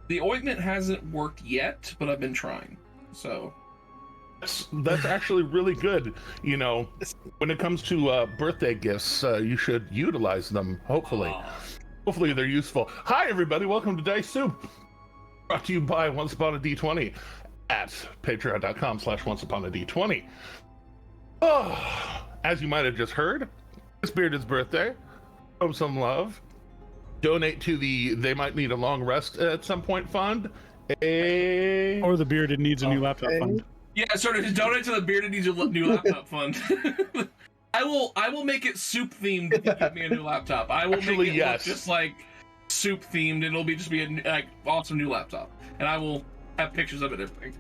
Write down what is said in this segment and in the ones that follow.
The ointment hasn't worked yet, but I've been trying. So that's actually really good. You know, when it comes to birthday gifts, you should utilize them. Hopefully they're useful. Hi everybody, welcome to Dice Soup, brought to you by Once Upon a D20 at patreon.com/onceuponad20. Oh, as you might have just heard, it's Bearded's birthday. Show some love. Donate to the They Might Need a Long Rest at Some Point fund. Or the Bearded Needs a New Laptop fund. Yeah, sort of donate to the Bearded Needs a New Laptop fund. I will make it soup themed if you give me a new laptop. I will make it look just like soup themed, and it'll just be a awesome new laptop. And I will have pictures of it and everything.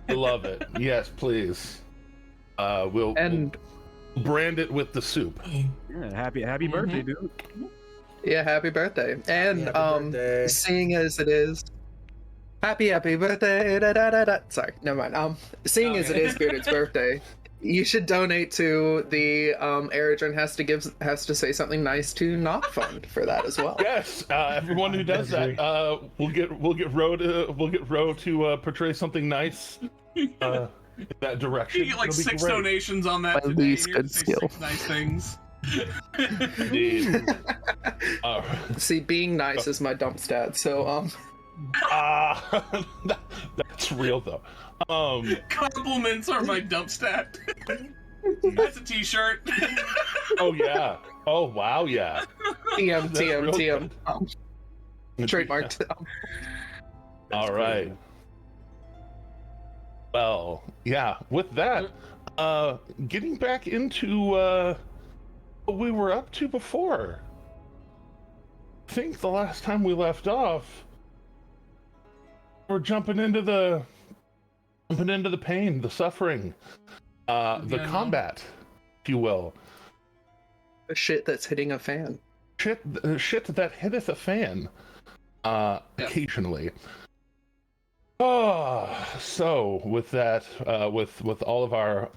I love it. Yes, please. We'll brand it with the soup. Yeah, happy birthday, dude. Yeah, happy birthday. And happy birthday. Seeing as it is happy birthday. Da, da, da, da. Sorry, never mind. Seeing as it is Bearded's birthday, you should donate to the Eridrin has to say something nice to not fund for that as well. Yes, everyone who does that, we'll get Ro to portray something nice in that direction. You get like 6 donations on that. My least good skill. 6 nice things. Indeed. See, being nice is my dump stat, so that's real though. Compliments are my dump stat. That's a t-shirt. Oh yeah. Oh wow, yeah. TM. Trademarked. All right. Well, yeah, with that, getting back into what we were up to before. I think the last time we left off, we're jumping into the pain, the suffering, the combat, if you will. The shit that's hitting a fan. Shit that hitteth a fan, occasionally. Oh, so with that, with all of our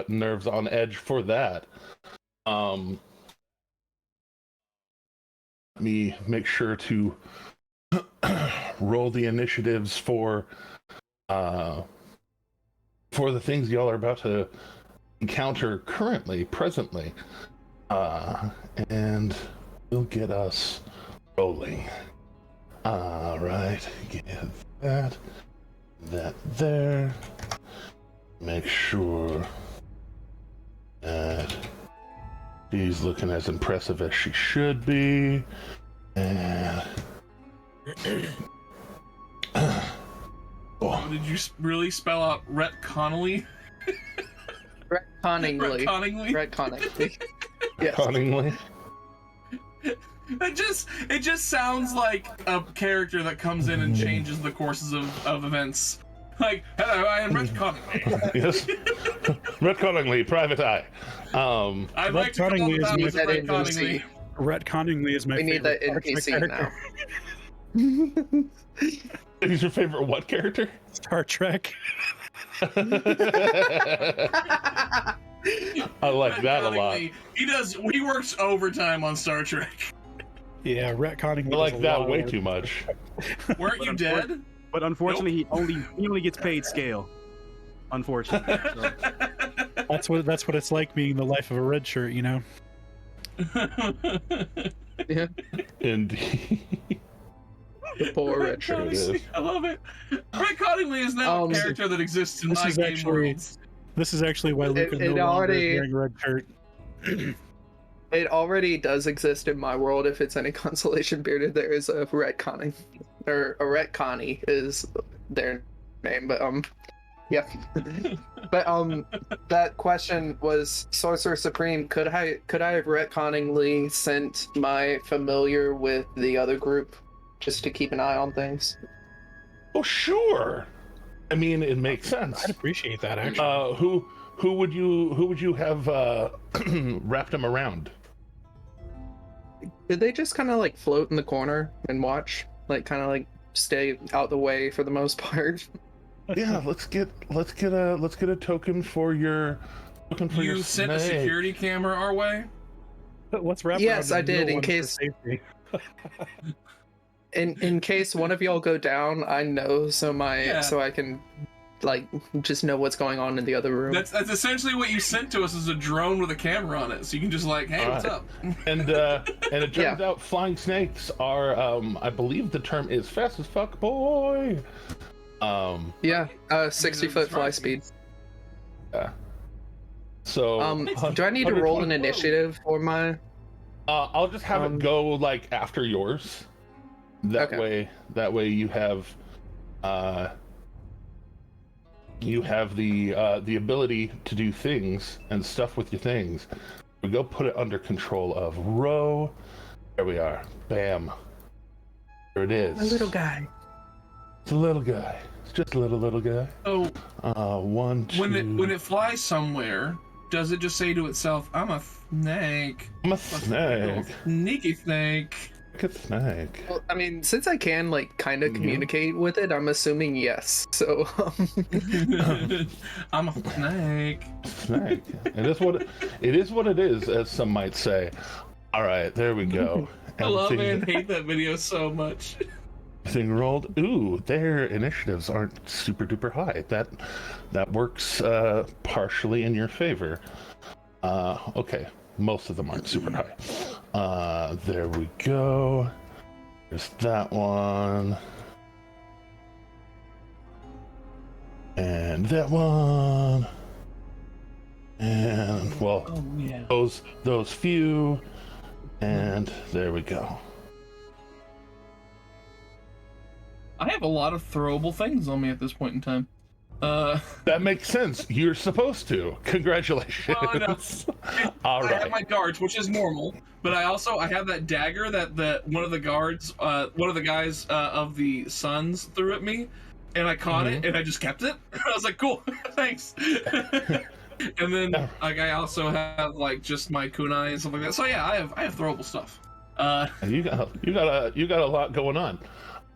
nerves on edge for that, let me make sure to roll the initiatives for the things y'all are about to encounter presently, and we'll get us rolling. All right, get that there. Make sure that she's looking as impressive as she should be, and Did you really spell out retconningly? Retconningly. Yes. Retconningly. It just sounds like a character that comes in and changes the courses of events. Like, hello, I am retconningly. Yes. Retconningly, Private Eye. I'd like to call the powers of retconningly. Retconningly is my favorite. We need that NPC now. He's your favorite what character? Star Trek. I like that a lot. He works overtime on Star Trek. Yeah, retconning. I like that way too much. Weren't you dead? But unfortunately, he only gets paid scale. Unfortunately. So. That's what it's like being the life of a red shirt, you know. Yeah. Indeed. The poor red shirt. I love it. Retconningly is now a character that exists in my game worlds. This is actually why Luke is no longer wearing a red shirt. It already does exist in my world. If it's any consolation, Bearded, there is a retconning, or a retconny is their name. But yeah. But that question was Sorcerer Supreme. Could I have retconningly sent my familiar with the other group just to keep an eye on things? Oh sure. I mean, it makes sense. I'd appreciate that actually. Who would you have wrapped him around? Did they just kind of like float in the corner and watch, like kind of like stay out the way for the most part? Yeah, let's get a token for your You sent a security camera our way? Let's wrap. Yes, I did. In case. in case one of y'all go down, I know so I can like just know what's going on in the other room. That's essentially what you sent to us, is a drone with a camera on it, so you can just like, hey, what's up? And it turns out flying snakes are, I believe the term is fast as fuck, boy. 60-foot fly speed. Yeah. So do I need to roll an initiative for my? I'll just have it go like after yours. That way you have the ability to do things and stuff with your things. We go put it under control of Ro. There we are. Bam. There it is. A little guy. It's a little guy. It's just a little guy. So, 1, 2. when it flies somewhere, does it just say to itself, "I'm a snake"? I'm a snake. Sneaky snake. Like a snake. Well, I mean, since I can like kind of communicate with it, I'm assuming yes. So I'm a snake. Snake. It is what it is, as some might say. All right, there we go. I love and hate that video so much. Everything rolled. Ooh, their initiatives aren't super duper high. That works partially in your favor. Okay, most of them aren't super high. There we go. There's that one. And that one. And well, those few. And there we go. I have a lot of throwable things on me at this point in time. That makes sense. You're supposed to. Congratulations. No. All right. I have my guards, which is normal, but I have that dagger that one of the guys of the Suns threw at me, and I caught it and I just kept it. I was like, cool, thanks. And then like I also have like just my kunai and stuff like that. So yeah, I have throwable stuff. You got a lot going on.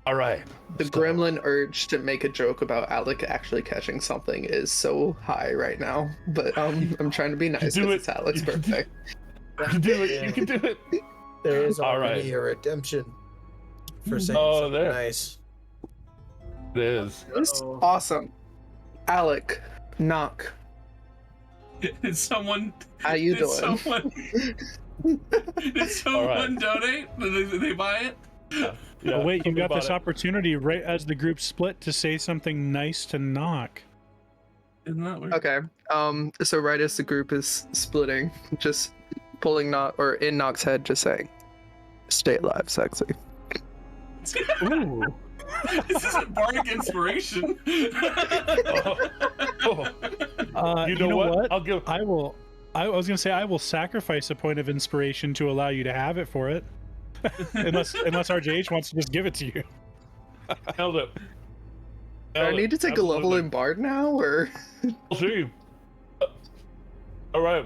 All right. The gremlin urge to make a joke about Alec actually catching something is so high right now, but I'm trying to be nice because it's Alec's birthday. You can do it. You can do it. There is already a redemption for saying something nice. It is. It's awesome. Alec, knock. Did someone? How you doing? Did someone donate? Did they buy it? Yeah, oh, wait, you got this opportunity right as the group split to say something nice to Knock. Isn't that weird? Okay. So right as the group is splitting, just pulling Knock or in Knock's head, just saying, "Stay alive, sexy." Ooh. This isn't bardic inspiration. You know what? I was gonna say I will sacrifice a point of inspiration to allow you to have it for it. unless RJH wants to just give it to you. Held it. Do I need to take a level in Bard now, or? We'll see. All right.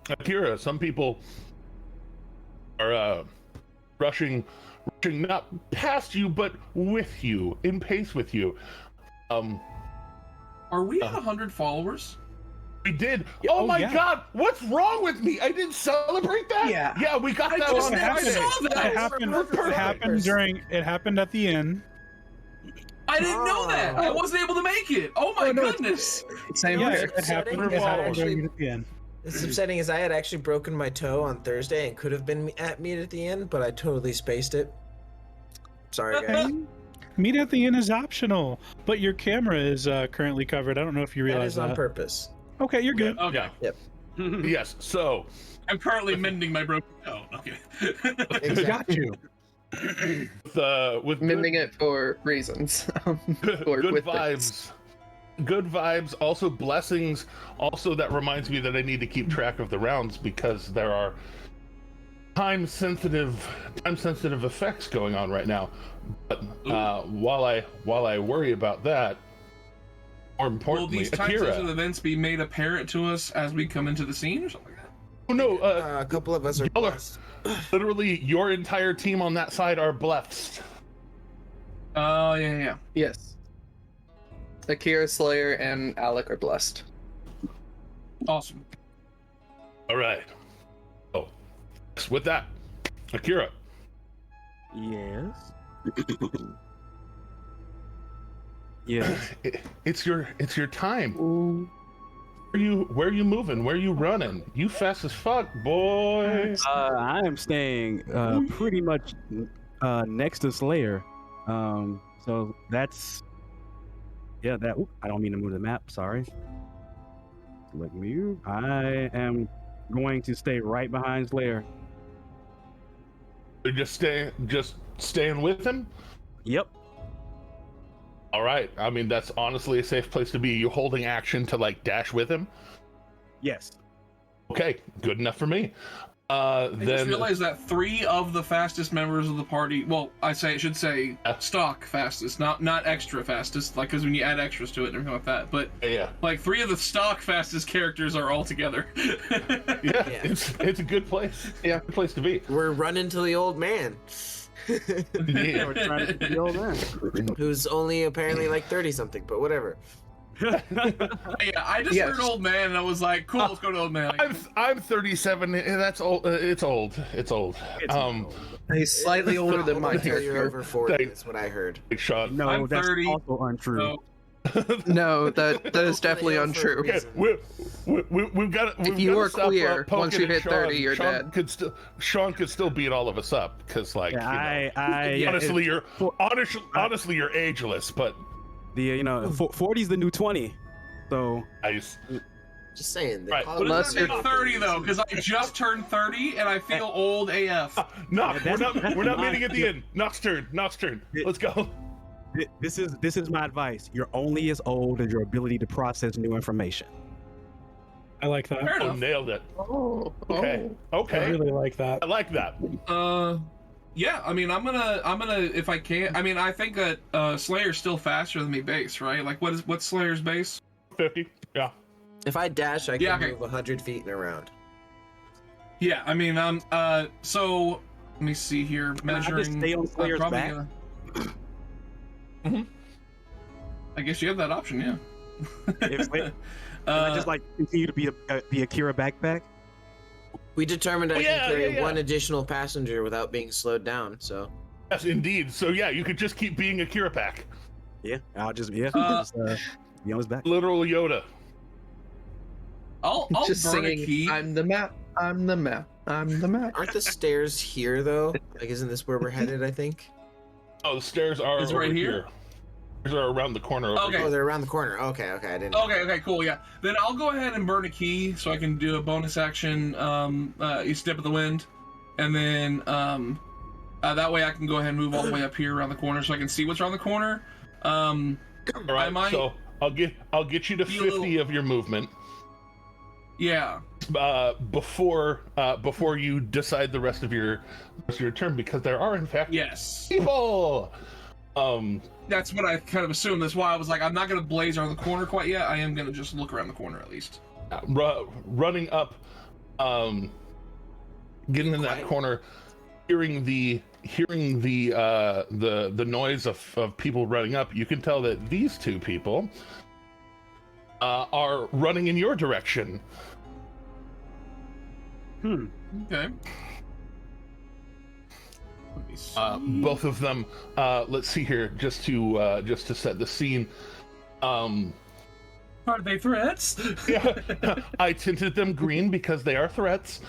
Akira, some people are rushing not past you, but with you, in pace with you. Are we at 100 followers? We did. Oh my God! What's wrong with me? I didn't celebrate that. Yeah, we got that on Friday. It happened at the inn. I didn't know that. I wasn't able to make it. Oh my goodness! Same here. It happened during the inn. What's upsetting is I had actually broken my toe on Thursday and could have been at meet at the inn, but I totally spaced it. Sorry, guys. Meet at the inn is optional, but your camera is currently covered. I don't know if you realize that. That is on purpose. Okay, you're good. Okay. Yep. Yes. So I'm currently mending my broken toe. Okay. Exactly. Got you. With Mending it for reasons. good vibes. Good vibes. Also blessings. Also, that reminds me that I need to keep track of the rounds because there are time sensitive effects going on right now. But while I worry about that, more importantly, will these time-sensitive events be made apparent to us as we come into the scene or something like that? Oh no, a couple of us are blessed. Literally, your entire team on that side are blessed. Oh, yeah. Yes. Akira, Slayer, and Alec are blessed. Awesome. All right. Oh, with that, Akira, Yes. Yeah. It's your time. Where you moving? Where you running? You fast as fuck, boy. I am staying pretty much next to Slayer. So that's that. I don't mean to move the map. Sorry. Let me move. I am going to stay right behind Slayer. You're just staying with him. Yep. All right. I mean, that's honestly a safe place to be. You holding action to like dash with him? Yes. Okay, good enough for me. I Then just realized that 3 of the fastest members of the party, well, I should say stock fastest, not extra fastest, like, because when you add extras to it and everything like that, but yeah, like 3 of the stock fastest characters are all together. yeah, it's a good place. Yeah, good place to be. We're running to the old man. Yeah. We're trying to the old man. Who's only apparently like 30 something, but whatever. Yeah, I just heard old man and I was like, cool, let's go to old man. I'm 37. That's old. It's old. He's slightly older than my Until you're character. over 40, that's what I heard. Sean. No, I'm that's 30, also untrue. So, No, that is definitely untrue. Okay, we've got. If you are stop, clear, poking once you at hit Sean. 30, you're Sean dead. Sean could still beat all of us up because, like, Yeah, honestly, honestly, you're ageless. But 40 is the new 20. So nice. Just saying. Right. what does that make 30 though? Because I just turned 30 and I feel old AF. No, that's we're not my- meeting at the end. Knox turn. Let's go. this is my advice. You're only as old as your ability to process new information. I like that. Fair Oh, enough. nailed it. Okay. I Okay. really like that. I like that. Yeah, I mean, I'm gonna if I can. I mean, I think that Slayer's still faster than me base, right? Like, what's Slayer's base? 50. Yeah. If I dash, I can Yeah, okay. move 100 feet and around. Yeah, I mean, so let me see here. I just Measuring. stay on Slayer's probably back? I guess you have that option, yeah. Can I just like continue to be a Kira backpack? We determined I yeah, can carry yeah. one additional passenger without being slowed down, so. Yes, indeed. So yeah, you could just keep being a Kira pack. Yeah, I'll just be on his back. Literal Yoda. I'll Just burn singing, a key. I'm the map, I'm the map, I'm the map. Aren't the stairs here, though? Like, isn't this where we're headed, I think? Oh, the stairs are It's over right here? here. Stairs are around the corner. Over Okay. Oh, they're around the corner. Okay, I didn't. Okay, cool, yeah. Then I'll go ahead and burn a key so I can do a bonus action, you step of the wind. And then, that way I can go ahead and move all the way up here around the corner so I can see what's around the corner. All right, I might so I'll get you to 50 of your movement. Yeah. Before you decide the rest of your turn, because there are in fact Yes. people. That's what I kind of assumed. That's why I was like, I'm not going to blaze around the corner quite yet. I am going to just look around the corner at least. Running up, getting in that corner, hearing the noise of people running up. You can tell that these two people are running in your direction. Okay. Let me see. Both of them. Let's see here, just to set the scene. Are they threats? Yeah, I tinted them green because they are threats.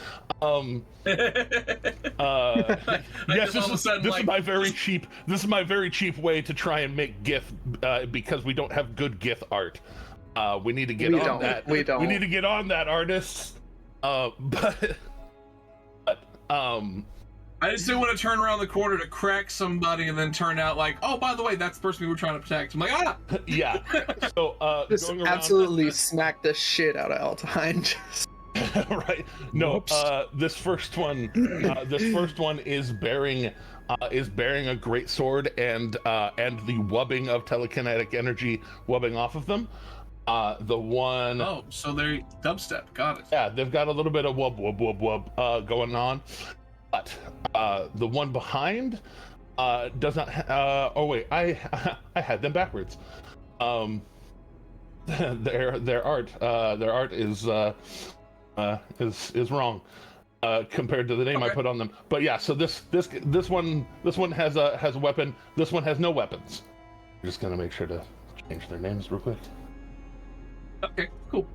Yes, this is my very cheap. This is my very cheap way to try and make GIF because we don't have good GIF art. We need to get on that. We don't. We need to get on that, artists. But I just didn't want to turn around the corner to crack somebody and then turn out like, oh, by the way, that's the person we were trying to protect. I'm like, ah! yeah. So Just going around, absolutely smack the shit out of Altine. right. No, this first one is bearing a great sword and the wubbing of telekinetic energy wubbing off of them. The one. Oh, so they're dubstep. Got it. Yeah, they've got a little bit of wub wub wub wub going on, but the one behind does not. Oh wait, I had them backwards. Their art is wrong. compared to the name I put on them. But yeah, so this one has a weapon. This one has no weapons. I'm just gonna make sure to change their names real quick. Okay, cool.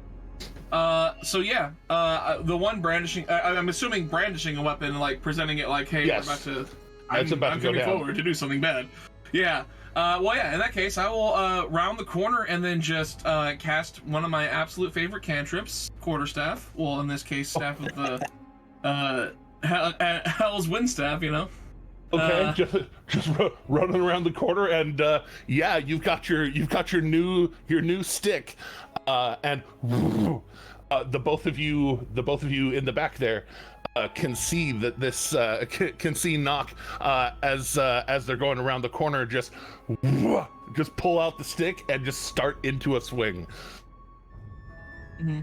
So yeah, the one brandishing, I'm assuming brandishing a weapon, like presenting it like, hey, yes. we're about to, I'm coming forward to do something bad. Yeah. Well, yeah, in that case, I will round the corner and then just cast one of my absolute favorite cantrips, Quarterstaff. Well, in this case, Staff of the Hell's Windstaff, you know. Okay, just running around the corner, and yeah, you've got your new stick, and the both of you in the back there can see that this can see Nock as they're going around the corner, just pull out the stick and just start into a swing. Mm-hmm.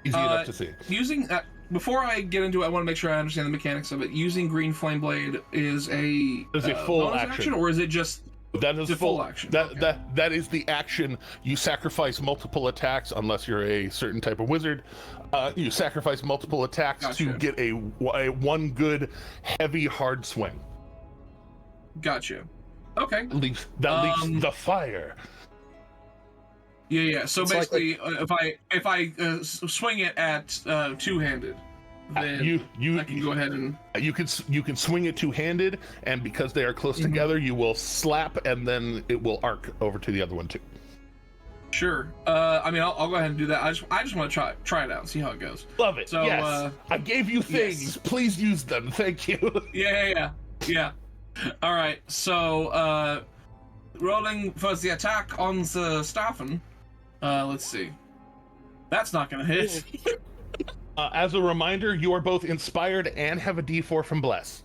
Easy enough to see. Using before I get into it, I want to make sure I understand the mechanics of it. Using Green Flame Blade is a full action, or is it just that is full action? That is the action. You sacrifice multiple attacks unless you're a certain type of wizard. You sacrifice multiple attacks to get a one good heavy hard swing. Gotcha. Okay. Leaves the fire. Yeah. So it's basically, if I swing it at two-handed, then I can go ahead and you can swing it two-handed, and because they are close together, you will slap, and then it will arc over to the other one too. Sure. I mean, I'll go ahead and do that. I just want to try it out and see how it goes. Love it. So yes. I gave you things. Yes. Please use them. Thank you. Yeah. All right. So rolling for the attack on the Staffen. Let's see. That's not gonna hit. As a reminder, you are both inspired and have a D4 from Bless.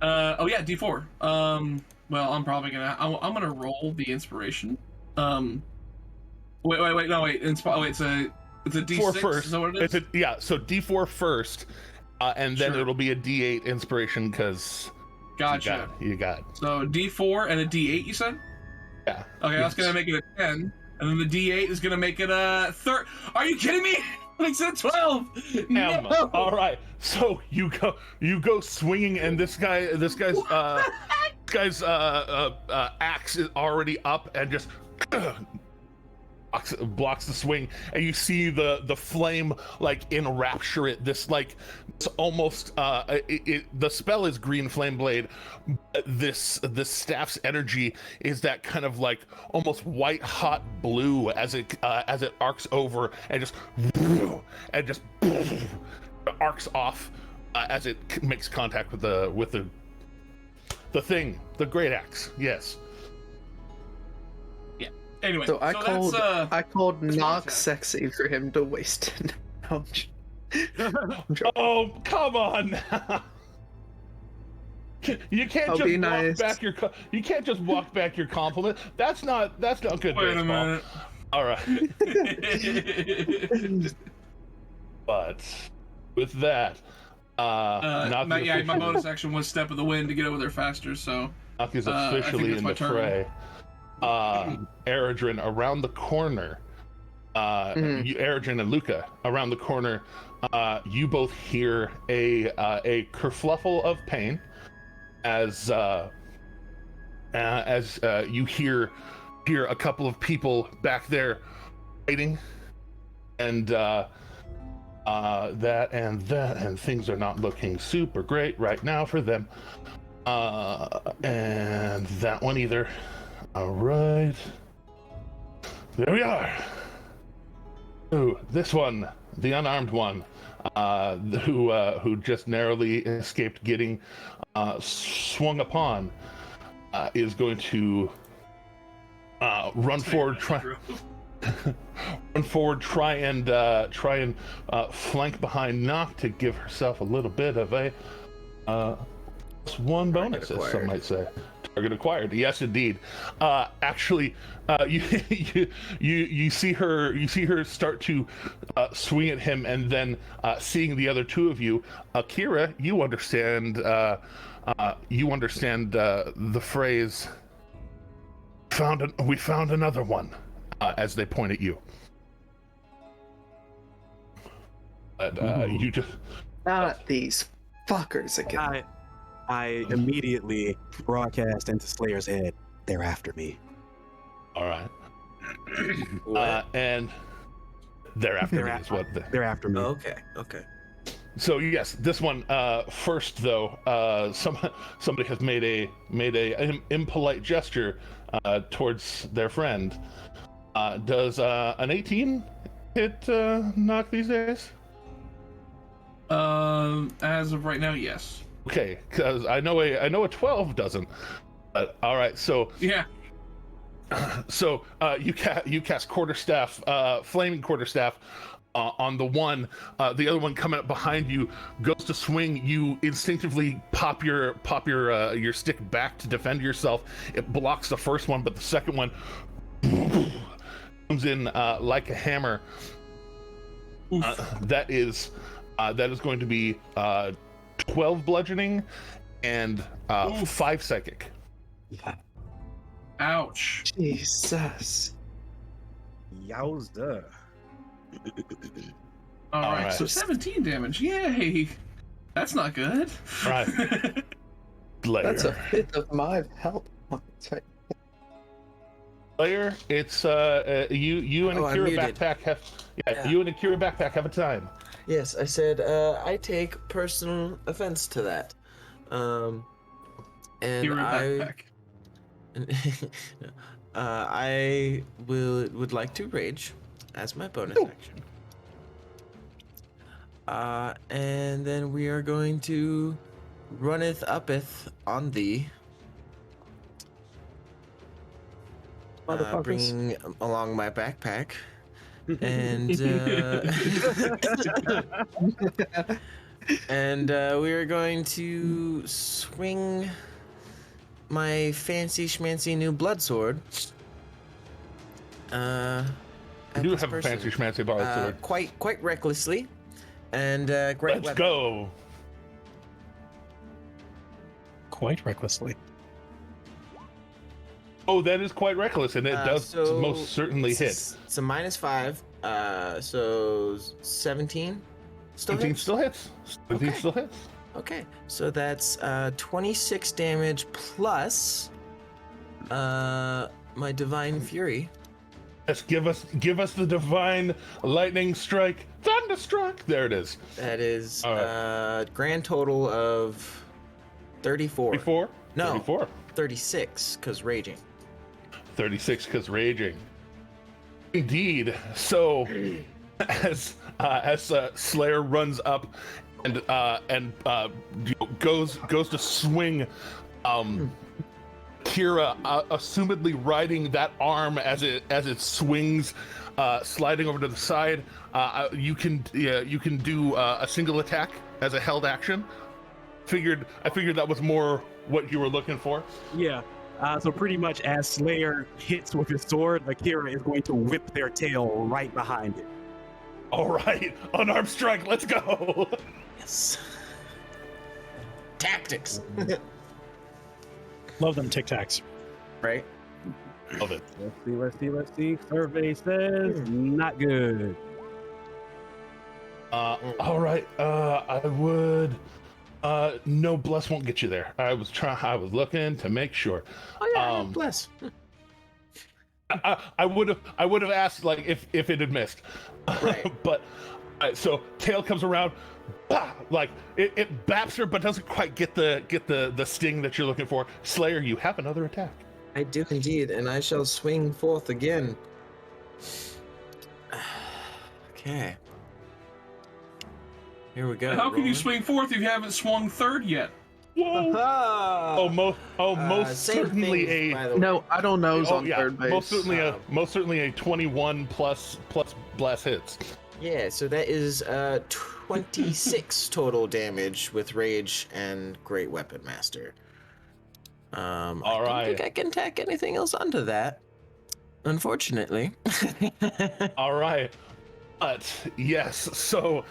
Oh yeah, D4. Well, I'm probably gonna. I'm gonna roll the inspiration. Wait. No, wait. It's a D6 first. Is that what it is? So D4 first, and then it'll be a D8 inspiration because. Gotcha. You got it. So D4 and a D8, you said? Yeah. Okay, that's gonna make it a 10, and then the D8 is gonna make it a 3. Are you kidding me? Makes it a 12. No. All right. So you go swinging, and this guy's axe is already up and just blocks the swing, and you see the flame like enrapture it. This almost the spell is Green Flame Blade. This staff's energy is that kind of like almost white hot blue as it arcs over and just arcs off as it makes contact with the thing, the great axe. Yes. Anyway, so I called Nock sexy for him to waste it. Oh, come on! You can't You can't just walk back your compliment. That's not good. Wait a minute. All right. But with that, my bonus action was Step of the Wind to get over there faster. So Nock is officially in the fray. Eredrin around the corner. Eredrin and Luca around the corner. You both hear a kerfluffle of pain as you hear a couple of people back there fighting, and and things are not looking super great right now for them. And that one either. All right, there we are. Oh, this one, the unarmed one, who just narrowly escaped getting swung upon, is going to run forward, try and flank behind Nock to give herself a little bit of a +1 bonus, as some might say. Target acquired. Yes, indeed. Actually, you see her start to swing at him, and then seeing the other two of you, Akira, you understand. You understand the phrase. We found another one, as they point at you. Not these fuckers again. I immediately broadcast into Slayer's head. They're after me. All right. What? And they're after me. They're after me. Oh, okay. So yes, this one first though. Somebody has made a impolite gesture towards their friend. Does an 18 hit knock these days? As of right now, yes. Okay, because I know a 12 doesn't. All right, so yeah. So you cast quarterstaff, flaming quarterstaff, on the one. The other one coming up behind you goes to swing. You instinctively pop your stick back to defend yourself. It blocks the first one, but the second one comes in like a hammer. That is going to be 12 bludgeoning and 5 psychic. Ouch. Jesus. Yowza. All right, so 17 damage. Yay. That's not good. Right. Slayer. That's a fifth of my health. Slayer, it's you and Akira muted. backpack have you and Akira backpack have a time. Yes, I said I take personal offense to that. And Hero backpack. I would like to rage as my bonus action. And then we are going to runneth uppeth on thee. Bringing along my backpack. And we are going to swing my fancy schmancy new blood sword. You do have a fancy schmancy blood sword. Quite recklessly, and great Let's weapon. go. Quite recklessly. Oh, that is quite reckless, and it does so most certainly hit. It's a -5, so 17 still 17 hits? still hits. 17 Okay. still hits. Okay, so that's 26 damage plus my divine fury. Yes, give us the divine lightning strike, thunderstruck. There it is. That is All right. grand total of 34. 34. No. 34. 36 because raging. 36 because raging. Indeed. So as Slayer runs up and goes to swing, Kira assumedly riding that arm as it swings, sliding over to the side. You can do a single attack as a held action. I figured that was more what you were looking for. Yeah. So pretty much as Slayer hits with his sword, Akira is going to whip their tail right behind it. All right, unarmed strike. Let's go. Yes. Tactics. Love them Tic Tacs. Right? Love it. Let's see. Survey says not good. All right. I would. No, bless won't get you there. I was looking to make sure. Oh yeah, bless. I would have asked like if it had missed. Right. But so tail comes around, like it baps her, but doesn't quite get the sting that you're looking for. Slayer, you have another attack. I do indeed, and I shall swing forth again. Okay. Here we go. How can you swing fourth if you haven't swung third yet? Whoa! Most same certainly thing, by the way. No, I don't know. On yeah, third base. most certainly a 21 plus blast hits. Yeah, so that is 26 total damage with rage and great weapon master. I don't think I can tack anything else onto that, unfortunately. All right. But yes, so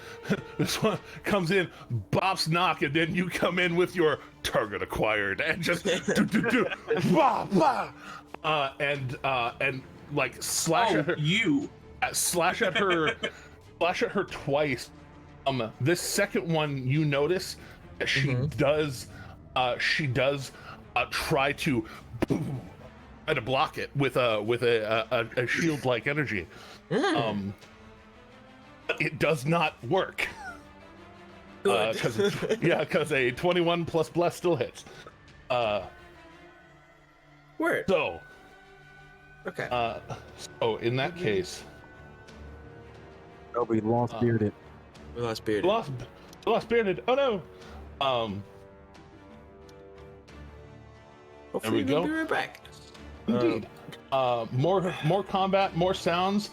this one comes in, bops knock, and then you come in with your target acquired and just and like slash at her. You Slash at her twice, This second one, you notice she does try to block it with a shield-like energy. It does not work. Because a 21 plus bless still hits. Word. So. Okay. So in that case. Oh, we lost Bearded. We lost Bearded. Lost Bearded. Oh no. Hopefully there we go. We'll be right back. Indeed. More combat, more sounds.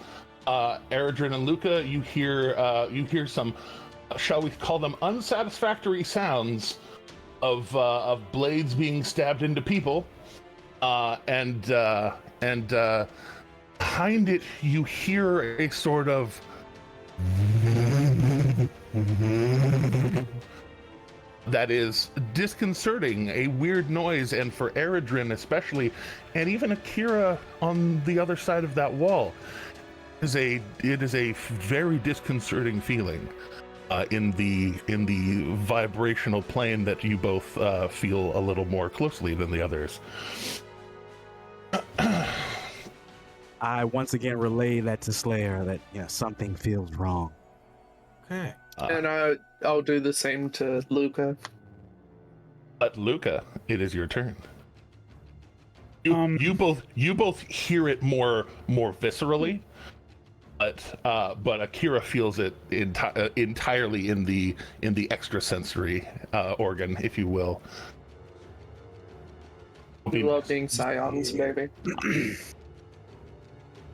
Eredrin and Luca, you hear some, shall we call them, unsatisfactory sounds of blades being stabbed into people, and behind it you hear a sort of that is disconcerting, a weird noise, and for Eredrin especially, and even Akira on the other side of that wall, it is a very disconcerting feeling in the vibrational plane that you both feel a little more closely than the others. I once again relay that to Slayer that something feels wrong. Okay. And I'll do the same to Luca. But Luca, it is your turn. You both hear it more viscerally, but Akira feels it entirely in the extrasensory organ, if you will. We love being scions, baby.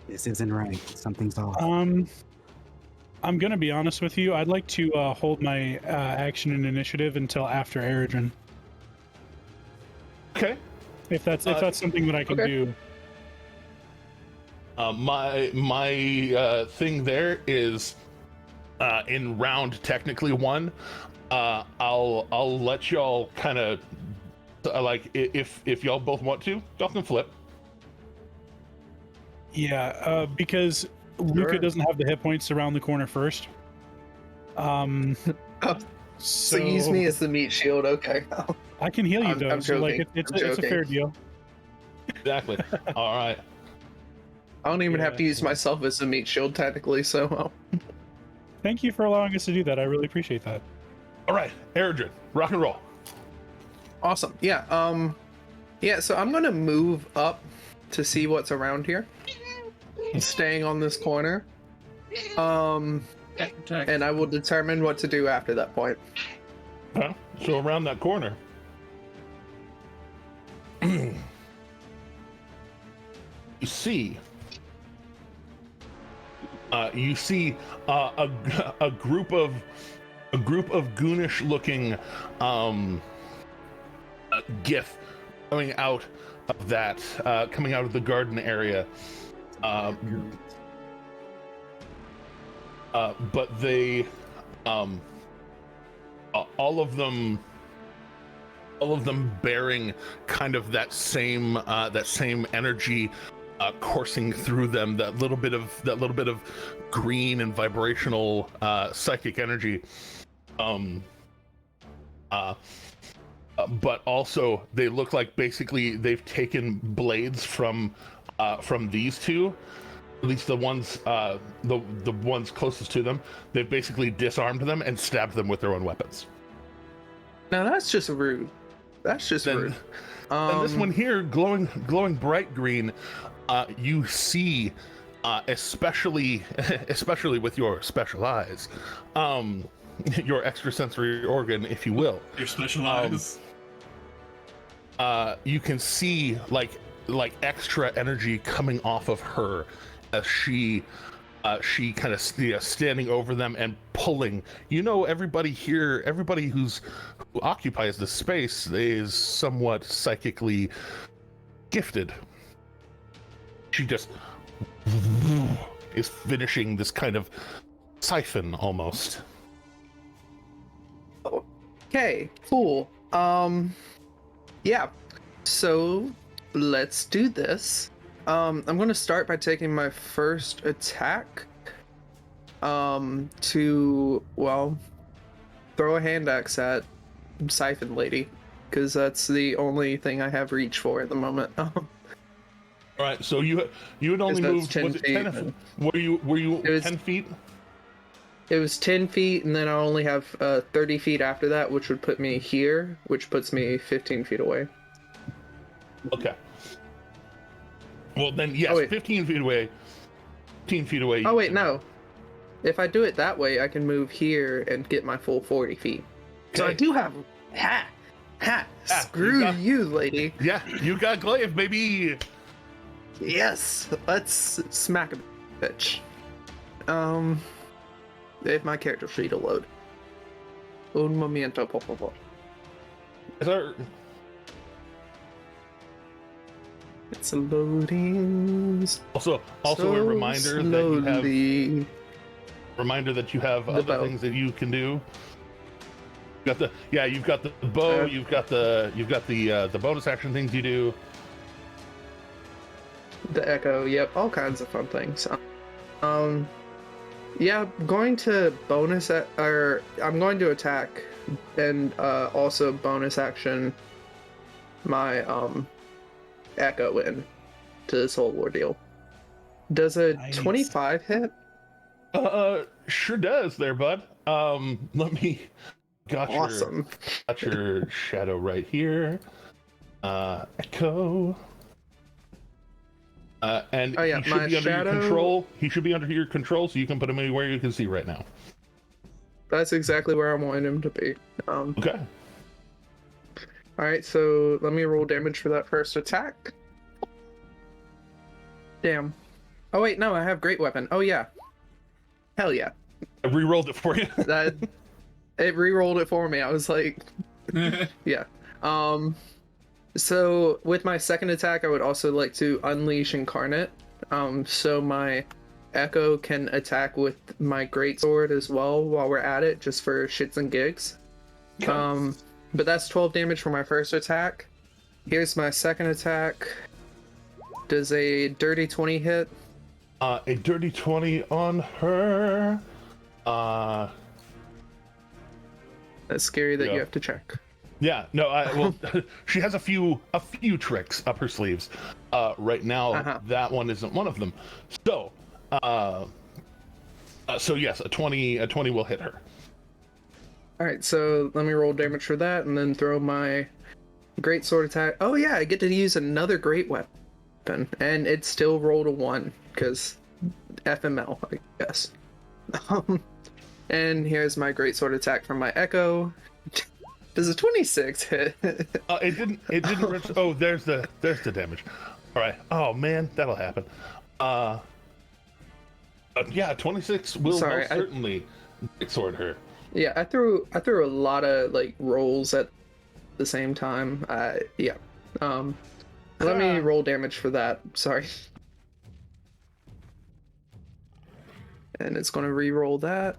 This isn't right. Something's off. I'm gonna be honest with you. I'd like to hold my action and initiative until after Eredrin. Okay. If that's something that I can do. My thing there is in round technically 1. I'll let y'all kind of like if y'all both want to, y'all can flip. Yeah, because Luca doesn't have the hit points around the corner first. So use me as the meat shield, okay? I can heal you though. I'm so joking. like it's a fair deal. Exactly. All right. I don't even have to use myself as a meat shield technically, so. Thank you for allowing us to do that. I really appreciate that. All right, Eredrin, rock and roll. Awesome. Yeah. So I'm gonna move up to see what's around here. Staying on this corner. And I will determine what to do after that point. So around that corner. You see a group of goonish looking gith coming out of the garden area. But they all of them bearing kind of that same energy coursing through them, that little bit of green and vibrational psychic energy, but also they look like basically they've taken blades from these two, at least the ones closest to them. They've basically disarmed them and stabbed them with their own weapons. Now that's just rude. That's just rude. And this one here, glowing bright green, you see, especially with your special eyes, your extrasensory organ, if you will. Your special eyes. You can see like extra energy coming off of her as she kind of standing over them and pulling. Everybody here, who occupies this space is somewhat psychically gifted. She just is finishing this kind of siphon almost. Okay, cool. Yeah. So let's do this. I'm gonna start by taking my first attack. to, well, throw a hand axe at Siphon Lady, because that's the only thing I have reach for at the moment. All right, so you had only moved, was it 10? Were you 10 feet? It was 10 feet, and then I only have 30 feet after that, which would put me here, which puts me 15 feet away. Okay. Well, then, yes, 15 feet away. 15 feet away. Oh, wait, no. If I do it that way, I can move here and get my full 40 feet. Okay. So I do have... Screw you, lady. Yeah, you got Golaith, baby. Yes, let's smack a bitch. If my character sheet will load. Un momento, por favor. It's loading. Also so a reminder slowly. That you have other things that you can do. You've got the bow. You've got the bonus action things you do. The echo. Yep, all kinds of fun things. Yeah, I'm going to I'm going to attack and also bonus action my echo in to this whole ordeal. Does a 25 hit? Sure does there, bud. Let me got your shadow right here. Echo. And he should be under your control. He should be under your control, so you can put him anywhere you can see right now. That's exactly where I want him to be. Okay. Alright, so let me roll damage for that first attack. Damn. Oh wait, no, I have great weapon. Oh yeah. Hell yeah. I re-rolled it for you. It re-rolled it for me. I was like... yeah. So with my second attack, I would also like to unleash Incarnate. So my Echo can attack with my greatsword as well while we're at it, just for shits and gigs. Okay. But that's 12 damage for my first attack. Here's my second attack. Does a dirty 20 hit? A dirty 20 on her. That's scary that you have to check. Yeah, no, well, she has a few tricks up her sleeves. Right now, that one isn't one of them. So, yes, a 20 will hit her. All right, so let me roll damage for that, and then throw my great sword attack. Oh yeah, I get to use another great weapon, and it still rolled a 1 because FML, I guess. And here's my great sword attack from my Echo. Does a 26 hit? It didn't. Oh, there's the damage. All right. Oh man, that'll happen. Yeah, 26 will most certainly sword her. Yeah, I threw a lot of like rolls at the same time. Yeah. Let me roll damage for that. Sorry. And it's gonna re-roll that.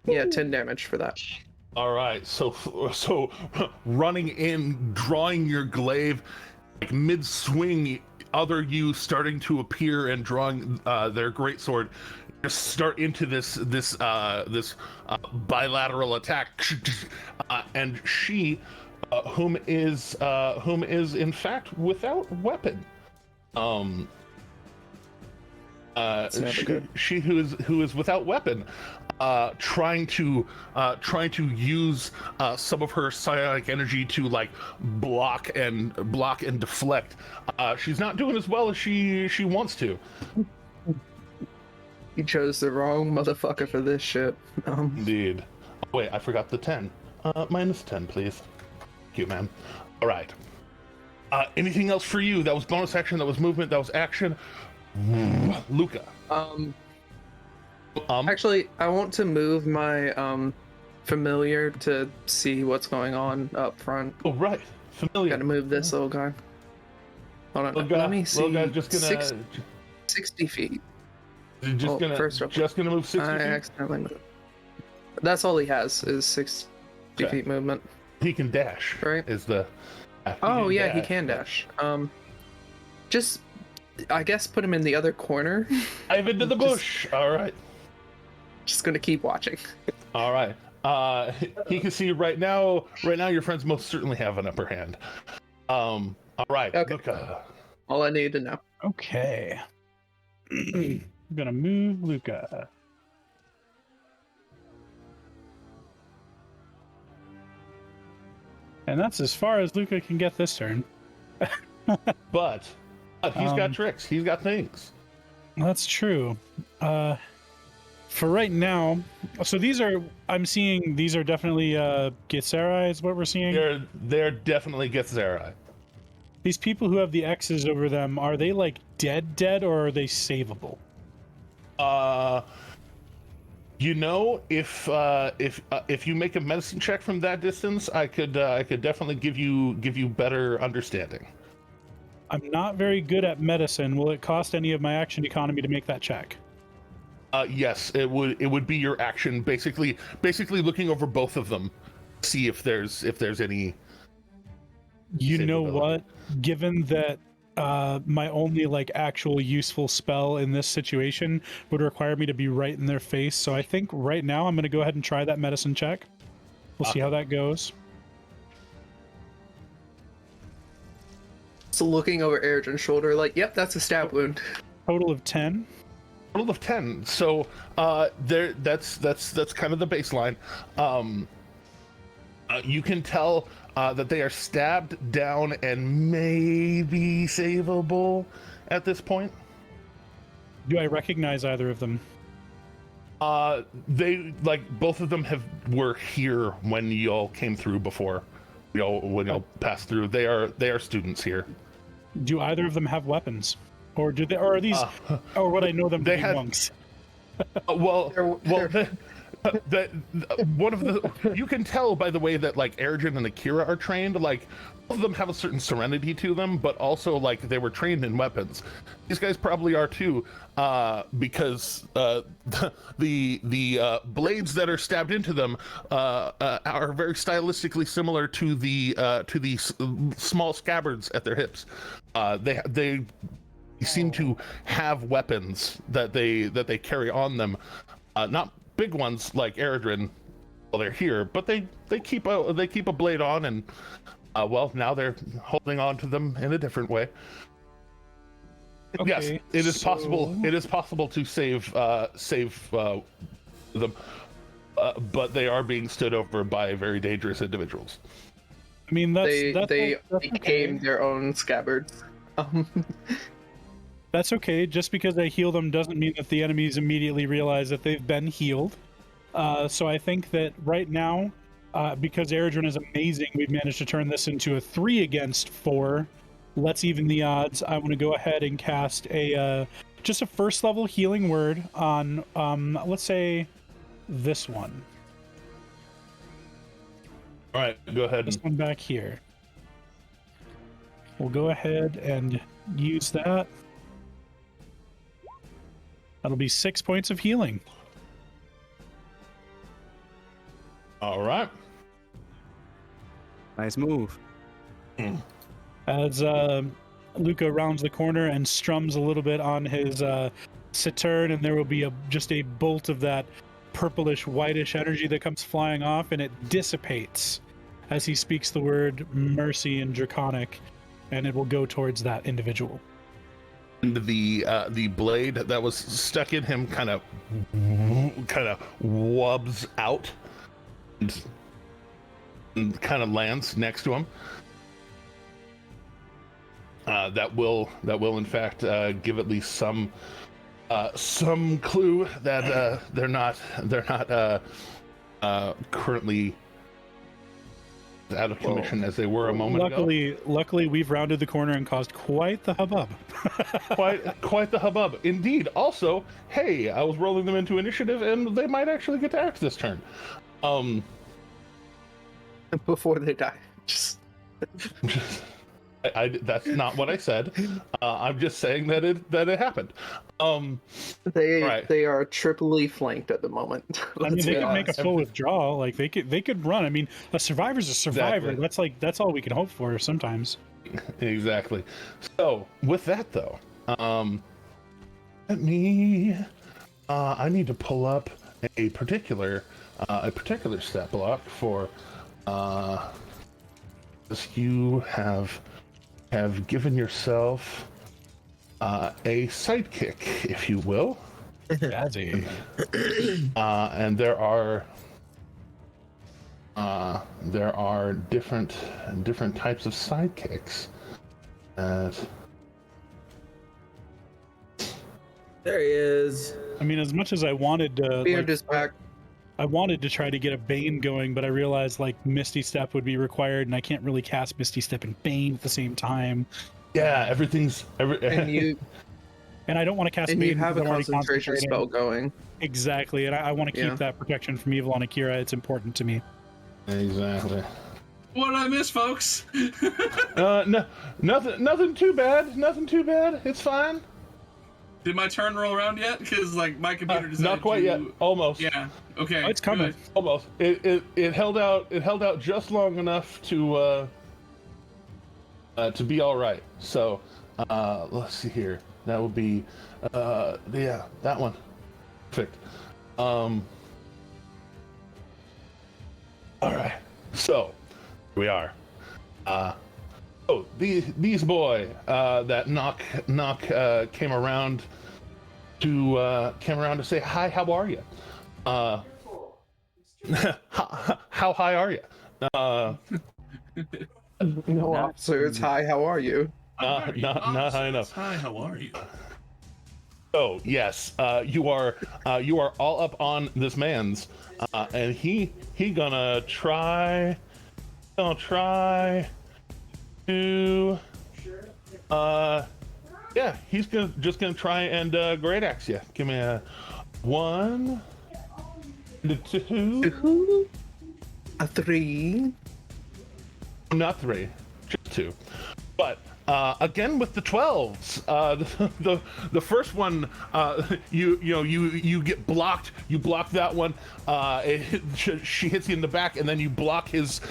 Yeah, 10 damage for that. All right, so running in, drawing your glaive, like mid-swing, other you starting to appear and drawing their greatsword, just start into this bilateral attack, and she, whom is in fact without weapon, she who is without weapon. Trying to use some of her psionic energy to like block and deflect. She's not doing as well as she wants to. You chose the wrong motherfucker for this shit. Indeed. Oh, wait, I forgot the 10. Minus 10, please. Thank you, man. All right. Anything else for you? That was bonus action. That was movement. That was action. Luca. Actually, I want to move my familiar to see what's going on up front. Oh, right. Familiar. Gotta move this little guy. Hold on. Let me see. Little guy's just gonna... 60 feet. Just gonna move 60 feet? I accidentally moved. That's all he has, is 60 feet movement. He can dash. Right? Is the... He can dash. Just I guess put him in the other corner. Dive into the bush. All right. Just gonna keep watching. All right. He can see right now. Right now, your friends most certainly have an upper hand. All right. Okay. Luca. All I need to know. Okay. I'm gonna move Luca. And that's as far as Luca can get this turn. But he's got tricks. He's got things. That's true. For right now, so these are, I'm seeing these are definitely Githzerai is what we're seeing. They're definitely Githzerai. These people who have the X's over them, are they like dead, or are they savable? You know, if you make a medicine check from that distance, I could definitely give you better understanding. I'm not very good at medicine. Will it cost any of my action economy to make that check? Yes, it would be your action, basically looking over both of them, see if there's any. You know what? Given that my only like actual useful spell in this situation would require me to be right in their face, so I think right now I'm going to go ahead and try that medicine check. We'll see how that goes. So looking over Eredrin's shoulder, like, yep, that's a stab wound. Total of 10. Total of 10. So that's kind of the baseline. You can tell that they are stabbed down and maybe savable at this point. Do I recognize either of them? They, like, both of them were here when y'all came through before. When y'all passed through. They are students here. Do either of them have weapons? Or do they, or are these, or would I know them to be monks? One of the, you can tell by the way that like Eredrin and Akira are trained, like both of them have a certain serenity to them, but also like they were trained in weapons. These guys probably are too, because the blades that are stabbed into them are very stylistically similar to the small scabbards at their hips. They seem to have weapons that they carry on them, not big ones like Eredrin while they're here, but they keep a blade on, and well, now they're holding on to them in a different way. Okay, yes, it is possible. It is possible to save them, but they are being stood over by very dangerous individuals. I mean, they became their own scabbards. That's okay. Just because I heal them doesn't mean that the enemies immediately realize that they've been healed. So I think that right now, because Eredrin is amazing, we've managed to turn this into a 3 against 4. Let's even the odds. I want to go ahead and cast just a first level healing word on, let's say, this one. All right, go ahead. This one back here. We'll go ahead and use that. That'll be 6 points of healing. All right. Nice move. As Luca rounds the corner and strums a little bit on his cittern, and there will be just a bolt of that purplish, whitish energy that comes flying off, and it dissipates as he speaks the word mercy in Draconic, and it will go towards that individual. And the blade that was stuck in him kind of wubs out and kind of lands next to him. That will in fact give at least some clue that they're not currently out of commission as they were a moment ago. Luckily, we've rounded the corner and caused quite the hubbub. quite the hubbub, indeed. Also, hey, I was rolling them into initiative, and they might actually get to act this turn. Before they die, that's not what I said. I'm just saying that it happened. They are triply flanked at the moment. I mean, they could make a full withdrawal. Like they could run. I mean, a survivor's a survivor. Exactly. That's all we can hope for sometimes. Exactly. So with that though, Let me. I need to pull up a particular stat block for. You have given yourself a sidekick, if you will. Jazzy. And there are different types of sidekicks. There he is. I mean, as much as I wanted to, Beard is back. I wanted to try to get a Bane going, but I realized like Misty Step would be required, and I can't really cast Misty Step and Bane at the same time. Yeah, And I don't want to cast And Bane you have a because I'm already concentration concentrating. spell going. Exactly, and I want to keep Yeah. that protection from Evil on Akira. It's important to me. Exactly. What did I miss, folks? No, nothing too bad. Nothing too bad. It's fine. Did my turn roll around yet? Because like my computer decided Not quite to... yet. Almost. Yeah. Okay. Oh, it's coming. good. Almost. It held out. It held out just long enough to be all right. So, let's see here. That would be, yeah, that one. Perfect. All right. So, here we are. These boy that knock came around to say hi. How are you? How high are you? No, officer, it's hi, how are you? Not high enough. Hi, how are you? Oh yes, you are all up on this man's, and he gonna try to yeah, he's just gonna try and great axe you. Give me a 1, 2, A 3. not 3, just 2. But again with the 12s, the first one, you get blocked. You block that one. She hits you in the back, and then you block his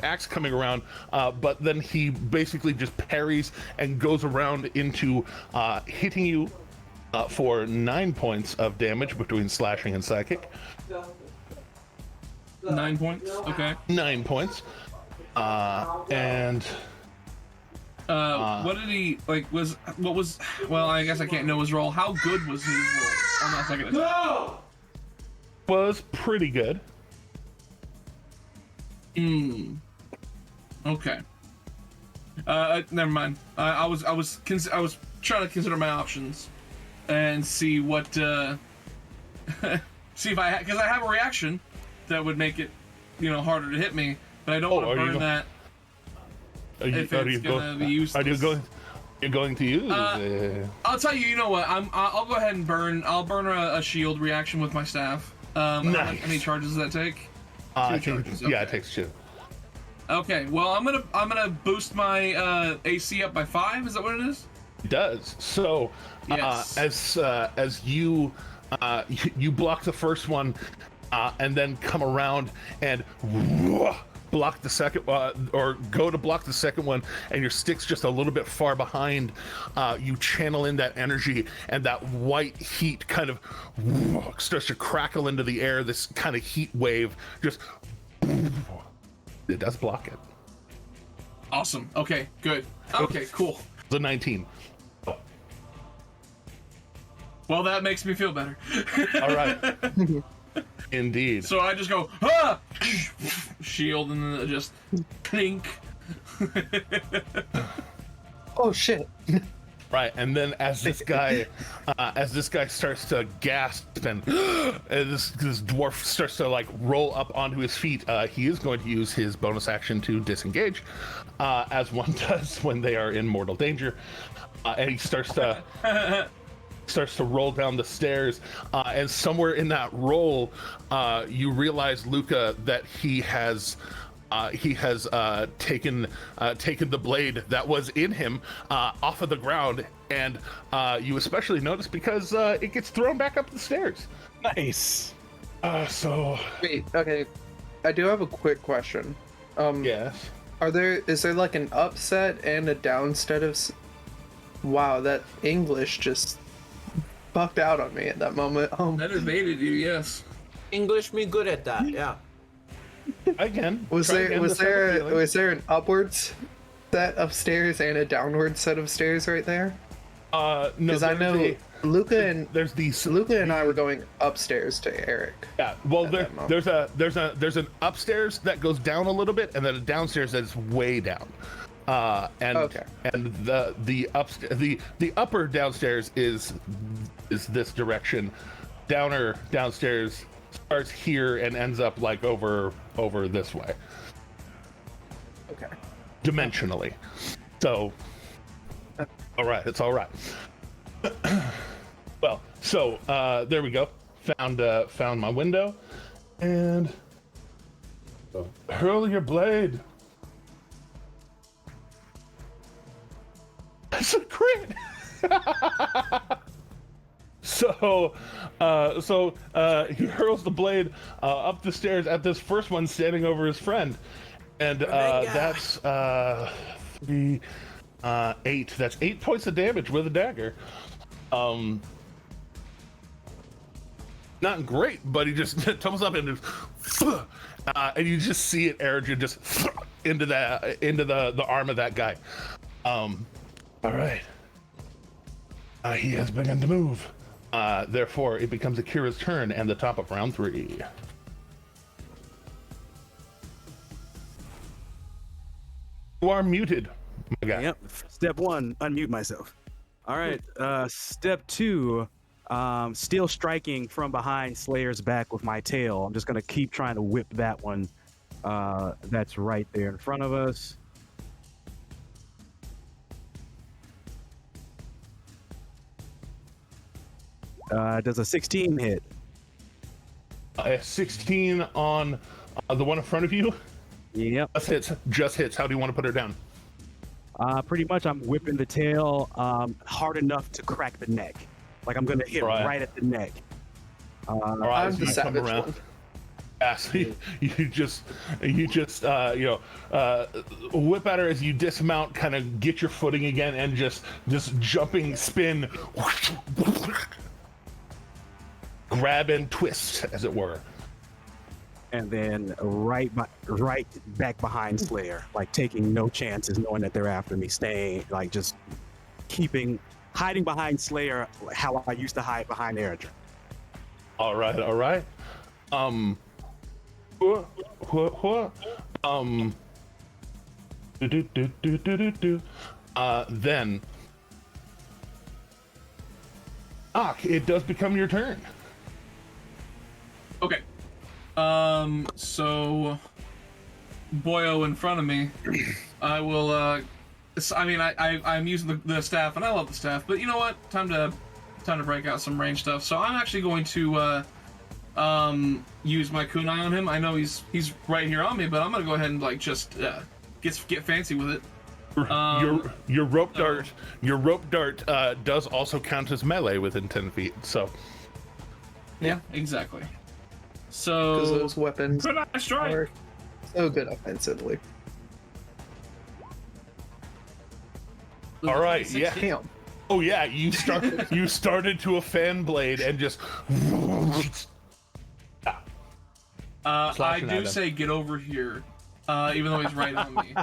axe coming around. But then he basically just parries and goes around into hitting you for 9 points of damage between slashing and psychic. 9 points. Okay. 9 points. And. What did he like? What was? Well, I guess I can't know his roll. How good was his roll? I'm not second. No. Was pretty good. Okay. Never mind. I was trying to consider my options and see what see if because I have a reaction that would make it harder to hit me, but I don't want to burn that. Are you going to use? I'll tell you. You know what? I'll go ahead and burn. I'll burn a shield reaction with my staff. Nice. How many charges does that take? 2 charges. Yeah, Okay. it takes 2. Okay. Well, I'm gonna boost my AC up by 5. Is that what it is? It does. So, Yes. as you block the first one, and then come around and block the second, or go to block the second one, and your stick's just a little bit far behind. You channel in that energy, and that white heat kind of starts to crackle into the air. This kind of heat wave just it does block it. Awesome. Okay. Good. Okay. Cool. The 19. Well, that makes me feel better. All right. Indeed. So I just go, ah! Shield, and then just clink. Oh shit. Right, and then as this guy starts to gasp and this dwarf starts to like roll up onto his feet, he is going to use his bonus action to disengage, as one does when they are in mortal danger, and he starts to roll down the stairs, and somewhere in that roll, you realize, Luca, that he has taken the blade that was in him off of the ground, and you especially notice because it gets thrown back up the stairs. Nice. So Wait, okay. I do have a quick question. yes. Is there like an upset and a downset of Wow, that English just bucked out on me at that moment. That evaded you, yes. English me good at that, yeah. Again, was there an upwards set of stairs and a downward set of stairs right there? No, because I know Luca and Luca and I were going upstairs to Eric. Yeah, well, there's an upstairs that goes down a little bit, and then a downstairs that's way down. And the upper downstairs is this direction. Downstairs starts here and ends up like over this way. Okay. Dimensionally. So, all right, it's all right. Well, so there we go. Found my window, and hurl your blade. That's a crit. So he hurls the blade up the stairs at this first one standing over his friend, and that's 3, 8. That's 8 points of damage with a dagger. Not great, but he just tumbles up and and you just see it, Ergen, just into the arm of that guy. All right. He has begun to move. Therefore, it becomes Akira's turn and the top of round 3. You are muted, my guy. Yep. Step 1, unmute myself. All right. Step 2, still striking from behind Slayer's back with my tail. I'm just going to keep trying to whip that one. That's right there in front of us. Does a 16 hit? A 16 on the one in front of you? Yep. Just hits. How do you want to put her down? Pretty much I'm whipping the tail hard enough to crack the neck. Like I'm going to hit right at the neck. All right, I'm the savage one. Yeah, so you just whip at her as you dismount, kind of get your footing again, and just jumping spin, grab and twist, as it were. And then right back behind Slayer, like taking no chances, knowing that they're after me, staying, like just hiding behind Slayer how I used to hide behind Ergen. All right. Then it does become your turn. Okay. So Boyo in front of me, I will I'm using the staff, and I love the staff, but you know what? Time to break out some range stuff. So I'm actually going to use my kunai on him. I know he's right here on me, but I'm gonna go ahead and like just get fancy with it. Your rope dart does also count as melee within 10 feet. So yeah, exactly. So because those weapons are so good offensively. All right, yeah. Damn. Oh yeah, you started to a fan blade and just. I do say get over here, even though he's right on me.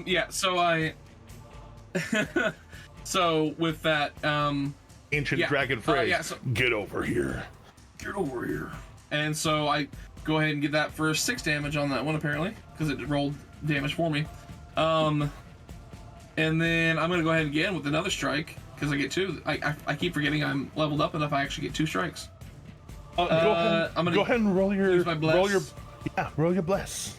Yeah. So so with that, ancient dragon phrase. So, get over here. Get over here. And so I go ahead and get that for 6 damage on that one, apparently, because it rolled damage for me. And then I'm gonna go ahead again with another strike because I get 2. I keep forgetting I'm leveled up enough. I actually get 2 strikes. Go ahead and roll your bless. Roll your bless.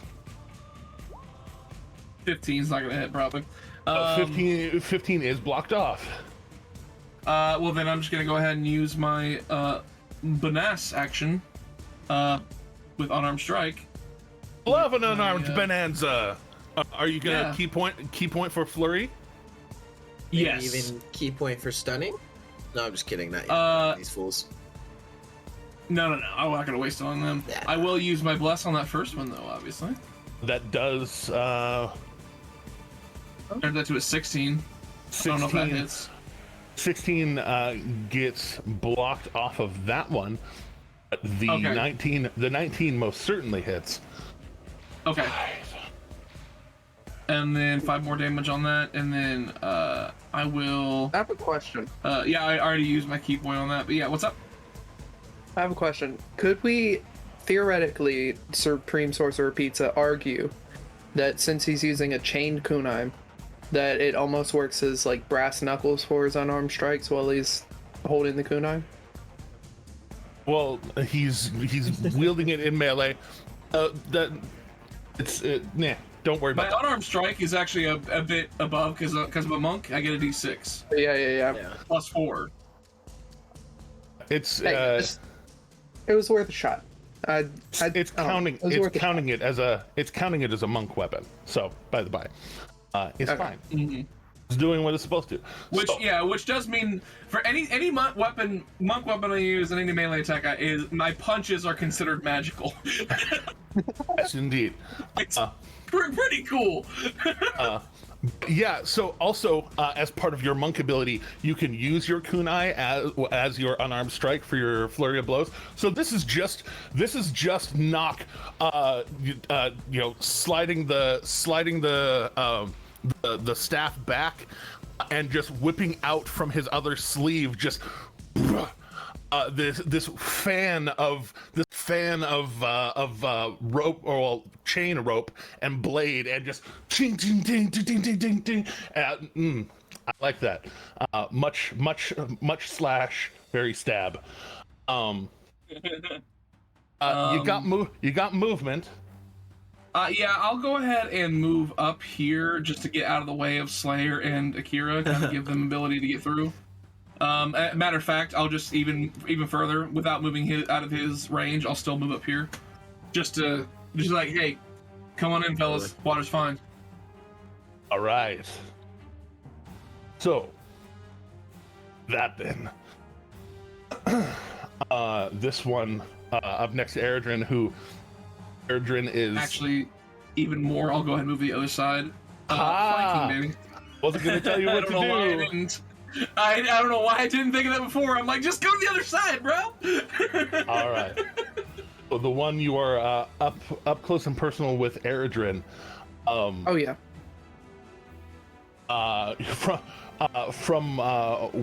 15's not gonna hit probably. 15 is blocked off. Well then I'm just gonna go ahead and use my bonus action with unarmed strike. Love an unarmed bonanza. Are you gonna key point for flurry? Yes. Even key point for stunning? No, I'm just kidding. Not these fools. No. I'm not gonna waste it on them. Yeah. I will use my bless on that first one though, obviously. That does Turns that to a 16. 16. I don't know if that hits. 16 gets blocked off of that one. The Okay. 19 most certainly hits. Okay. And then 5 more damage on that, and then I will. I have a question. Yeah, I already used my key point on that, but yeah, what's up? I have a question. Could we theoretically, Supreme Sorcerer Pizza, argue that since he's using a chained kunai, that it almost works as like brass knuckles for his unarmed strikes while he's holding the kunai? Well, he's wielding it in melee. Nah, don't worry My about that. unarmed strike is actually a bit above because of a monk. I get a d6 Yeah. plus 4. It's Hey, it was worth a shot. it's counting it as a monk weapon. So by the by, it's fine. Mm-hmm. It's doing what it's supposed to. Which does mean for any monk weapon I use in any melee attack is my punches are considered magical. Yes, indeed. It's pretty cool. Yeah. So also, as part of your monk ability, you can use your kunai as your unarmed strike for your flurry of blows. So this is just knock, sliding the staff back and just whipping out from his other sleeve just this fan of rope or chain rope and blade and just ting ting ting ting ting ting ting ting. I like that. Much slash, very stab. You got movement. Yeah, I'll go ahead and move up here just to get out of the way of Slayer and Akira, kind of give them ability to get through. Matter of fact, I'll just even further, without moving out of his range, I'll still move up here, just like, hey, come on in, fellas, water's fine. All right. So that then, this one up next to Eredrin, who Eredrin is actually even more. I'll go ahead and move the other side. Flanking, baby. Wasn't gonna tell you what to do. I don't know why I didn't think of that before. I'm like, just go to the other side, bro. All right. So the one you are up close and personal with Eredrin. Oh yeah. From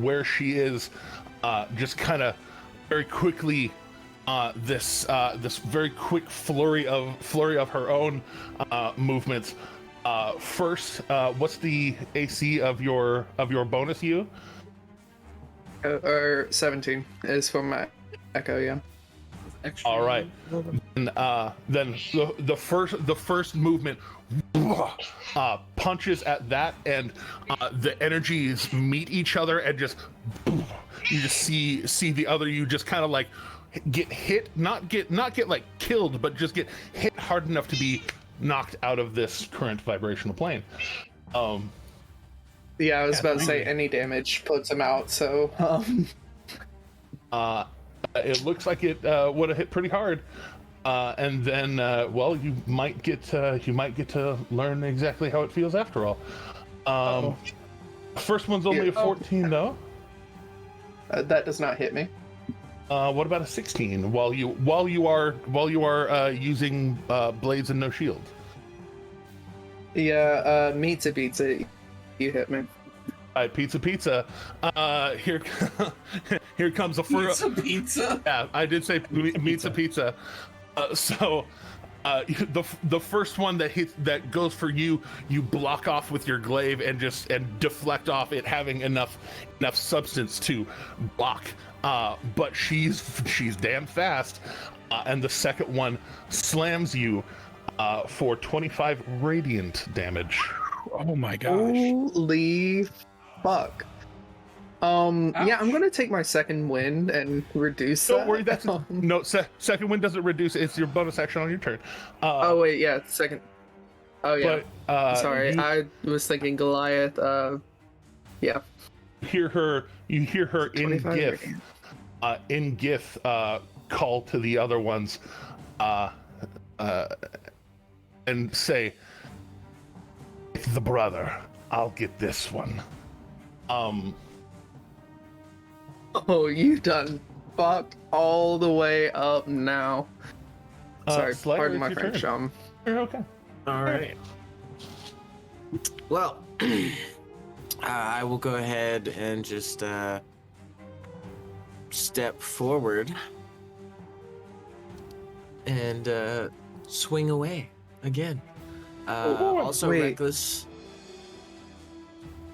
where she is, just kind of very quickly. This very quick flurry of her own movements. First, what's the AC of your bonus U? Or 17 is for my echo, yeah. All right. And then the first movement punches at that, and the energies meet each other, and just you just see the other you just kind of like get hit, not get like killed, but just get hit hard enough to be knocked out of this current vibrational plane. Yeah, I was about to say any damage puts him out, so it looks like it would have hit pretty hard. And then well, you might get to learn exactly how it feels after all. First one's only a 14 though. That does not hit me. What about a 16? While you are using blades and no shield. Yeah, pizza, you hit me. All right, pizza. Here comes the first pizza. Yeah, I did say pizza. So the first one that goes for you, you block off with your glaive and deflect off it, having enough substance to block. But she's damn fast, and the second one slams you for 25 radiant damage. Oh my gosh! Holy fuck! Yeah, I'm gonna take my second wind and reduce. Don't worry, that's no second wind doesn't reduce. It's your bonus action on your turn. Oh wait, yeah, second. Oh yeah. But, sorry, I was thinking Goliath. Yeah. You hear her in Gith. In Gith, call to the other ones, and and say, "The brother, I'll get this one." Oh, you done fucked all the way up now. Sorry, Slayer, pardon it's my your French, turn. You're okay. All right. Well, I will go ahead and just step forward and swing away again. Also wait. reckless.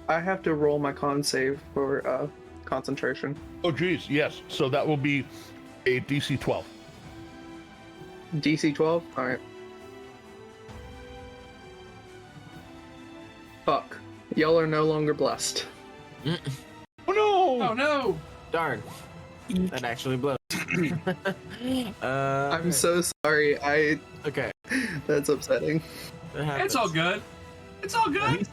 I have to roll my con save for concentration. Oh, geez, yes. So that will be a DC 12. DC 12? Alright. Fuck. Y'all are no longer blessed. Oh no! Oh no! Darn. That actually blows. I'm so sorry. Okay. That's upsetting. That happens. It's all good. It's all good. It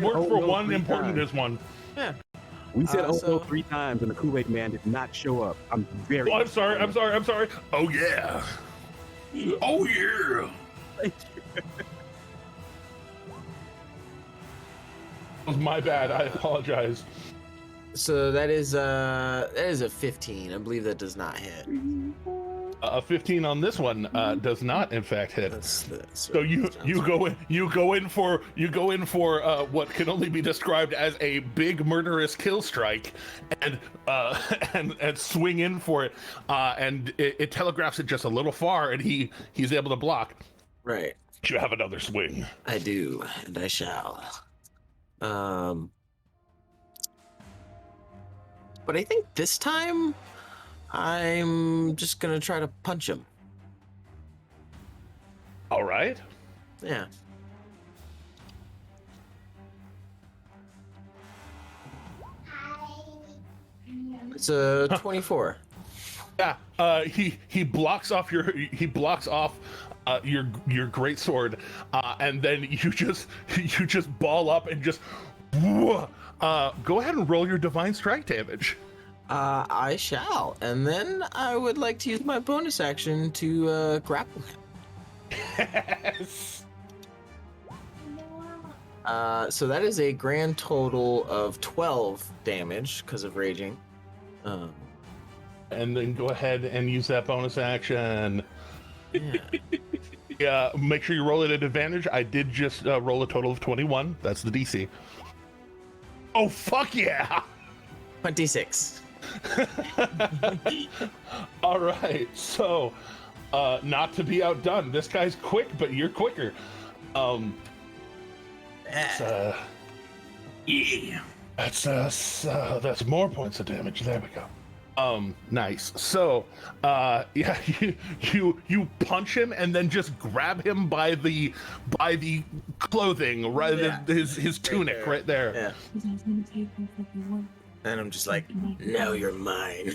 worked for one, important times. as one. Yeah. We said so- 3 times, and the Kool-Aid Man did not show up. I'm very. Oh, I'm sorry. Oh, yeah. Oh yeah. Thank you. It was my bad. I apologize. So that is a 15. I believe that does not hit. A 15 on this one does not, in fact, hit. That's So you go in for what can only be described as a big murderous kill strike, and swing in for it, and it telegraphs it just a little far, and he's able to block. right. You have another swing. I do, and I shall. But I think this time I'm just gonna try to punch him. All right. Yeah. It's a 24. Yeah. He blocks off your your great sword, and then you just ball up and just. Go ahead and roll your divine strike damage. I shall, and then I would like to use my bonus action to grapple him. Yes. So that is a grand total of 12 damage because of raging. And then go ahead and use that bonus action. Yeah. Yeah, make sure you roll it at advantage. I did just roll a total of 21. That's the DC. Oh, fuck yeah! 26. All right, so not to be outdone, this guy's quick, but you're quicker. Yeah. That's more points of damage. There we go. Nice. So, yeah, you punch him and then just grab him by the clothing, right? Yeah. His tunic right there. Yeah. And I'm just like, now you're mine.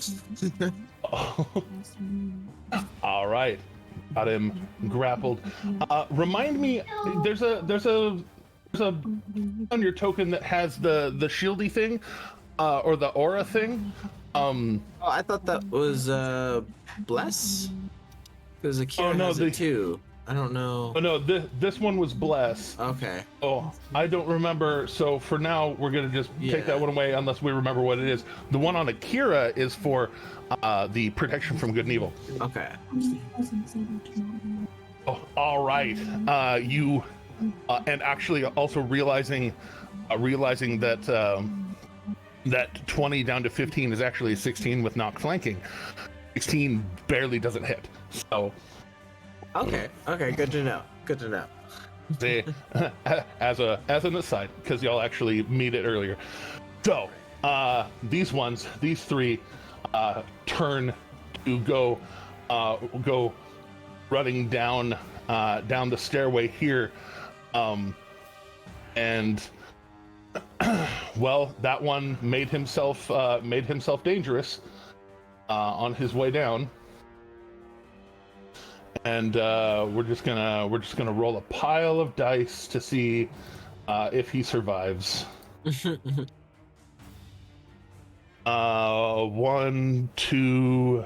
All right, got him grappled. Remind me, there's a on your token that has the shieldy thing, or the aura thing. Oh, I thought that was bless. Because Akira has it too. I don't know. Oh no, this one was bless. Okay. Oh, I don't remember. So for now, we're gonna just take that one away unless we remember what it is. The one on Akira is for the protection from good and evil. Okay. Oh, all right. You and actually also realizing that that 20 down to 15 is actually a 16 with not flanking. 16 barely doesn't hit. So. Okay. Good to know. They, as an aside, because y'all actually meet it earlier. So, these three, turn to go running down the stairway here, and well, that one made himself dangerous on his way down. And we're just gonna roll a pile of dice to see if he survives. 1, 2.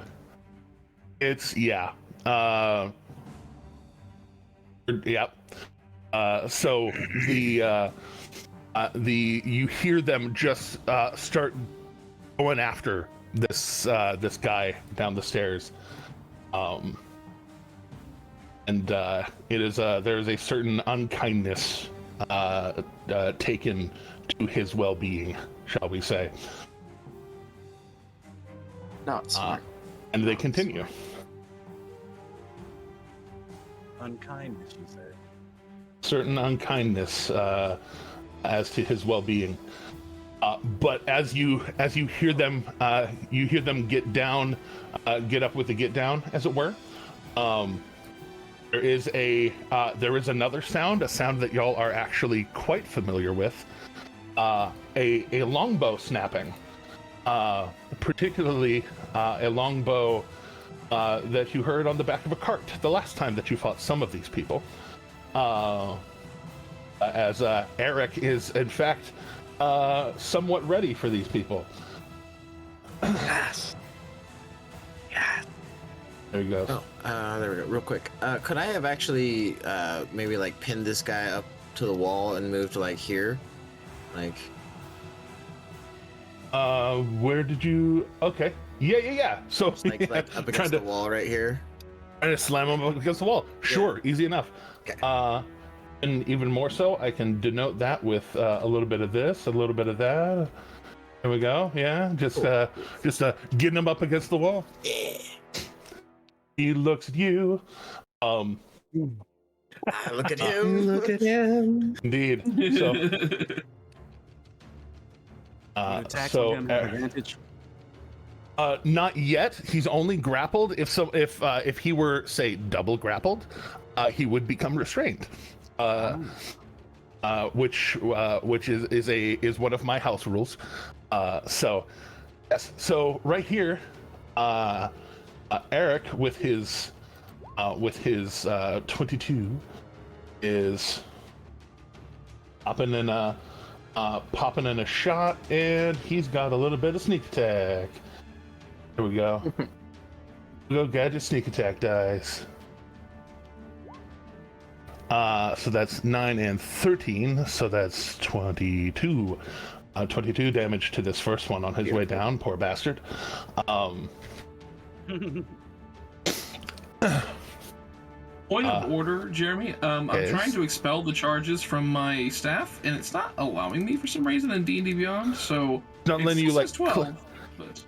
It's yeah. Yep. So the you hear them just start going after this guy down the stairs, and it is there is a certain unkindness taken to his well-being, shall we say? Not smart. And they continue. Unkindness, you said. Certain unkindness as to his well-being. But as you hear them get down, get up with the get down, as it were. There is another sound, a sound that y'all are actually quite familiar with. A longbow snapping, particularly a longbow that you heard on the back of a cart the last time that you fought some of these people. As Eric is in fact somewhat ready for these people. Yes. Yes. There you go. Oh, there we go. Real quick. Could I have actually maybe like pinned this guy up to the wall and moved to like here? Like. Where did you? Okay. Yeah. So Like up against the wall right here. Trying to slam him up against the wall. Sure, easy enough. Okay. And even more so, I can denote that with a little bit of this, a little bit of that. There we go. Yeah, just getting him up against the wall. Yeah. He looks at you. Look at him. Look at him. Indeed. So. Attacks So on him have advantage. not yet. He's only grappled. If he were, say, double grappled, he would become restrained. Which is one of my house rules. So yes. So right here, Eric with his 22 is popping in a shot, and he's got a little bit of sneak attack. There we go. Go gadget sneak attack dice. So that's 9 and 13, so that's 22. 22 damage to this first one on his way down, poor bastard. Point of order, Jeremy. I'm Yes. trying to expel the charges from my staff, and it's not allowing me for some reason in D&D Beyond. So Not it letting you still like. says 12. But...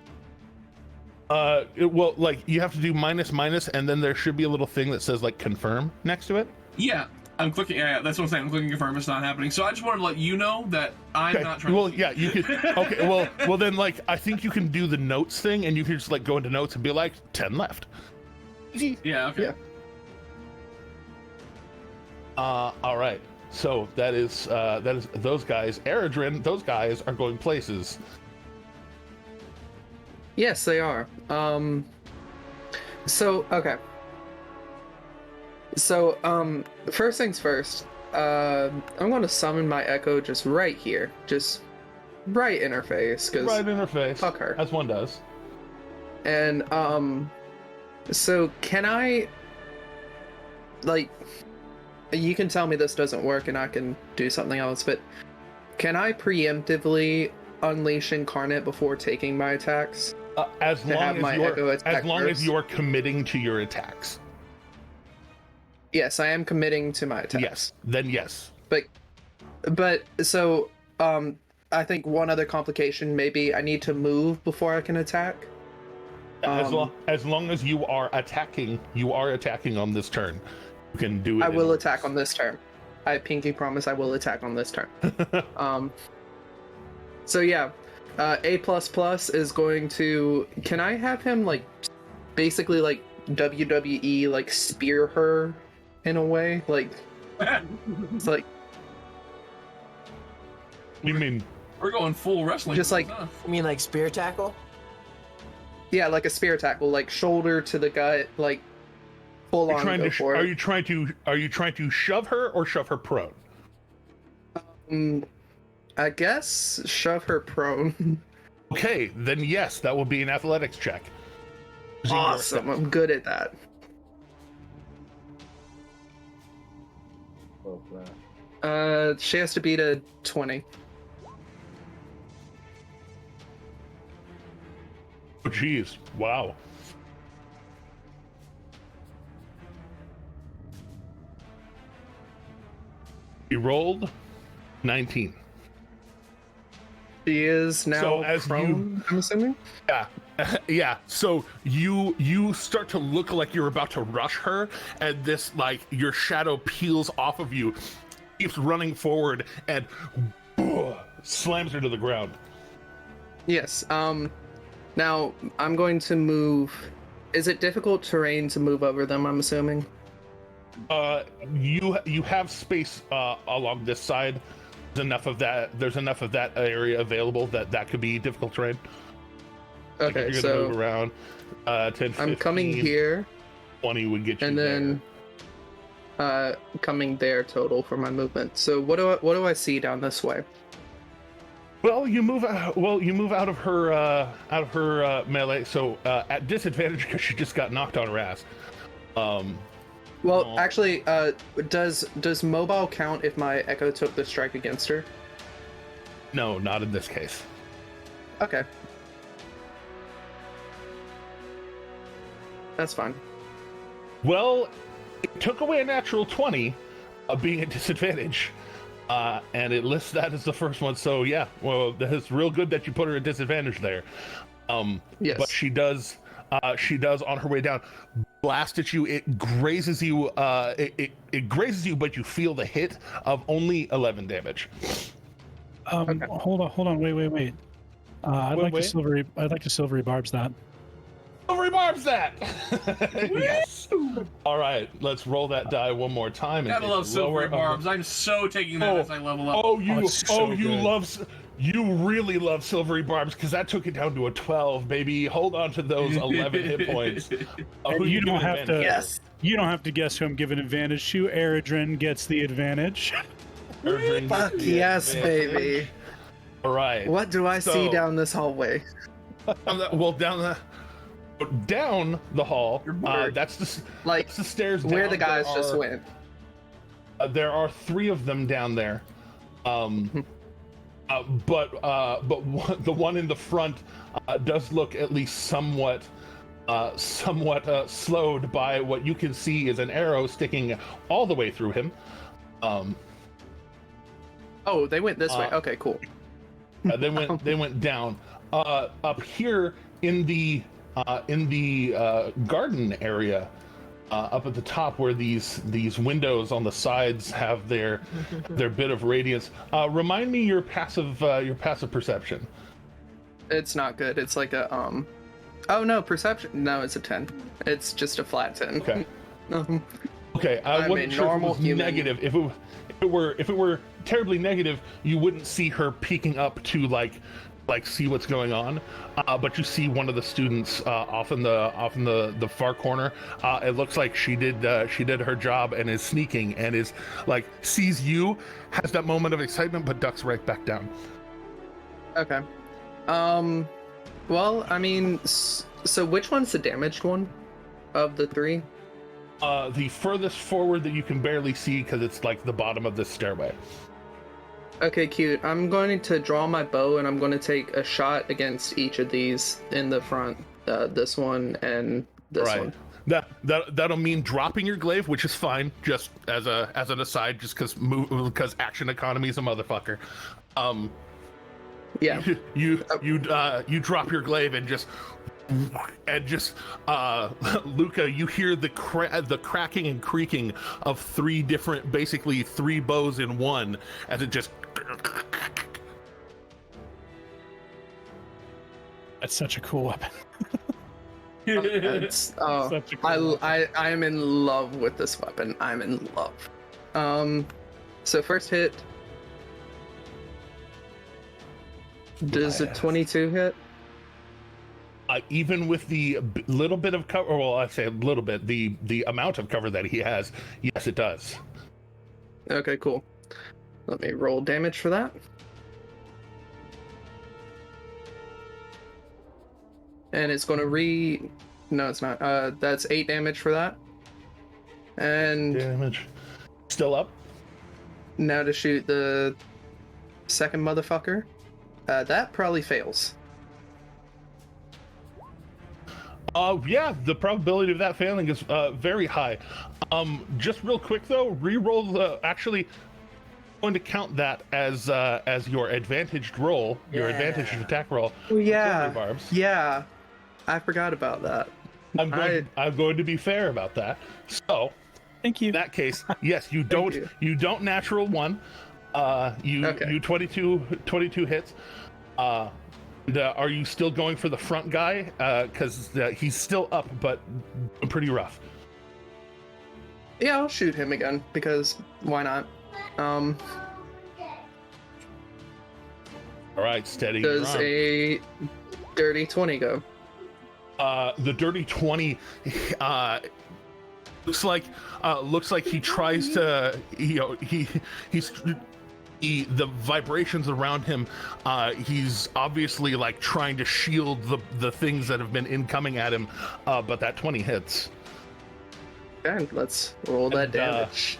Well, like you have to do minus, and then there should be a little thing that says like confirm next to it. Yeah, I'm clicking. Yeah, that's what I'm saying. I'm clicking confirm. It's not happening. So I just wanted to let you know that I'm Okay. not trying. Well, yeah, you could. Okay, well, then like I think you can do the notes thing, and you can just like go into notes and be like 10 left. Yeah. Okay. Yeah. All right. So that is those guys. Eredrin, those guys are going places. Yes, they are. So okay. So first things first. I'm going to summon my Echo just right here, just right in her face, because Right in her face. fuck her. As one does. And so can I, like, you can tell me this doesn't work and I can do something else, but can I preemptively unleash Incarnate before taking my attacks? As long Echo as you're committing to your attacks. Yes, I am committing to my attacks. Yes. Then yes. But so I think one other complication, maybe I need to move before I can attack. As long as you are attacking on this turn. You can do it. I will attack on this turn. I pinky promise I will attack on this turn. So yeah, A++ is going to. Can I have him like, basically like WWE like spear her in a way? Like, it's like. You mean? We're going full wrestling. Just like. You mean like spear tackle? Yeah, like a spear tackle, like shoulder to the gut, like full on. Go for it. Are you trying to shove her or shove her prone? I guess shove her prone. Okay, then yes, that will be an athletics check. Awesome, I'm good at that. She has to beat a 20. Oh, jeez. Wow. He rolled 19. She is now So as prone, I'm assuming? Yeah. Yeah. So you start to look like you're about to rush her, and this, like, your shadow peels off of you, keeps running forward, and slams her to the ground. Yes. Now I'm going to move. Is it difficult terrain to move over them, I'm assuming? You have space along this side. There's enough of that area available that could be difficult terrain. Okay, like, you're gonna move around 10, 15, I'm coming here, 20 would get you and then coming there total for my movement. So what do I see down this way? Well, you move out of her melee, so at disadvantage because she just got knocked on her ass. Well, actually, does mobile count if my Echo took the strike against her? No, not in this case. Okay. That's fine. Well, it took away a natural 20 of being a disadvantage, and it lists that as the first one. So yeah, well, it's real good that you put her at disadvantage there. Yes. But she does on her way down blast at you. It grazes you. It grazes you, but you feel the hit of only 11 damage. Okay. Hold on, wait. I'd like to silvery barbs that. Silvery barbs that. Yes. All right, let's roll that die one more time. Gotta love silvery barbs. I'm so taking that as I level up. You really love silvery barbs because that took it down to a 12, baby. Hold on to those 11 hit points. And you don't have to. Yes. You don't have to guess who I'm giving advantage to. Eredrin gets the advantage. Fuck yes, baby. All right. What do I see down this hallway? Well, down the hall. That's the stairs where down. the guys just went. There are 3 of them down there. But the one in the front does look at least somewhat slowed by what you can see is an arrow sticking all the way through him. Oh, they went this way. Okay, cool. They went down. Up here in the garden area, up at the top where these windows on the sides have their bit of radiance. Remind me your passive perception. It's not good. It's like a Oh no, perception. No, it's a 10. It's just a flat 10. Okay. Okay, I wasn't sure if it was negative. If it were terribly negative, you wouldn't see her peeking up to like see what's going on. But you see one of the students off in the far corner. It looks like she did her job and is sneaking and is like sees you, has that moment of excitement, but ducks right back down. Okay. Well, I mean, so which one's the damaged one of the 3? The furthest forward that you can barely see because it's like the bottom of this stairway. Okay, cute. I'm going to draw my bow and I'm going to take a shot against each of these in the front. This one and this one. That'll mean dropping your glaive, which is fine, just as an aside, just because action economy is a motherfucker. Yeah. You drop your glaive and just Luca, you hear the cracking and creaking of 3 bows in one as it just. That's such a cool weapon. I am in love with this weapon. I'm in love. So first hit. Does a 22 hit? Even with the little bit of cover, well, I say a little bit, the amount of cover that he has, yes, it does. Okay, cool. Let me roll damage for that. And it's going to No, it's not. That's 8 damage for that. And damage. Still up? Now to shoot the second motherfucker. That probably fails. Yeah, the probability of that failing is very high. Just real quick though, re-roll the actually going to count that as your advantaged roll, your advantaged attack roll. Oh yeah, Barbs. yeah. I forgot about that. I'm going to be fair about that. So, thank you. In that case, yes, you don't natural one. You 22 hits. And, are you still going for the front guy? Because he's still up, but pretty rough. Yeah, I'll shoot him again because why not? All right, steady. Does a dirty 20 go? The dirty 20 looks like he tries to, the vibrations around him, he's obviously like trying to shield the things that have been incoming at him, but that 20 hits. Okay, let's roll that damage.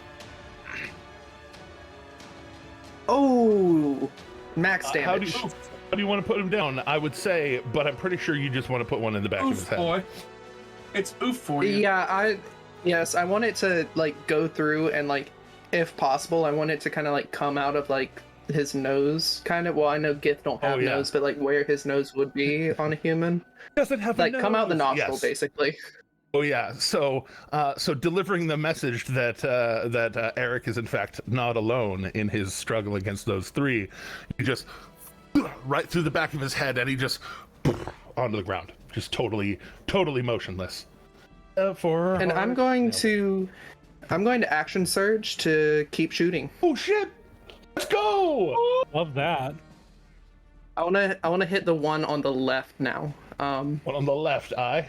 Oh, max damage. How do you want to put him down? I would say, but I'm pretty sure you just want to put one in the back of his head. Boy. It's oof for you. Yeah, I want it to like go through and like, if possible, I want it to kind of like come out of like his nose, kind of. Well, I know Gith don't have nose, but like where his nose would be on a human. Doesn't have like a nose. Come out the nostril, basically. Oh yeah, so delivering the message that Eric is in fact not alone in his struggle against those three, you just right through the back of his head, and he just onto the ground, just totally motionless. And I'm going to action surge to keep shooting. Oh shit! Let's go! Love that. I wanna hit the one on the left now. One on the left eye.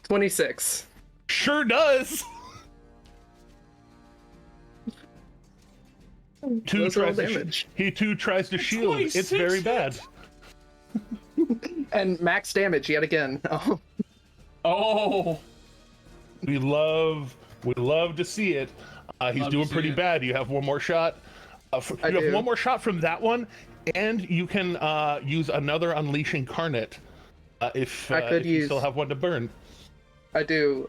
26. Sure does. He too tries to shield. It's very bad. And max damage yet again. Oh. We love to see it. He's doing pretty bad. You have one more shot. You have one more shot from that one, and you can use another Unleash Incarnate if you still have one to burn. I do.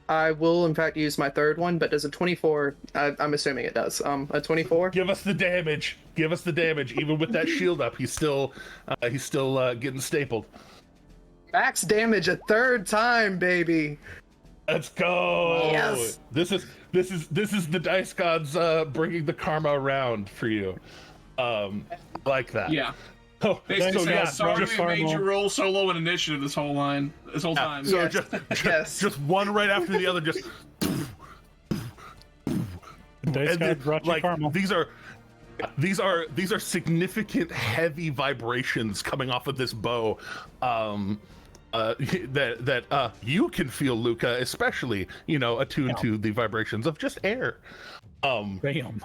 I will in fact use my third one, but does a 24? I'm assuming it does. A 24. Give us the damage. Even with that shield up, he's still getting stapled. Max damage a third time, baby. Let's go. Yes. This is the dice gods bringing the karma around for you. Like that. Yeah. Oh, basically, sorry we made you roll so low in initiative this whole time. So Yes. just one right after the other, just. Dice God brought you karma. These are significant, heavy vibrations coming off of this bow. That you can feel, Luca, especially attuned to the vibrations of just air. Bam.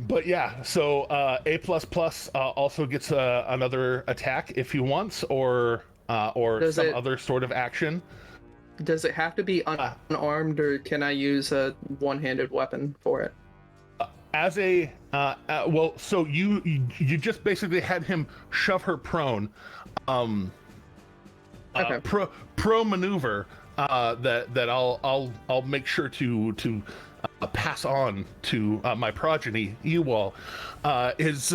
But yeah, so A++ also gets another attack if he wants, or some other sort of action. Does it have to be unarmed, or can I use a one-handed weapon for it? As a so you just basically had him shove her prone. Okay. Pro maneuver that I'll make sure to pass on to my progeny, Ewall, is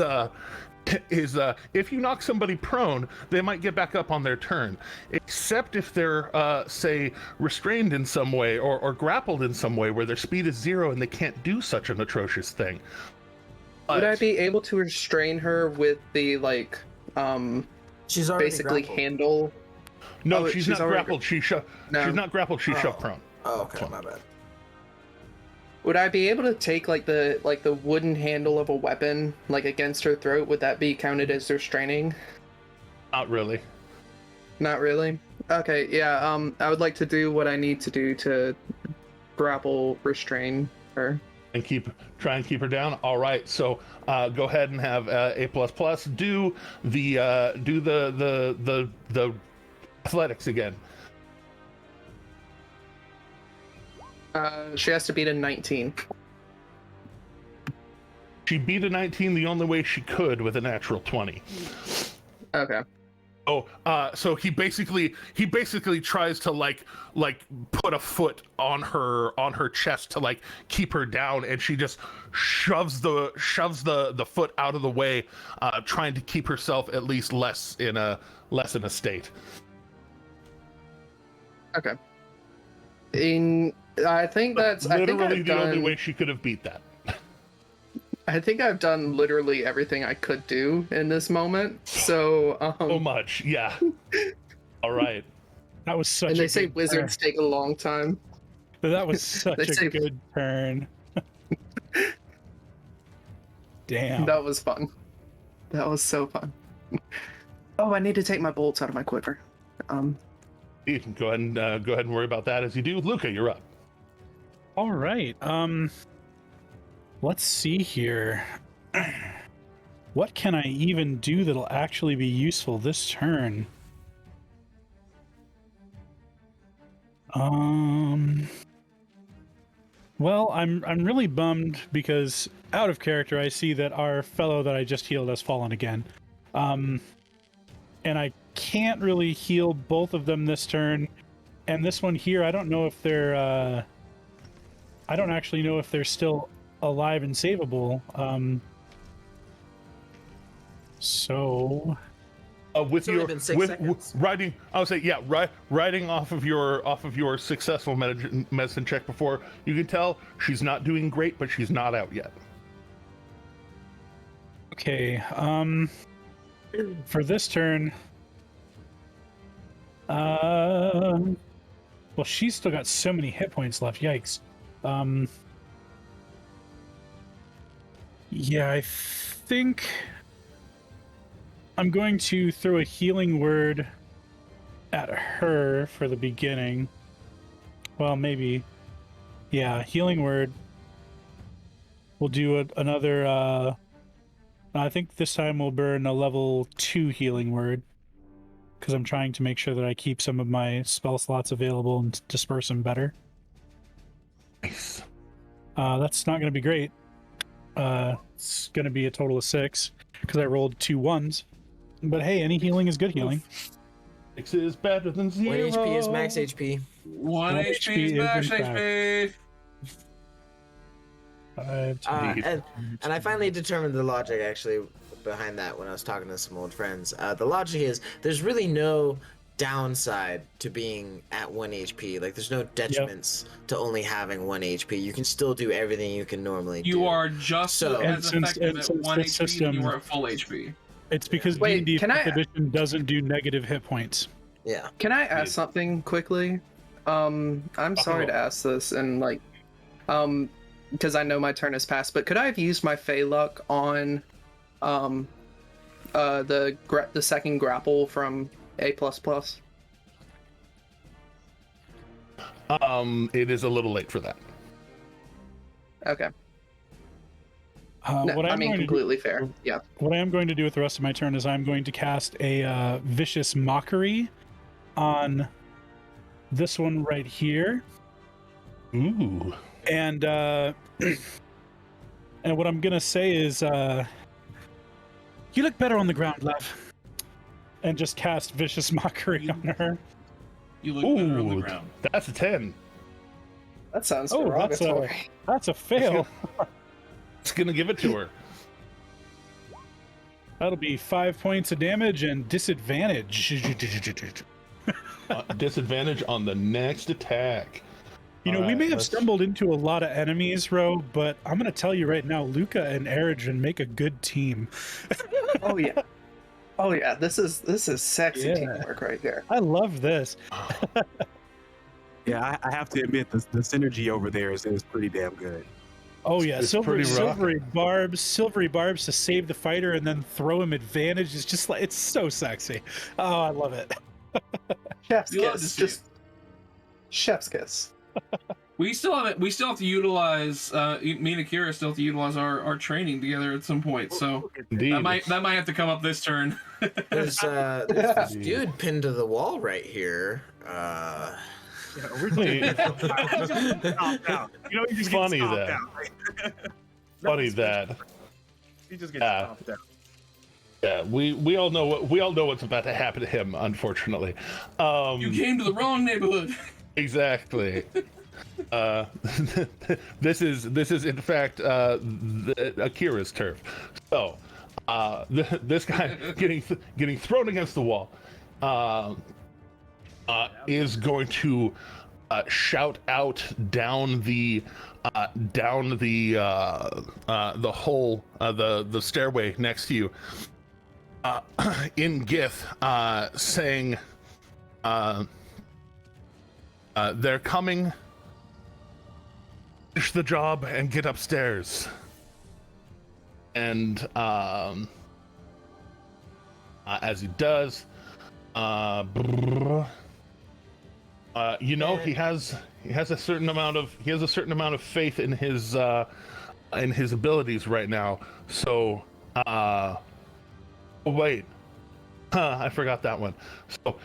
if you knock somebody prone, they might get back up on their turn, except if they're say restrained in some way or grappled in some way where their speed is 0 and they can't do such an atrocious thing. Would I be able to restrain her with the she's already basically grappled. Handle? No, she's not grappled. She's not grappled. She's shoved prone. Oh, okay, my bad. Would I be able to take the wooden handle of a weapon against her throat? Would that be counted as restraining? Not really. Not really? Okay, yeah, I would like to do what I need to do to grapple restrain her. And try and keep her down. All right, so go ahead and have A++ do the athletics again. She has to beat a 19. She beat a 19 the only way she could with a natural 20. Okay. Oh, so he basically tries to like put a foot on her chest to like keep her down, and she just shoves the foot out of the way, trying to keep herself at least less in a state. Okay. I think that's literally the only way she could have beat that. I think I've done literally everything I could do in this moment. So so much, yeah. All right. That was such. And they a say good wizards take a long time. That was such a good turn. Damn. That was fun. That was so fun. Oh, I need to take my bolts out of my quiver. You can go ahead and worry about that as you do. Luca, you're up. All right. Let's see here. What can I even do that'll actually be useful this turn? Well, I'm really bummed because out of character I see that our fellow that I just healed has fallen again. And I can't really heal both of them this turn. And this one here, I don't know if they're I don't actually know if they're still alive and savable. So with only your been 6 seconds. riding, I would say, yeah, riding off of your successful medicine check before, you can tell she's not doing great, but she's not out yet. okay, for this turn, well, she's still got so many hit points left. Yikes. Yeah, I think I'm going to throw a healing word at her for the beginning. Well, maybe. Yeah, healing word. We'll do another, I think this time we'll burn a level 2 healing word, because I'm trying to make sure that I keep some of my spell slots available and disperse them better. Nice. That's not going to be great. It's going to be a total of 6 because I rolled 2 1s. But hey, any healing is good healing. 6 is better than 0. 1 HP is max HP. 1 HP is max HP. And I finally determined the logic actually behind that when I was talking to some old friends. The logic is there's really no downside to being at 1 HP. Like there's no detriments to only having 1 HP. You can still do everything you can normally do. You are just as effective at 1 HP system, than you are at full HP. It's because D&D 5th edition doesn't do negative hit points. Yeah. Can I ask something quickly? I'm sorry to ask this, and like, because I know my turn has passed, but could I have used my Fey Luck on, the second grapple from A++? It is a little late for that. Okay. What I mean, completely fair. Yeah. What I am going to do with the rest of my turn is I'm going to cast a Vicious Mockery on this one right here. Ooh. And and what I'm going to say is, you look better on the ground, love. And just cast Vicious Mockery on her. You look better on the ground. That's a 10. That sounds derogatory. That's a fail. It's gonna give it to her. That'll be 5 points of damage and disadvantage. Disadvantage on the next attack. You know, we may have stumbled into a lot of enemies, Ro, but I'm going to tell you right now, Luca and Erigen make a good team. Oh yeah. Oh yeah, this is sexy teamwork right here. I love this. Yeah, I have to admit the synergy over there is pretty damn good. Oh yeah, It's silvery barbs to save the fighter and then throw him advantage is just like, it's so sexy. Oh, I love it. Chef's You love to kiss. see Just chef's kiss. We still have to utilize me and Akira still have to utilize our training together at some point. So Indeed. that might have to come up this turn. There's this dude pinned to the wall right here. Yeah, we're just It's funny that. Funny that. He just gets stomped out. Yeah, we all know what's about to happen to him, unfortunately. You came to the wrong neighborhood. Exactly. This is in fact Akira's turf. So this guy getting thrown against the wall is going to shout out down the hole, the stairway next to you, in Gith, saying, they're coming. Finish the job and get upstairs. And as he does, he has a certain amount of faith in his abilities right now. So wait, I forgot that one. So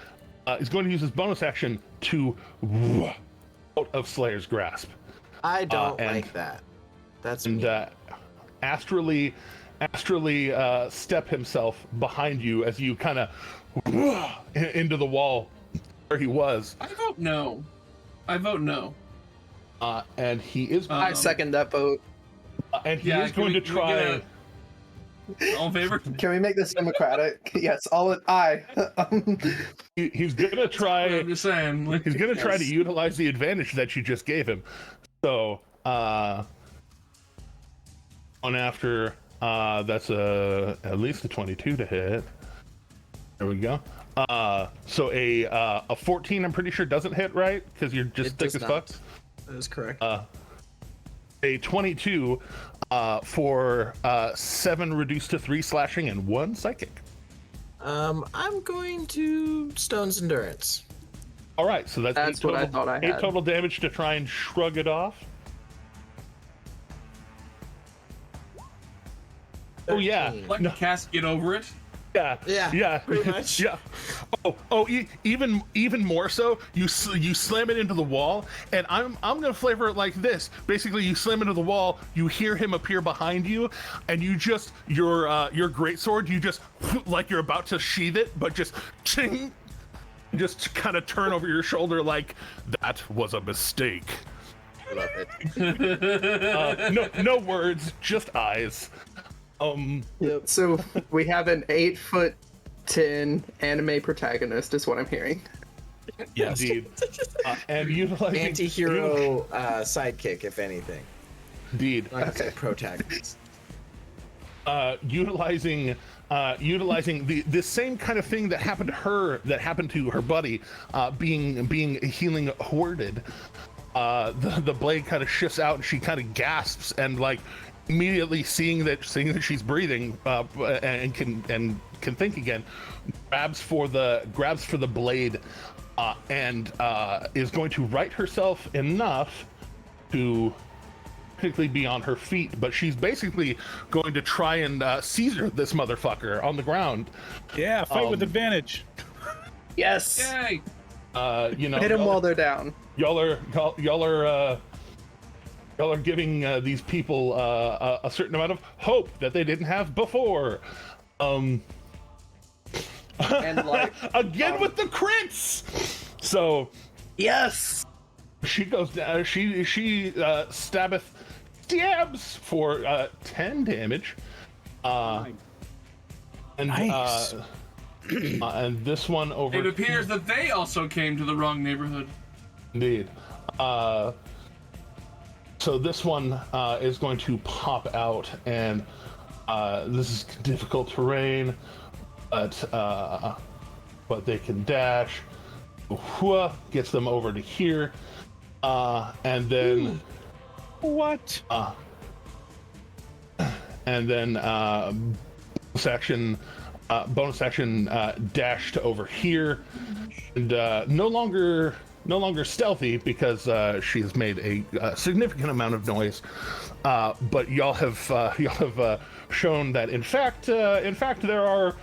he's going to use his bonus action to out of Slayer's grasp. I don't like that. That's and astrally step himself behind you as you kind of into the wall where he was. I vote no. And he is. I second that vote. And he is going to try. All in favor? Can we make this democratic? Yes, aye. He's gonna try. I'm just saying. He's gonna try to utilize the advantage that you just gave him. So, on after that's at least a 22 to hit. There we go. So a 14, I'm pretty sure doesn't hit, right? Because you're just thick as fuck. That is correct. A 22 for 7 reduced to 3 slashing and 1 psychic. I'm going to Stone's Endurance. All right, so that's what I thought I had. 8 total damage to try and shrug it off. 13. Oh yeah, let the cast get over it. Yeah, pretty much. Yeah. Even more so, you slam it into the wall, and I'm gonna flavor it like this. Basically, you slam into the wall, you hear him appear behind you, and you just your greatsword, you just like you're about to sheath it, but just ching, just kind of turn over your shoulder like that was a mistake. Love it. No words, just eyes. So we have an 8'10" anime protagonist, is what I'm hearing. Yes, indeed. And utilizing anti-hero sidekick, if anything. Indeed. Okay. Protagonist. Utilizing the same kind of thing that happened to her buddy, being healing worded. The blade kind of shifts out and she kind of gasps and like immediately seeing that she's breathing and can think again, grabs for the blade and is going to right herself enough to technically be on her feet, but she's basically going to try and Caesar this motherfucker on the ground. Yeah, fight with advantage. Yes. Yay. Hit them while they're down. Y'all are giving these people a certain amount of hope that they didn't have before. And like again with the crits. So yes, she goes down. She stabs for 10 damage. And nice. And this one over. It appears that they also came to the wrong neighborhood. Indeed. So this one is going to pop out, and this is difficult terrain, but they can dash. Gets them over to here, and then what? And then bonus action dash to over here, and no longer stealthy because she has made a significant amount of noise. But y'all have shown that in fact there are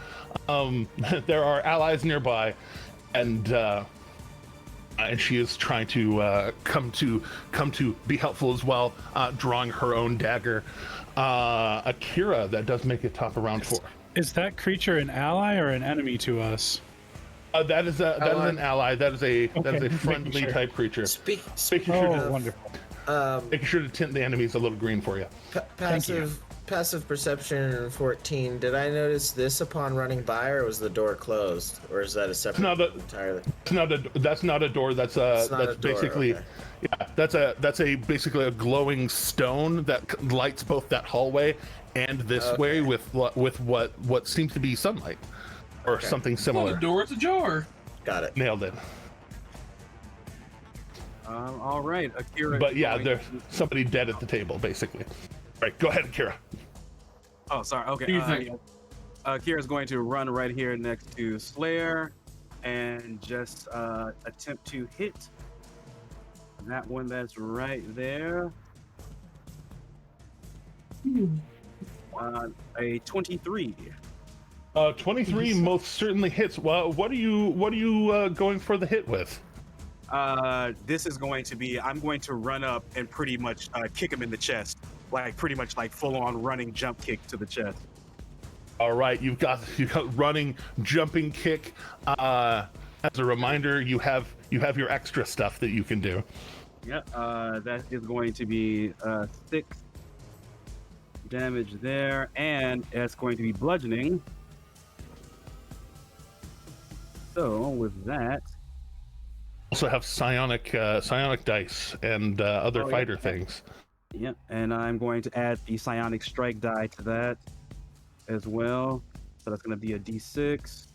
allies nearby, and and she is trying to come to be helpful as well, drawing her own dagger. Akira, that does make it top of round 4. Is that creature an ally or an enemy to us? That is an ally. That is a friendly sure. type creature. Speaking Oh, wonderful. Making sure to tint the enemies a little green for you. Passive perception 14. Did I notice this upon running by, or was the door closed, or is that a separate entirely? That's not a door. That's basically, okay. yeah. That's basically a glowing stone that lights both that hallway and this way with what seems to be sunlight or something It's similar. not a door, it's a jar. Got it. Nailed it. All right, Akira. But yeah, there's somebody dead at the table, basically. All right, go ahead, Akira. Oh, sorry. Okay. What do you think? Akira's going to run right here next to Slayer and just attempt to hit that one that's right there. A 23. 23 most certainly hits. Well, what are you going for the hit with? This is going to be, I'm going to run up and pretty much kick him in the chest. Like pretty much like full on running jump kick to the chest. All right, you've got running, jumping kick. As a reminder, you have your extra stuff that you can do. Yeah, that is going to be 6 damage there, and it's going to be bludgeoning. So with that, Also have psionic dice and other fighter things. Yep, and I'm going to add the psionic strike die to that as well. So that's going to be a d6.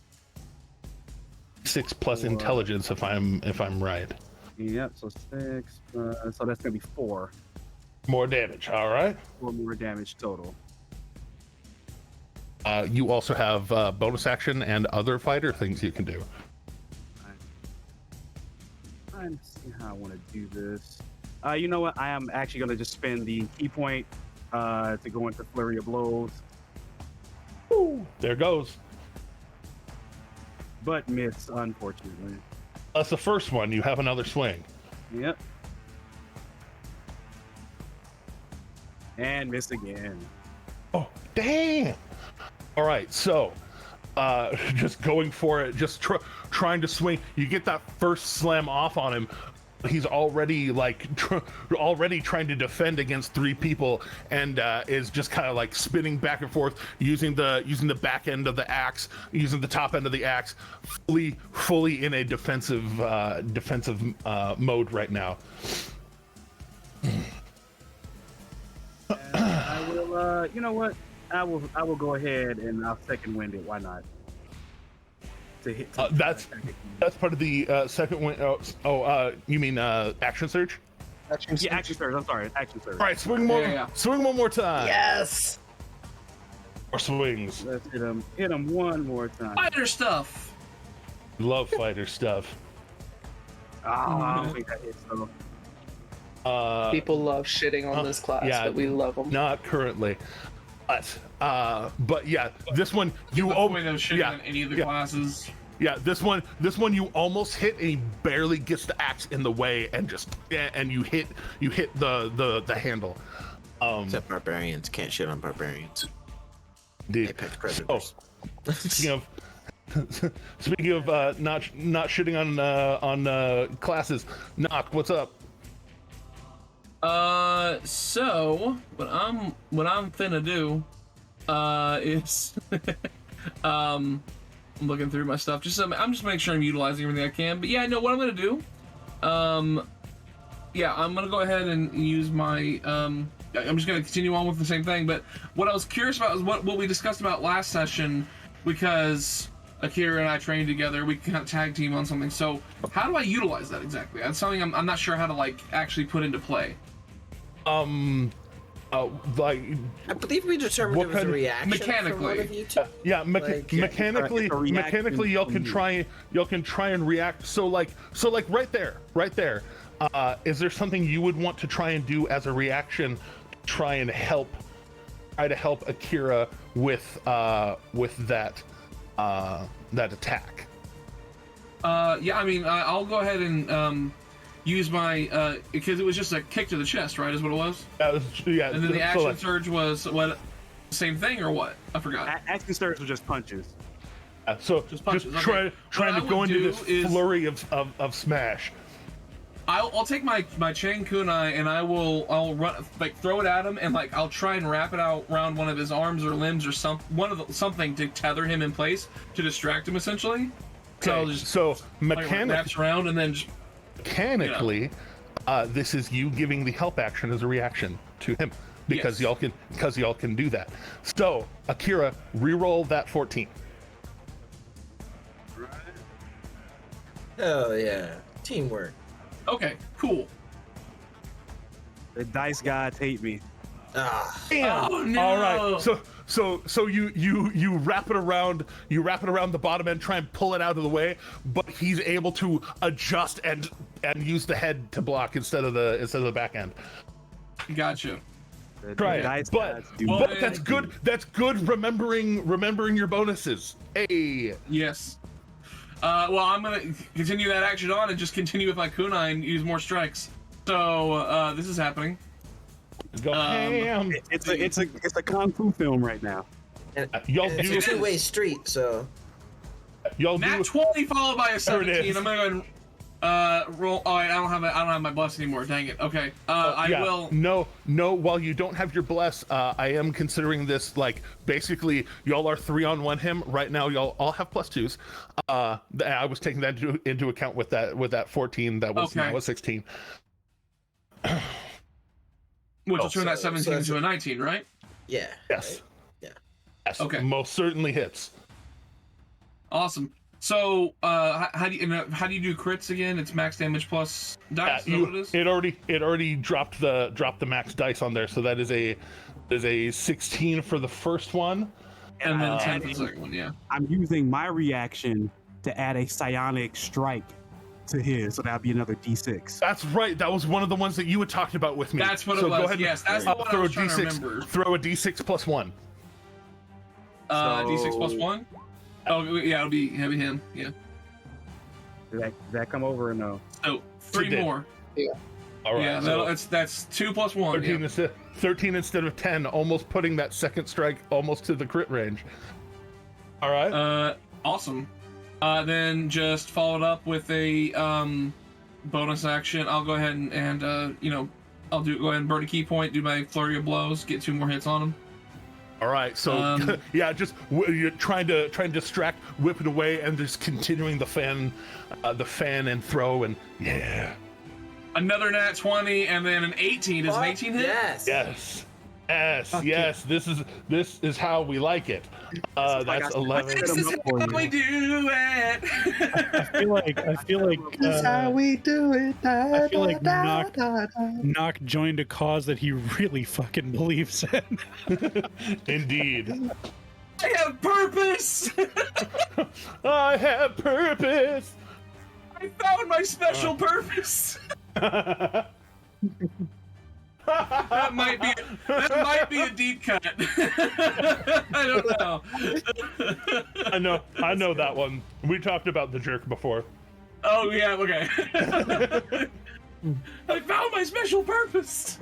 6 plus intelligence, if I'm right. Yep, so 6. So that's going to be 4. More damage. All right. 4 more damage total. You also have bonus action and other fighter things you can do. I'm trying to see how I want to do this. You know what? I am actually going to just spend the key point to go into flurry of blows. Woo, there goes. But miss, unfortunately. That's the first one. You have another swing. Yep. And miss again. Oh, damn. All right, so just going for it, just trying to swing. You get that first slam off on him. He's already already trying to defend against 3 people, and is just kind of like spinning back and forth, using the back end of the axe, using the top end of the axe, fully in a defensive mode right now. I will. You know what? I will go ahead and I'll second wind it. Why not? To hit. That's part of the second wind. You mean action surge? Action Yeah, action surge. I'm sorry, action surge. All right, swing more. Yeah. Swing one more time. Yes. Or swings. Let's hit him. Hit him one more time. Fighter stuff. Love fighter stuff. I don't think that hits though. People love shitting on this class, but we love them. Not currently. But yeah, this one you Point of shit on any of the classes. Yeah, this one you almost hit, and he barely gets the axe in the way, and you hit the handle. Except barbarians can't shit on barbarians. Indeed. Apex predators. Speaking of not shitting on classes, Knock, what's up? So what I'm finna do is I'm looking through my stuff. I'm just making sure I'm utilizing everything I can. But yeah, I know what I'm gonna do. Yeah, I'm gonna go ahead and use my I'm just gonna continue on with the same thing. But what I was curious about is what we discussed about last session, because Akira and I trained together. We kind of tag team on something. So how do I utilize that exactly? That's something I'm not sure how to like actually put into play. Like I believe we determined it was a reaction mechanically. from one of you two. yeah, mechanically y'all can try and react. So like right there. Is there something you would want to try and do as a reaction to try to help Akira with that attack? Yeah, I mean, I'll go ahead and use my because it was just a kick to the chest, right? Is what it was. Yeah. And then the action surge was what? Same thing or what? I forgot. Action surge was just punches. So Just punches, just okay. trying What to I go would into do this is- flurry of smash. I'll take my chain kunai and I'll run like throw it at him and like I'll try and wrap it out around one of his arms or limbs or something to tether him in place to distract him essentially. So I'll just wraps around and then just, mechanically, this is you giving the help action as a reaction to him because y'all can do that. So Akira, reroll that 14. Hell yeah, teamwork. Okay, cool. The dice gods hate me. Damn. Oh, no. All right. So you wrap it around the bottom end, try and pull it out of the way, but he's able to adjust and use the head to block instead of the back end. Gotcha. Right. But that's good. That's good. Remembering your bonuses. Hey. Yes. Well, I'm gonna continue that action on and just continue with my kunai and use more strikes. So this is happening. Go ham. It's a kung fu film right now. And Y'all it's do a two-way street, so y'all Nat do 20 followed by a There 17. it is. I'm gonna go ahead and roll. Oh, wait, I don't have my bless anymore. Dang it. Okay. I will. No. While you don't have your bless, I am considering this like basically y'all are 3-on-1 him right now. Y'all all have +2s. I was taking that into account with that 14. That was now a 16. Which will turn that so 17 into a 19, right? yeah. Yes. Right? Yes. Okay. Most certainly hits. Awesome. So, how do you do crits again? It's max damage plus dice. Is that what it is? It already dropped the max dice on there, so that is a 16 for the first one. And then 10 for the second one. Yeah. I'm using my reaction to add a psionic strike to his, so that'd be another D6. That's right. That was one of the ones that you had talked about with me. That's what so it was. Go ahead Yes, that's the one I was trying to remember. Throw a D6 +1. D6 plus 1. Oh yeah, it'll be him. Yeah. Did that come over or no? So 3 did. more. All right. Yeah, so that's 2 plus 1. 13 instead of 10, almost putting that second strike almost to the crit range. All right. Awesome. Then just followed up with a bonus action. I'll go ahead and I'll go ahead and burn a key point, do my flurry of blows, get 2 more hits on him. All right. So yeah, just you're trying to distract, whip it away, and just continuing the fan and throw and yeah. Another nat 20 and then an 18. Does an 18 hit? Yes. Yes. This is how we like it. That's 11. This is how we do it. I feel like That's how we do it. I feel like Nock joined a cause that he really fucking believes in. Indeed. I have purpose. I have purpose. I found my special purpose. That might be a deep cut. I don't know. I know that one. We talked about the jerk before. Oh yeah, okay. I found my special purpose.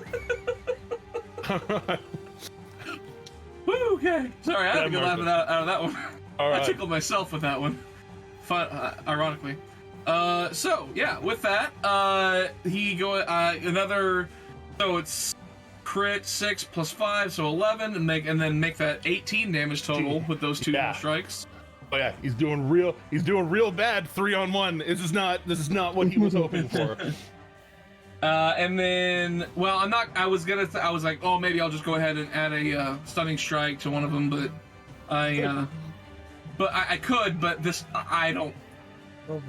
Woo, okay. Sorry, I had a good laugh out of that one. All right. I tickled myself with that one. Fun, ironically. So yeah, with that, he go another. So it's crit 6 plus 5, so 11, and then make that 18 damage total with those 2 more strikes. Oh yeah, he's doing real bad 3-on-1. This is not what he was hoping for. And then, well, I was like, oh, maybe I'll just go ahead and add a stunning strike to one of them, but I could, but this I don't.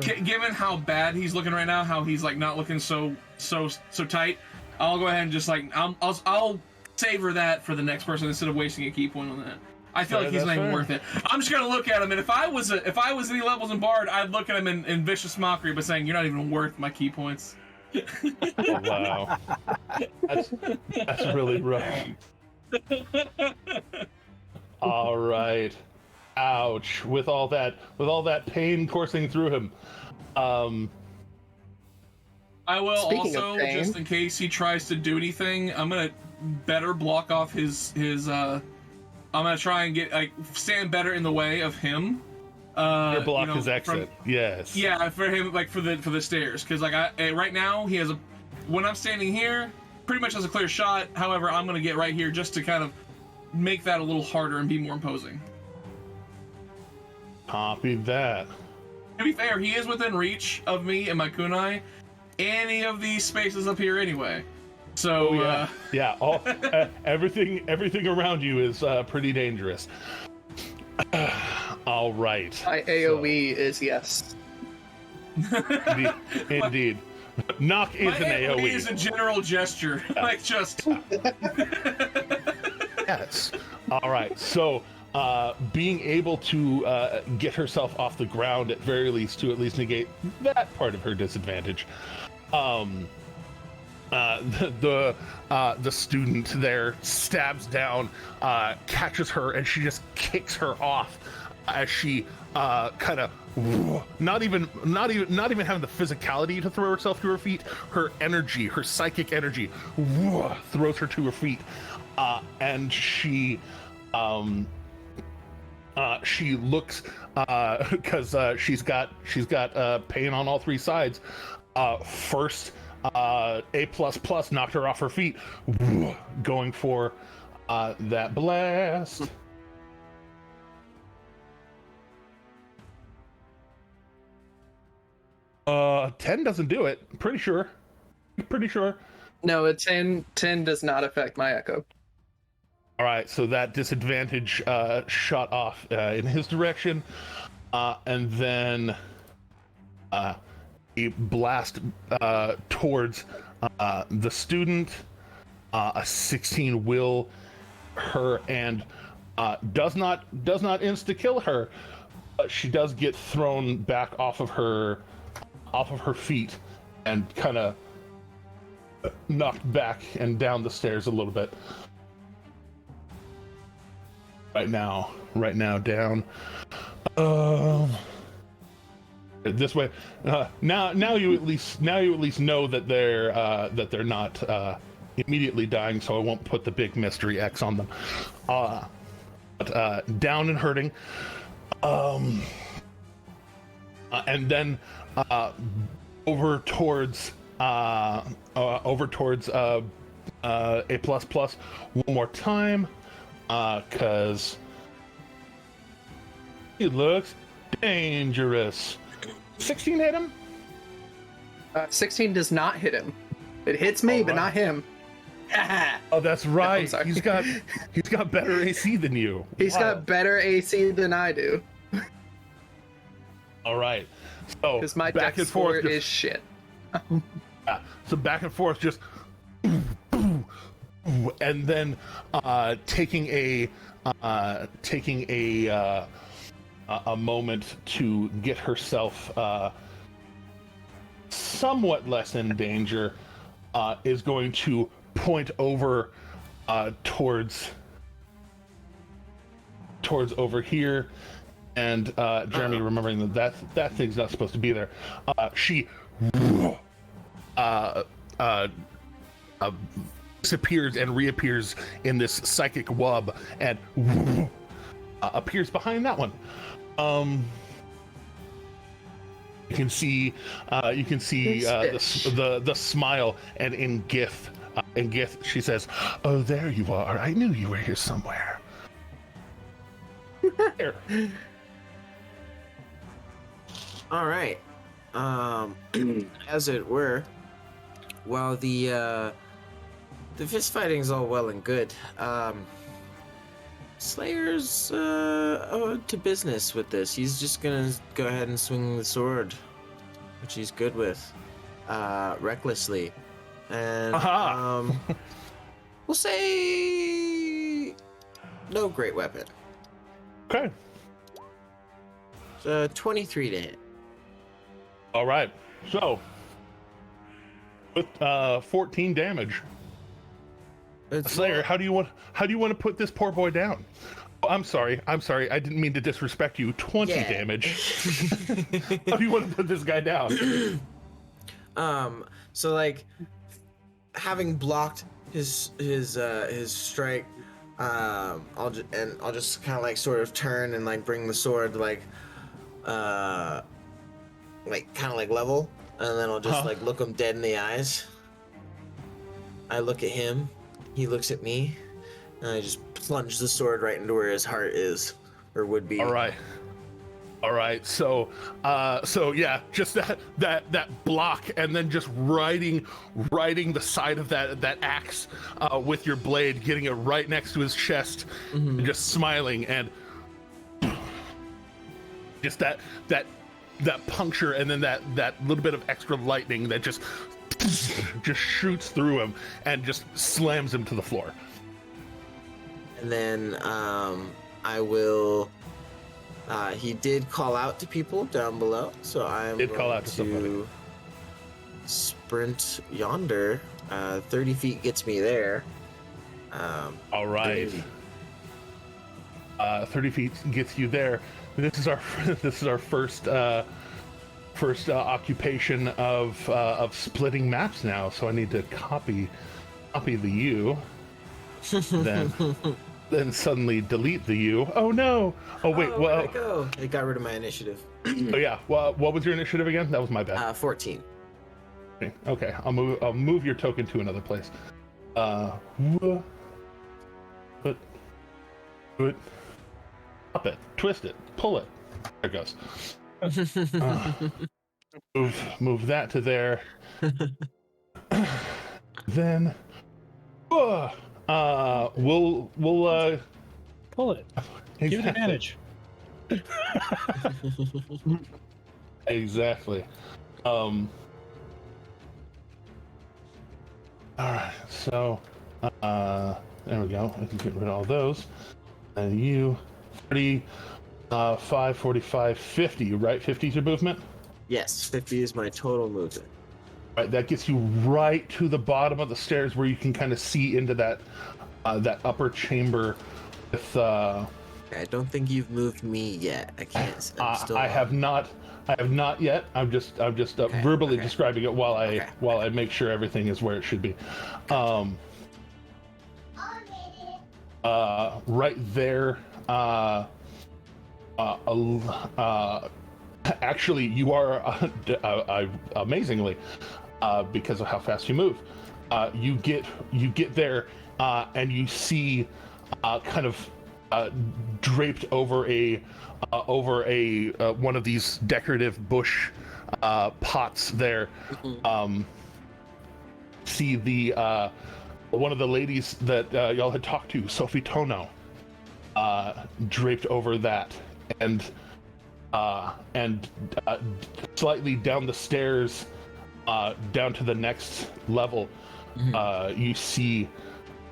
Given how bad he's looking right now, how he's like not looking so tight, I'll go ahead and just like I'll savor that for the next person instead of wasting a key point on that. I feel like he's not even worth it. I'm just gonna look at him, and if I was any levels in Bard, I'd look at him in vicious mockery, but saying you're not even worth my key points. Oh, wow, that's really rough. All right, ouch! With all that pain coursing through him, I will Speaking of also, pain. just in case he tries to do anything, I'm gonna better block off his I'm gonna try and stand better in the way of him. Or block his exit. Yes. Yeah, for him, for the stairs, because right now he has when I'm standing here, pretty much has a clear shot. However, I'm gonna get right here just to kind of make that a little harder and be more imposing. Copy that. To be fair, he is within reach of me and my kunai, any of these spaces up here anyway. So all everything around you is pretty dangerous. All right. My AOE is yes. Indeed. Knock is an AOE. is a general gesture, just. Yes. All right. So, being able to get herself off the ground at very least to at least negate that part of her disadvantage. The student there stabs down, catches her, and she just kicks her off as she kind of not even having the physicality to throw herself to her feet. Her energy, her psychic energy, throws her to her feet, and she looks because she's got pain on all three sides. First, A++ knocked her off her feet, going for that blast. Uh, 10 doesn't do it. Pretty sure. No, a 10 does not affect my echo. All right, so that disadvantage shot off in his direction, and then a blast towards the student. A 16 will her and does not insta kill her, but she does get thrown back off of her feet and kind of knocked back and down the stairs a little bit. Right now down. This way. Now you at least know that they're not immediately dying, so I won't put the big mystery X on them. But down and hurting. And then over towards A++ one more time. Cause he looks dangerous. 16 hit him? 16 does not hit him. It hits me, but not him. Oh, that's right. No, he's got better AC than you. He's got better AC than I do. All right. So Because my back dex and forth score is shit. So back and forth, just and then taking a moment to get herself somewhat less in danger, is going to point over towards over here. And Jeremy, remembering that thing's not supposed to be there, she disappears and reappears in this psychic wub and appears behind that one. You can see the smile, and in Gith she says, "Oh, there you are. I knew you were here somewhere." There. All right. As it were, while the fist fighting's all well and good, Slayer's to business with this. He's just gonna go ahead and swing the sword, which he's good with, recklessly, and we'll say no great weapon. Okay. 23 to hit. All right. So with 14 damage. Slayer, how do you want to put this poor boy down? I'm sorry. I didn't mean to disrespect you. 20 damage. How do you want to put this guy down? So like, having blocked his strike, I'll just kind of like sort of turn and like bring the sword like kind of like level, and then I'll just like look him dead in the eyes. I look at him, he looks at me, and I just plunge the sword right into where his heart is, or would be. All right. So yeah, just that block, and then just riding the side of that axe with your blade, getting it right next to his chest, and just smiling, and just that puncture, and then that little bit of extra lightning that just shoots through him and just slams him to the floor. And then I will. He did call out to people down below, so I'm going to sprint yonder. 30 feet gets me there. All right. 30 feet gets you there. This is our first occupation of splitting maps now. So I need to copy the U, then suddenly delete the U. Oh no! Oh wait, where'd it go? It got rid of my initiative. Oh yeah. Well, what was your initiative again? That was my bad. 14. Okay, I'll move your token to another place. Put up it, twist it, pull it. There it goes. Move that to there. Then we'll pull it. Give it advantage. Exactly. All right, so there we go. I can get rid of all those. And you 30, 5, 45, 50, right? 50 is your movement? Yes, 50 is my total movement. Right, that gets you right to the bottom of the stairs where you can kind of see into that upper chamber with I don't think you've moved me yet. I can't. I have not yet. I'm just verbally describing it while I make sure everything is where it should be. Right there. Actually, you are amazingly, because of how fast you move. You get there, and you see kind of draped over a one of these decorative bush pots there. See the one of the ladies that y'all had talked to, Sophie Tono, draped over that, and slightly down the stairs, down to the next level, you see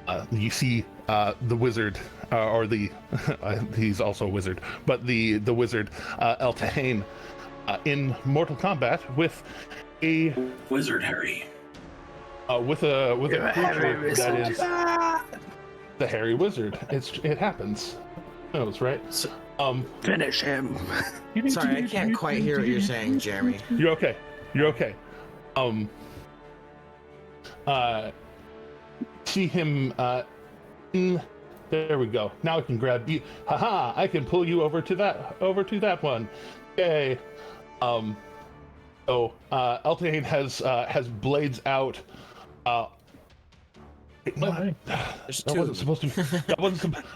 the wizard, or the he's also a wizard, but the wizard Eltahane, in mortal combat with a wizard Harry. With a creature that is the hairy wizard. It happens. Who knows, right? Finish him. Sorry, I can't quite hear what you're saying, Jeremy. You're okay. See him there we go. Now I can grab you. Haha, I can pull you over to that one. Yay. So Eltahane has blades out. That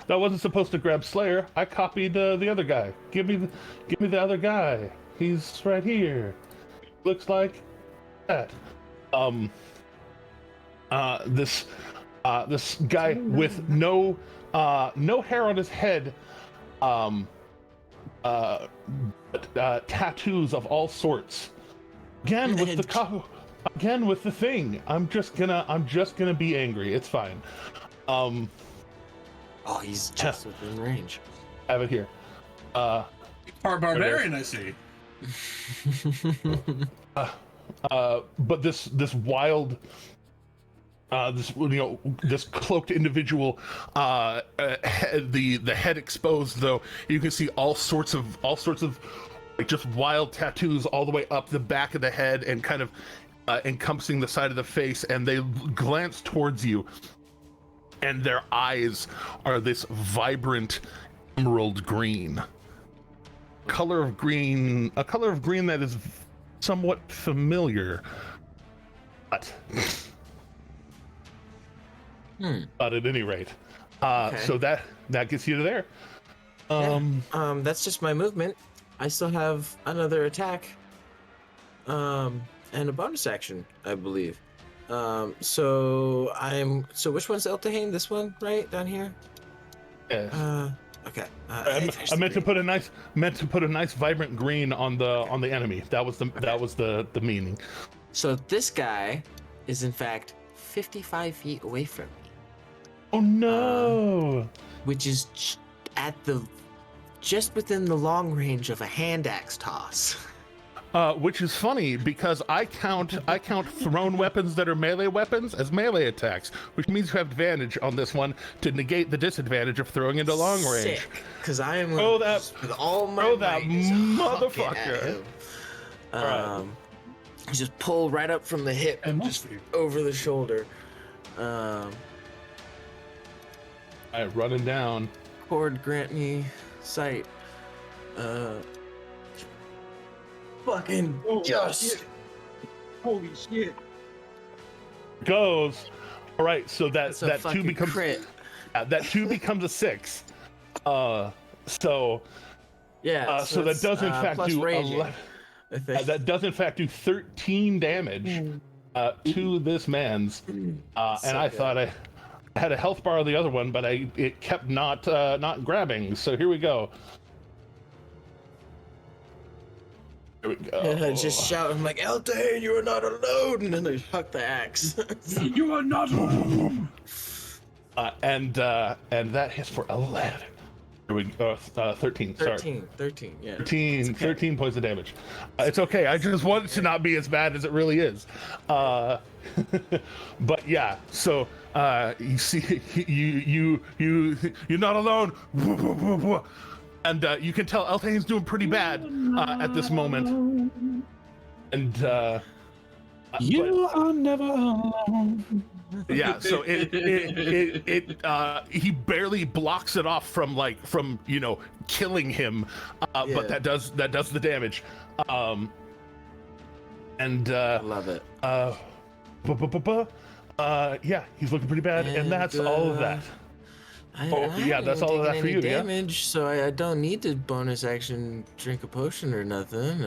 wasn't supposed to grab Slayer. I copied the other guy. Give me the other guy. He's right here. Looks like that. This guy with no hair on his head, but tattoos of all sorts. Again with the thing. I'm just gonna be angry. It's fine. Oh, he's just within range. Have it here. Our barbarian, I see. But this wild this cloaked individual, the head exposed, though you can see all sorts of like just wild tattoos all the way up the back of the head and kind of encompassing the side of the face, and they glance towards you, and their eyes are this vibrant emerald green, a color of green that is somewhat familiar, but but at any rate, Okay. so that gets you to there. That's just my movement. I still have another attack, and a bonus action, I believe. So which one's Eltahane? This one, right down here. Yes. Okay. I meant to put a nice vibrant green on the enemy. That was the meaning. So this guy is in fact 55 feet away from me. Oh no! Which is just within the long range of a hand axe toss. Which is funny because I count thrown weapons that are melee weapons as melee attacks, which means you have advantage on this one to negate the disadvantage of throwing into long range. Because I am Throw that motherfucker. Right. Just pull right up from the hip and just over the shoulder. Alright, running down. Cord, grant me sight. Fucking just. Holy shit. Goes. All right, so that 2 becomes crit. That 2 becomes a 6. So Yeah. so that does in fact do raging, 11. I think. That does in fact do 13 damage to this man's. And I thought I had a health bar on the other one, but it kept not grabbing. So here we go. Here we go. Yeah, just shout, I'm like, Eltahane, you are not alone! And then they huck the axe. You are not alone. And that hits for 11. Here we go. 13. Sorry. 13, yeah. 13 points of damage. It's okay. I just want it to not be as bad as it really is. But yeah. So you see, you're not alone. And you can tell Elthane's doing pretty bad at this moment. And You are never alone. yeah, so he barely blocks it off from killing him, but that does the damage. And Love it. yeah, he's looking pretty bad, and that's all of that. That's all of that for you. Damage, so I don't need to bonus action drink a potion or nothing.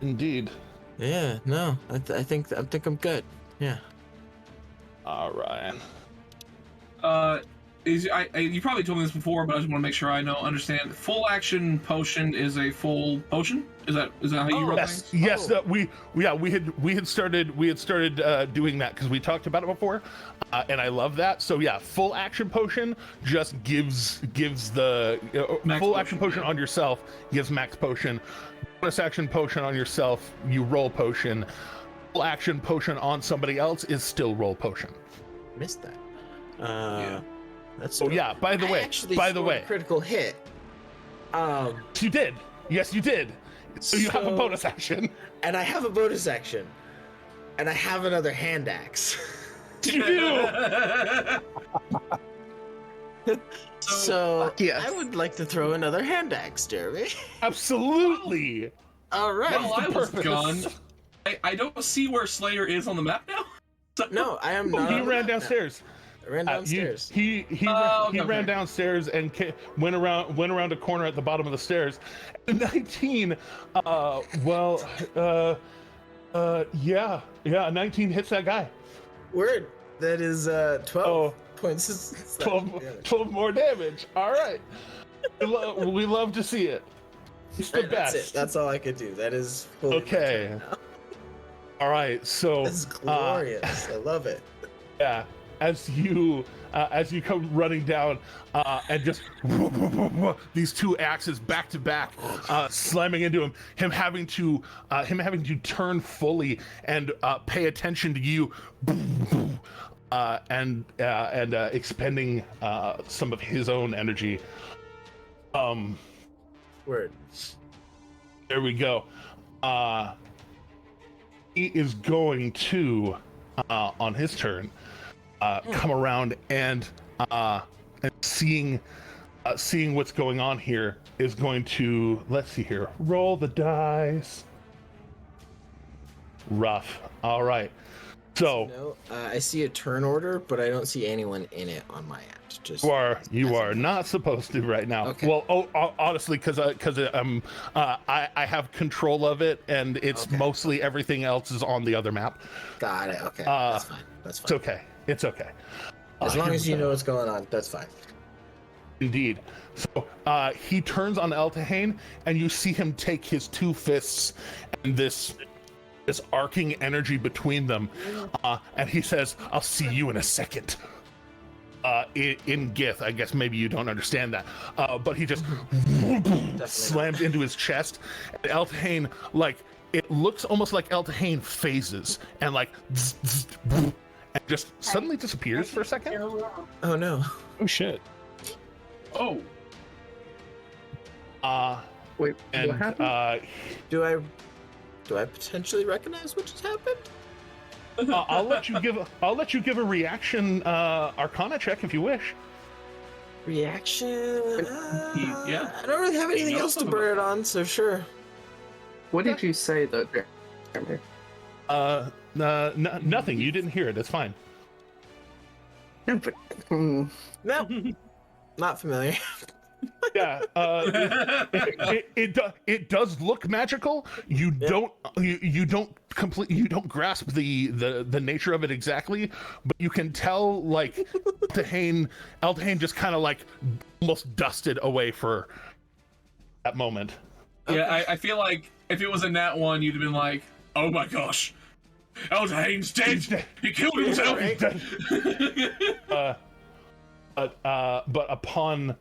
Indeed. Yeah, no, I think I'm good. Yeah. All right. You probably told me this before, but I just want to make sure I understand. Full action potion is a full potion. Is that how you run Yes, things? yes. We had started doing that because we talked about it before, and I love that. So yeah, full action potion just gives the full action potion on yourself gives max potion. Bonus action potion on yourself, you roll potion. Full action potion on somebody else is still roll potion. Missed that. Yeah. That's. Oh yeah. By the way, critical hit. you did. Yes, you did. So you have a bonus action. And I have a bonus action. And I have another hand axe. You do. So yes. I would like to throw another hand axe, Jeremy. Absolutely. All right. Well, I was gone. I don't see where Slayer is on the map now. So... No, I am not. He ran downstairs. I ran downstairs. He ran downstairs and went around a corner at the bottom of the stairs. 19. Yeah. 19 hits that guy. Word. That is 12 points. 12 more damage. All right. We love to see it. It's the best. That's it. That's all I could do. That is fully okay. All right. So this is glorious. I love it. Yeah. As you come running down and just these two axes back to back, slamming into him having to turn fully and pay attention to you. and expending some of his own energy. Word. There we go. He is going to, on his turn, come around and seeing what's going on here, is going to, let's see here, roll the dice. Rough. All right. So No, I see a turn order, but I don't see anyone in it on my end. Just you are not supposed to right now. Okay. Well, honestly, because I have control of it, and it's mostly everything else is on the other map. Got it. Okay, that's fine. That's fine. It's okay. As long as you know what's going on, that's fine. Indeed. So he turns on Eltahane, and you see him take his two fists and this arcing energy between them, and he says, "I'll see you in a second." In Gith, I guess maybe you don't understand that, but he just slams into his chest, and Eltahane, like, it looks almost like Eltahane phases and like and just suddenly disappears for a second. Oh no! Oh shit! Oh. Wait, And what happened? Do I potentially recognize what just happened? I'll let you give a reaction Arcana check if you wish. Reaction? Yeah. I don't really have anything else to burn it on, so sure. What did you say though, Jeremy? Nothing. You didn't hear it. It's fine. No, but No, not familiar. Yeah, it does look magical. You don't grasp the nature of it exactly, but you can tell, like, Eltahane just kind of like almost dusted away for that moment. Yeah, I feel like if it was a nat one, you'd have been like, "Oh my gosh, Eltahane's dead. He killed himself." But upon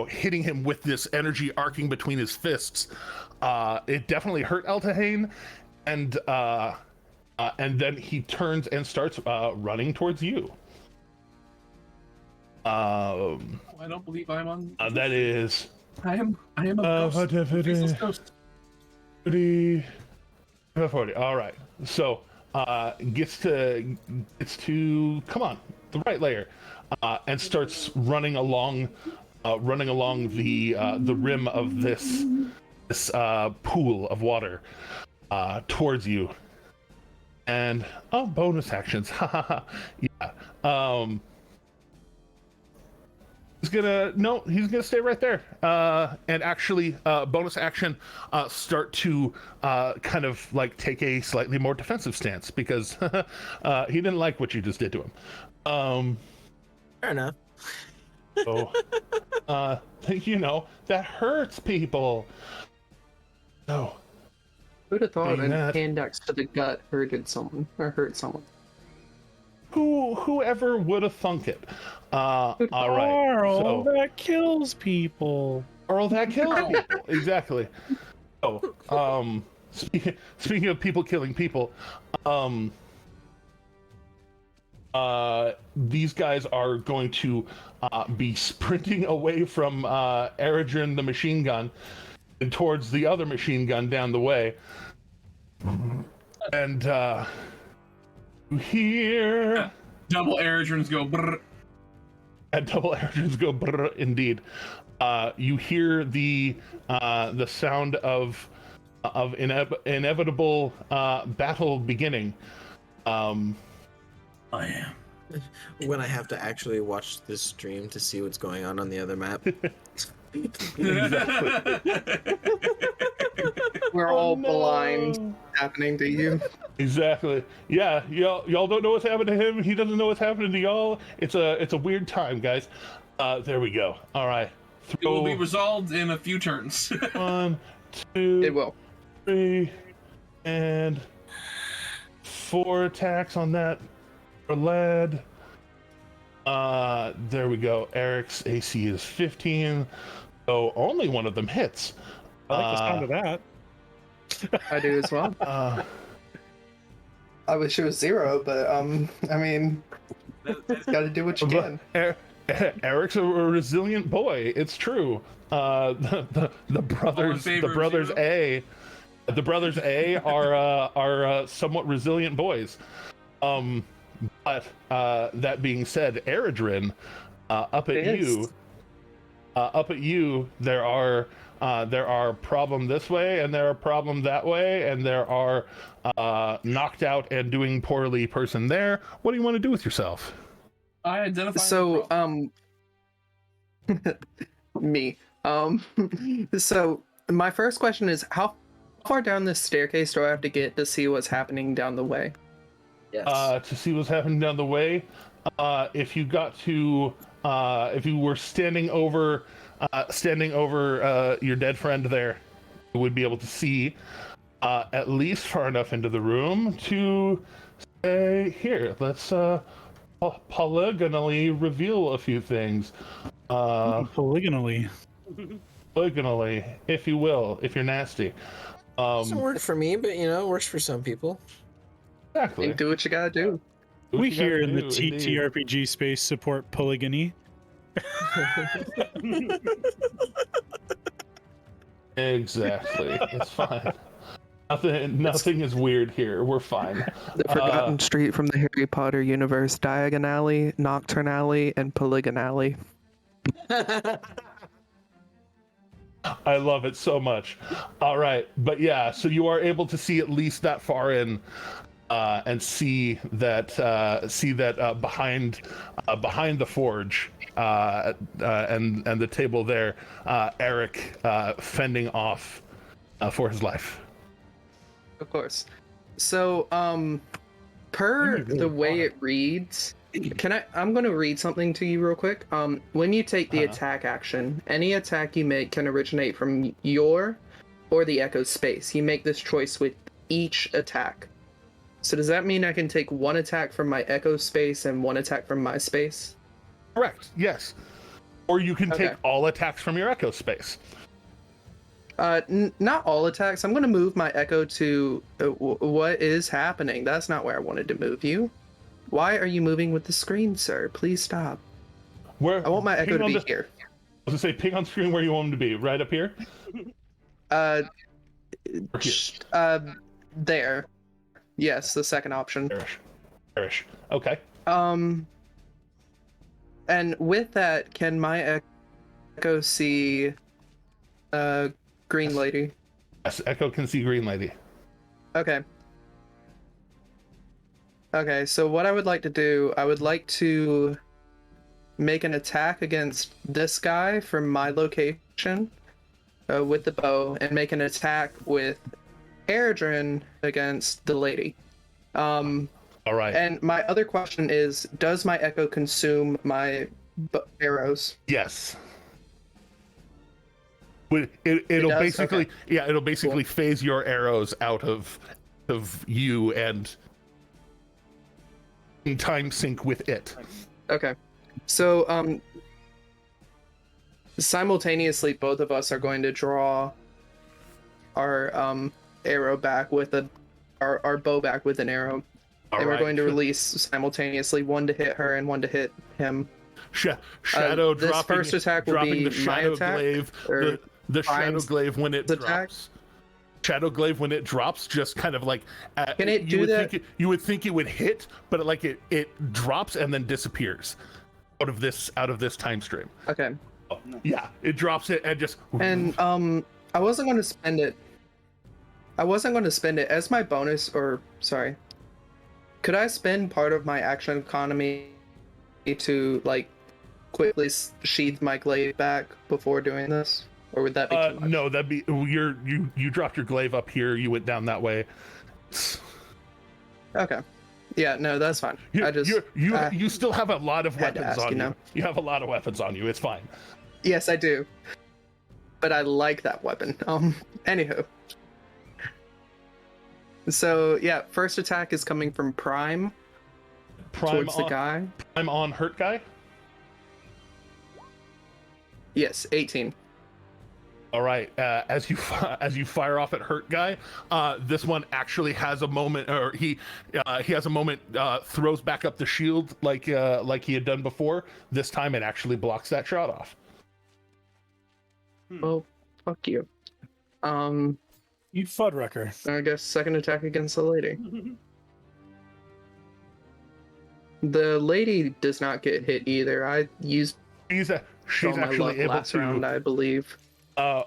hitting him with this energy arcing between his fists, it definitely hurt Eltahane, and then he turns and starts running towards you. I don't believe I'm on. That is. I am a ghost. Faceless ghost. 40. All right. So gets to come on, the right layer. And starts running along the rim of this pool of water towards you. And bonus actions. Yeah. He's gonna stay right there. And actually, bonus action, start to kind of like take a slightly more defensive stance, because he didn't like what you just did to him. Fair enough. So, that hurts people. No. Who'd have thought Saying an that- index to the gut hurt someone? Whoever would have thunk it? All right. Carl, So, that kills people. Earl, that kills people. Exactly. So, speaking of people killing people, these guys are going to be sprinting away from Eridrin the machine gun and towards the other machine gun down the way. And you hear... Double Eridrins go brrr. And double Eridrins go brrr, indeed. You hear the sound of inevitable battle beginning. I am. When I have to actually watch this stream to see what's going on the other map. We're all no. blind happening to you. Exactly. Yeah, y'all don't know what's happening to him. He doesn't know what's happening to y'all. It's a weird time, guys. There we go. All right. It will be resolved in a few turns. 1, 2, It will. 3, and 4 attacks on that for lead. There we go. Eric's AC is 15, so only one of them hits. I like the sound of that. I do as well. I wish it was 0, but I mean, got to do what you can. Eric's a resilient boy. It's true. The brothers A are somewhat resilient boys. But that being said, Eredrin, up at you, there are problem this way, and there are problem that way, and there are knocked out and doing poorly person there. What do you want to do with yourself? I identify. So me. So my first question is, how far down this staircase do I have to get to see what's happening down the way? Yes. To see what's happening down the way, if you got to, if you were standing over your dead friend there, you would be able to see at least far enough into the room to say, here, let's polygonally reveal a few things. Polygonally, if you will, if you're nasty. Doesn't work for me, but it works for some people. Exactly. You do what you gotta do. we here in the TTRPG space support polygamy. Exactly. It's fine. Nothing is weird here. We're fine. The Forgotten Street from the Harry Potter universe: Diagonally, Nocturnally, and Polygonally. I love it so much. All right, but yeah, so you are able to see at least that far in, and see that behind the forge, and the table there, Eric fending off for his life. Of course. So, per the way it reads, I'm going to read something to you real quick. When you take the attack action, any attack you make can originate from your or the echo space. You make this choice with each attack. So does that mean I can take one attack from my echo space and one attack from my space? Correct, yes. Or you can take all attacks from your echo space. Not all attacks. I'm going to move my echo to... what is happening? That's not where I wanted to move you. Why are you moving with the screen, sir? Please stop. Where? I want my echo to be here. I was going to say, ping on screen where you want him to be. Right up here? There. Yes, the second option. Perish. Okay. And with that, can my echo see Green Lady? Yes, Echo can see Green Lady. Okay. Okay, so what I would like to do, I would like to make an attack against this guy from my location with the bow, and make an attack with Eredrin against the lady. All right. And my other question is, does my echo consume my arrows? Yes. It'll basically, it'll basically phase your arrows out of you and in time sync with it. Okay. So simultaneously both of us are going to draw our arrow back with our bow back with an arrow. And we're going to release simultaneously, one to hit her and one to hit him. Shadow this dropping, first attack will be the shadow my attack, glaive. The shadow glaive when it drops. Shadow glaive when it drops, just kind of like can it do that? You would think it would hit, but it drops and then disappears out of this time stream. Okay. Yeah, it drops it and just. And I wasn't going to spend it. As my bonus, or sorry. Could I spend part of my action economy to quickly sheath my glaive back before doing this? Or would that be too much? No, that'd be you dropped your glaive up here, you went down that way. Okay. Yeah, no, that's fine. You still have a lot of weapons on you. You have a lot of weapons on you. It's fine. Yes, I do. But I like that weapon. Anywho. So yeah, first attack is coming from Prime towards the guy. Prime on hurt guy? Yes, 18. All right. As you fire off at Hurt Guy, this one actually has a moment, or he has a moment. Throws back up the shield like he had done before. This time, it actually blocks that shot off. Well, fuck you. You Fuddrucker. I guess second attack against the lady. The lady does not get hit either. I used. She's actually able last to. round, I believe.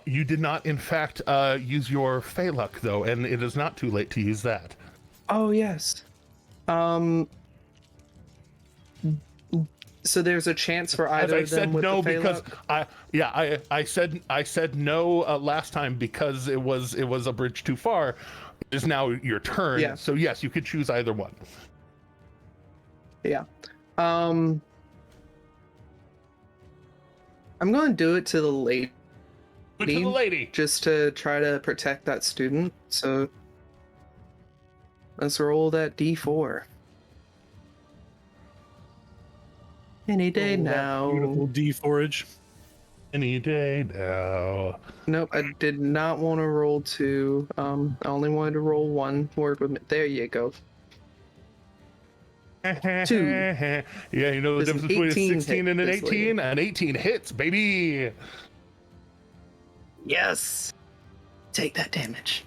You did not, in fact, use your Fey Luck, though, and it is not too late to use that. Oh, yes. So there's a chance for either of them with the Fey Luck? I said no last time because it was a bridge too far. It is now your turn. Yeah. So yes, you could choose either one. Yeah. I'm going to do it to the lady. To the lady. Just to try to protect that student. So let's roll that D4. Any day now. Beautiful D4age. Any day now. Nope, I did not want to roll 2. I only wanted to roll 1. Work with me. There you go. 2. Yeah, you know the difference between a 16 and an 18? An 18 hits, baby. Yes. Take that damage.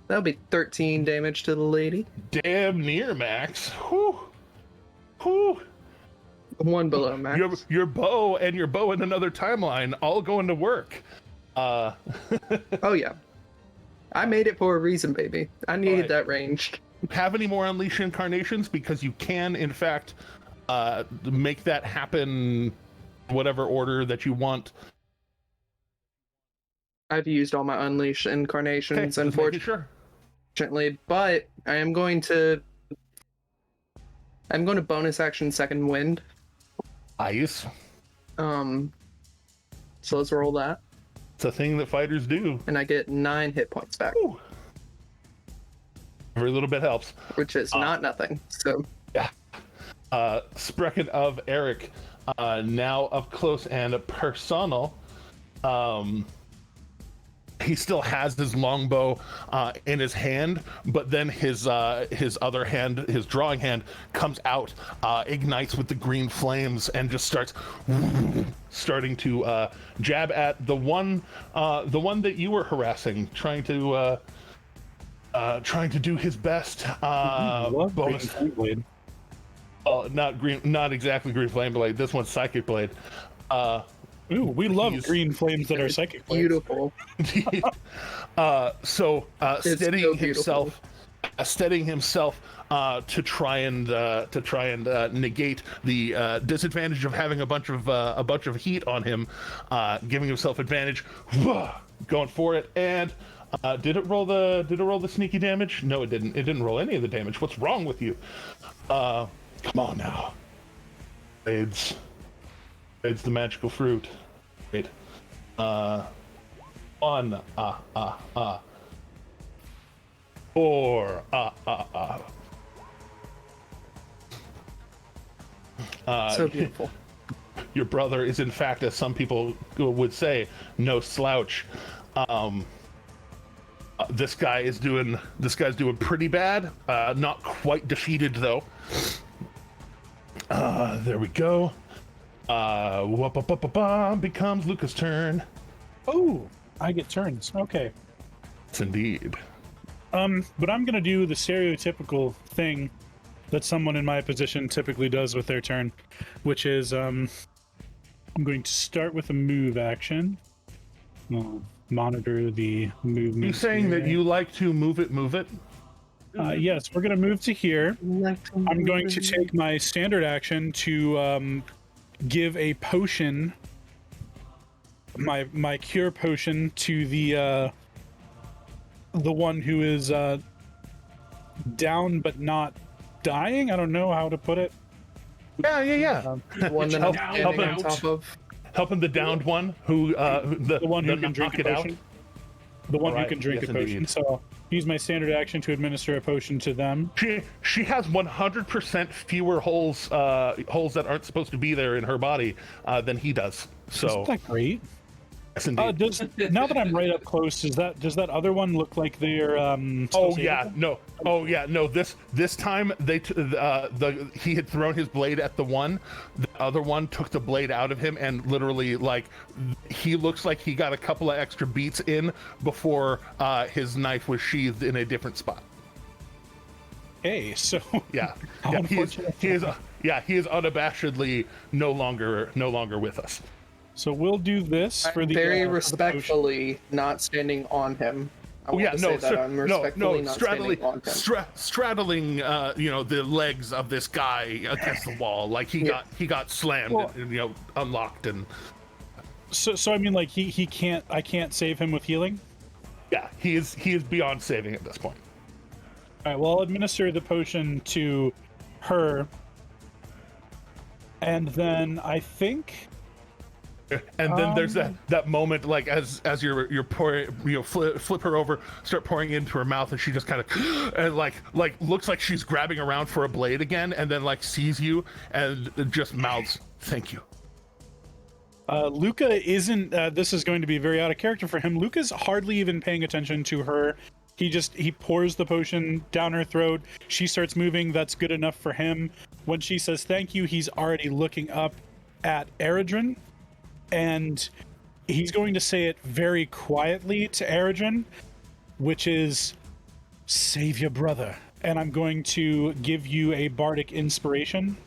That'll be 13 damage to the lady. Damn near max. Whew. Whew. 1 below max. Your bow and another timeline all going to work. Oh yeah. I made it for a reason, baby. I needed that ranged. Have any more Unleash Incarnations? Because you can, in fact, make that happen whatever order that you want. I've used all my Unleash Incarnations, unfortunately. But I'm going to bonus action Second Wind. Nice. So let's roll that. It's a thing that fighters do. And I get 9 hit points back. Ooh. Every little bit helps. Which is not nothing. So yeah. Sprechen of Eric, now up close and personal. He still has his longbow in his hand, but then his other hand, his drawing hand, comes out, ignites with the green flames, and just starting to jab at the one that you were harassing, trying to do his best. Bonus. Oh, not exactly green flame blade. This one's psychic blade. Ooh, we love green flames that are psychic blades. Beautiful. Steadying himself to try and negate the disadvantage of having a bunch of heat on him, giving himself advantage, going for it. And did it roll the sneaky damage? No, it didn't. It didn't roll any of the damage. What's wrong with you? Come on now, Blades. It's the magical fruit. Wait. 1. 4. So beautiful. Your brother is, in fact, as some people would say, no slouch. This guy's doing pretty bad. Not quite defeated though. There we go. Becomes Luca's turn. Oh, I get turns. Okay. Yes, indeed. But I'm gonna do the stereotypical thing that someone in my position typically does with their turn, which is I'm going to start with a move action. I'll monitor the movement. You saying that you like to move it? Yes, we're gonna move to here. I'm going to take my standard action to give a potion, my cure potion, to the one who is down but not dying. I don't know how to put it. Yeah. One that I'm standing on top of. Helping the downed one, the one who can drink it a potion. the one who Alright, can drink yes, a potion. indeed. So use my standard action to administer a potion to them. She has 100% fewer holes that aren't supposed to be there in her body than he does. So Isn't that great? yes, indeed. Now that I'm right up close, does that other one look like they're Oh yeah, no. This time he had thrown his blade at the one. The other one took the blade out of him, and literally, like, he looks like he got a couple of extra beats in before his knife was sheathed in a different spot. Okay, so Yeah, How he unfortunate. is unabashedly no longer with us. So we'll do this for I'm the very for the potion. respectfully not standing on him. I Oh want yeah, to no, say that I'm respectfully not straddling, standing on him. straddling, the legs of this guy against the wall, like he got slammed, Well- and, unlocked, and So I mean, like I can't save him with healing. yeah, he is beyond saving at this point. All right, well, I'll administer the potion to her, and then I think. And then there's that moment, like as you're pouring, flip her over, start pouring into her mouth, and she just kind of and like looks like she's grabbing around for a blade again, and then like sees you and just mouths, "Thank you." Luca isn't. This is going to be very out of character for him. Luca's hardly even paying attention to her. He pours the potion down her throat. She starts moving. That's good enough for him. When she says thank you, he's already looking up at Eredrin, and he's going to say it very quietly to Eredrin, which is, "Save your brother." And I'm going to give you a bardic inspiration.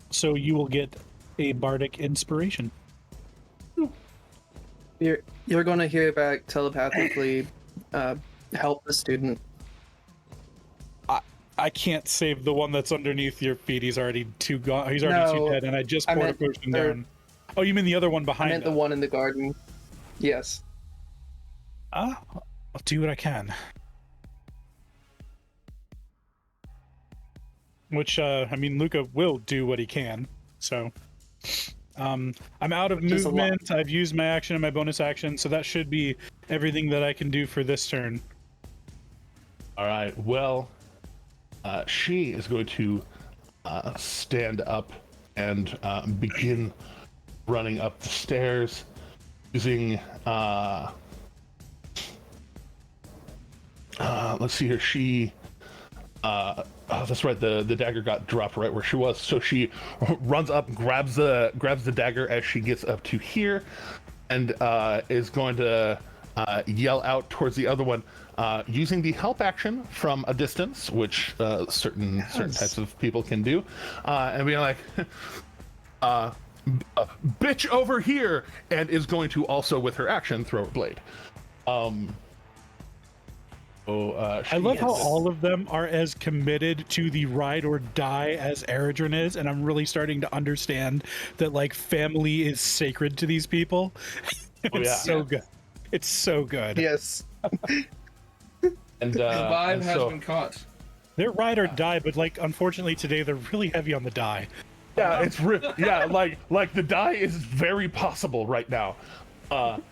So you will get a bardic inspiration. You're going to hear back telepathically, help the student. I can't save the one that's underneath your feet. He's already too gone. He's already too dead, and I just poured a potion down. Oh, you mean the other one I behind meant the it? one in the garden. Yes. I'll do what I can. Which, I mean, Luca will do what he can. So, I'm out of Which is a lot. movement. I've used my action and my bonus action, so that should be everything that I can do for this turn. All right. Well, she is going to stand up and begin running up the stairs using. Let's see here. She. That's right. The dagger got dropped right where she was. So she runs up, grabs the dagger as she gets up to here, and is going to yell out towards the other one, using the help action from a distance, which certain types of people can do, and being like, "Bitch over here!" and is going to also, with her action, throw a blade. I love how all of them are as committed to the ride or die as Eredrin is, and I'm really starting to understand that like family is sacred to these people. It's so good. It's so good. Yes. And The vibe and has so- been caught. They're ride or die, but like unfortunately today they're really heavy on the die. Yeah, it's like the die is very possible right now, and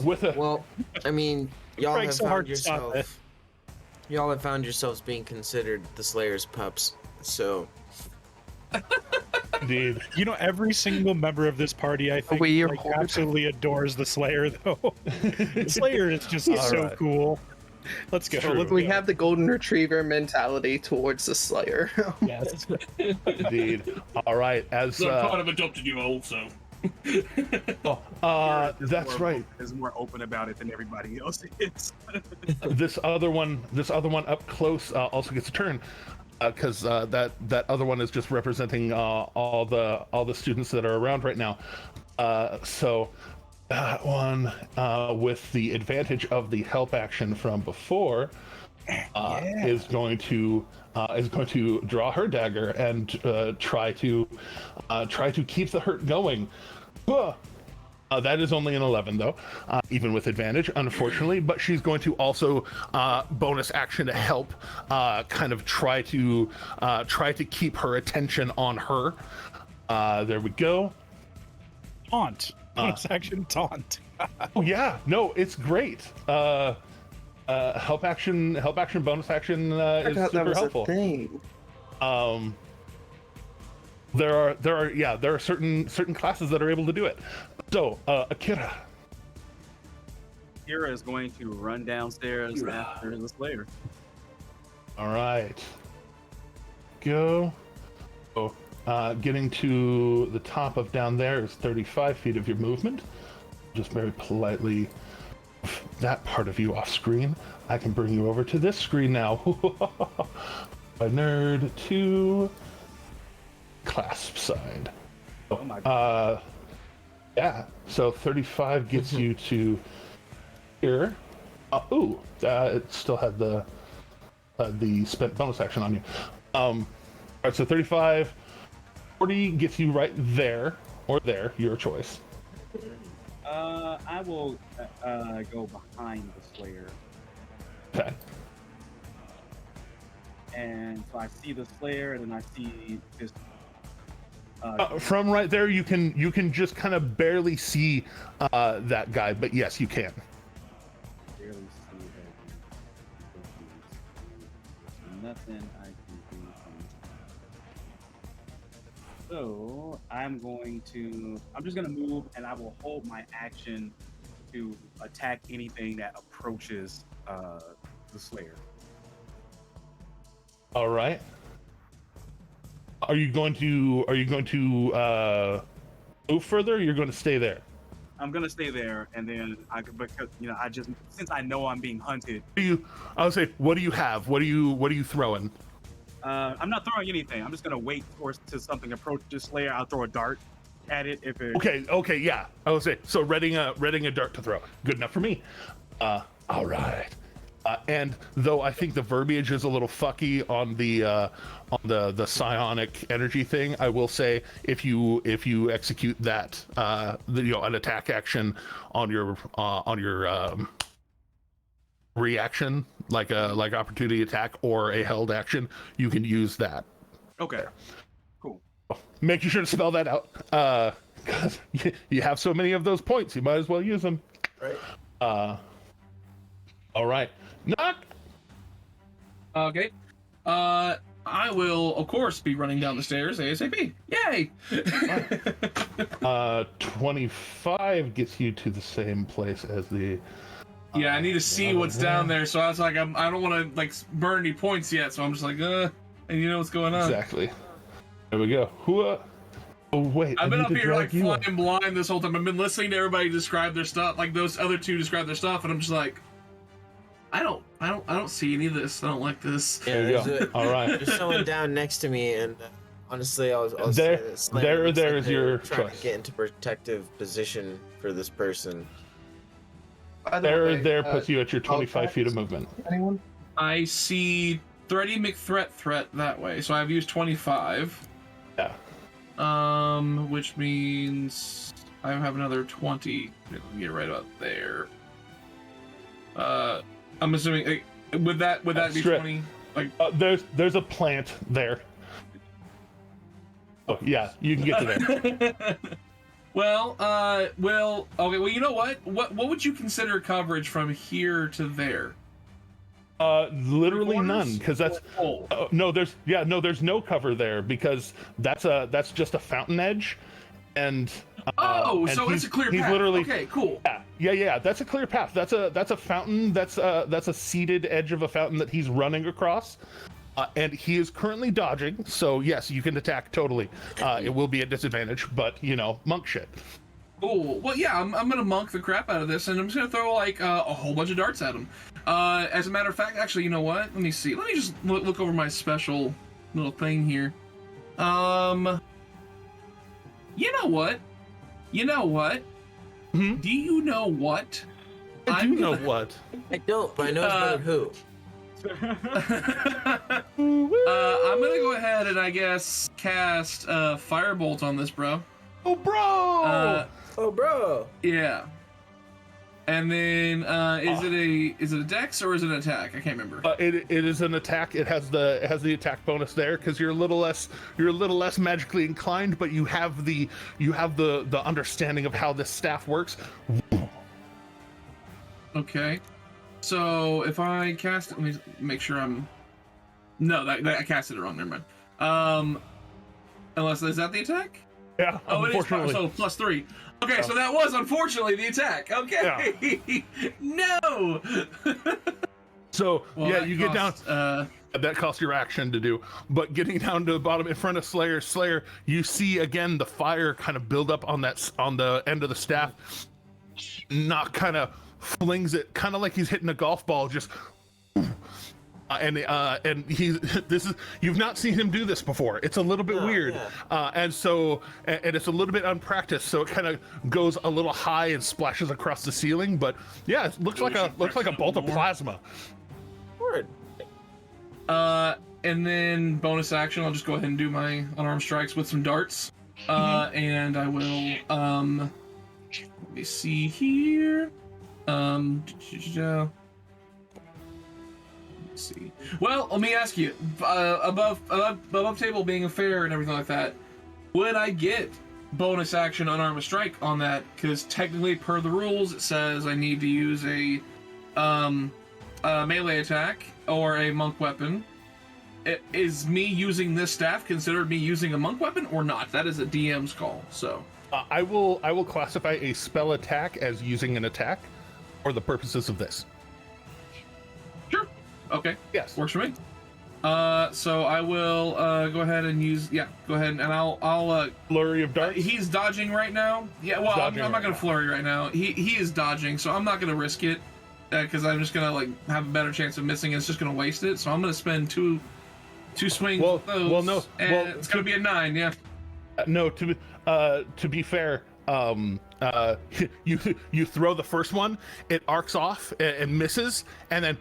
with a Well, I mean, y'all Trying have so hard found to stop it. y'all have found yourselves being considered the Slayer's pups. So indeed. You know, every single member of this party, I think, we your like, whole- absolutely adores the Slayer, though. The Slayer is just so right. cool. Let's go. True. Let's We go. have the golden retriever mentality towards the Slayer. Yes. Indeed. All right. As So I kind of adopted you also. that's right. Is more open about it than everybody else is. This other one up close also gets a turn, because that other one is just representing all the students that are around right now. So that one, with the advantage of the help action from before, is going to draw her dagger and try to keep the hurt going. That is only an 11 though, even with advantage, unfortunately. But she's going to also bonus action to help, kind of try to keep her attention on her. There we go. Taunt. Bonus action taunt. Oh yeah, no, it's great. Help action, bonus action is super helpful. Thing. There are certain classes that are able to do it. So, Akira. Akira is going to run downstairs after the Slayer. All right. Go. Oh, getting to the top of down there is 35 feet of your movement. Just very politely, that part of you off screen. I can bring you over to this screen now. My nerd to clasp side. Oh my God. Yeah. So 35 gets you to here. It still had the spent bonus action on you. All right. So 35, 40 gets you right there or there. Your choice. I will go behind the Slayer. Okay. And so I see the Slayer, and then I see this. From right there, you can just kind of barely see that guy, but yes, you can. Barely see that. Nothing I can do. So I'm just gonna move, and I will hold my action to attack anything that approaches the Slayer. All right. Are you going to move further? Or you're going to stay there. I'm gonna stay there, and then because since I know I'm being hunted. I would say, what do you have? What are you throwing? I'm not throwing anything. I'm just gonna wait till something approaches Slayer. I'll throw a dart at it if it. Okay, yeah. I would say so. Readying a dart to throw. Good enough for me. All right. And though I think the verbiage is a little fucky on the psionic energy thing, I will say if you execute that, an attack action on your reaction, like opportunity attack or a held action, you can use that. Okay. Cool. Making sure to spell that out, because you have so many of those points, you might as well use them. Right. All right. Knock. Okay. I will, of course, be running down the stairs ASAP. Yay! 25 gets you to the same place as the. Yeah, I need to see what's down there. So I was like, I don't want to burn any points yet. So I'm just like, and you know what's going on. Exactly. There we go. Oh wait. I've been up here flying blind this whole time. I've been listening to everybody describe their stuff, like those other two describe their stuff, and I'm just like, I don't see any of this. I don't like this. Yeah, there you go. All right. There's someone down next to me, and honestly, I was there's your trying choice. to get into protective position for this person. There puts you at your 25 feet of movement. Anyone? I see Thready McThreat that way, so I've used 25. Yeah. Which means I have another 20. Get right up there. I'm assuming would that be 20? Like there's a plant there. Oh yeah, you can get to there. Well, okay. Well, you know what? What would you consider coverage from here to there? Literally none, because that's there's no cover there because that's just a fountain edge, and so it's a clear path. Literally, okay, cool. Yeah. That's a clear path. That's a fountain. That's a seated edge of a fountain that he's running across. And he is currently dodging, so yes, you can attack totally. It will be a disadvantage, but monk shit. Cool. Well, yeah, I'm gonna monk the crap out of this, and I'm just gonna throw a whole bunch of darts at him. As a matter of fact, actually, you know what? Let me see. Let me just look over my special little thing here. You know what? Mm-hmm. Do you know what? I do know what. I don't, but I know it's better who. I'm gonna go ahead and I guess cast Firebolt on this bro. Oh bro! Yeah. And then is it a dex or is it an attack? I can't remember. It is an attack. It has the attack bonus there because you're a little less magically inclined, but you have the understanding of how this staff works. Okay. So if I cast it, let me make sure I'm. No, that I casted it wrong. Never mind. Unless is that the attack? Yeah. Oh, Unfortunately. it is. So +3. Okay, so that was unfortunately the attack. Okay. Yeah. No. So well, yeah, you costs, get down. That costs your action to do, but getting down to the bottom in front of Slayer, you see again the fire kind of build up on the end of the staff. Not kind of flings it, kind of like he's hitting a golf ball, just. And you've not seen him do this before. It's a little bit weird, yeah. and it's a little bit unpracticed. So it kind of goes a little high and splashes across the ceiling. But yeah, it looks like a bolt of plasma. Word. And then bonus action, I'll just go ahead and do my unarmed strikes with some darts. And I will let me see here. See. Well, let me ask you, above table being fair and everything like that, would I get bonus action unarmed strike on that? Because technically, per the rules, it says I need to use a melee attack or a monk weapon. Is me using this staff considered me using a monk weapon or not? That is a DM's call. So I will classify a spell attack as using an attack for the purposes of this. Sure. Okay. Yes. Works for me. So I will go ahead and use. Yeah. Go ahead and I'll flurry of darts. He's dodging right now. Yeah. Well, I'm not gonna flurry right now. He is dodging, so I'm not gonna risk it because I'm just gonna have a better chance of missing. It's just gonna waste it. So I'm gonna spend two swings. With those, it's gonna be a 9. Yeah. No. To be fair. You throw the first one, it arcs off and misses, and then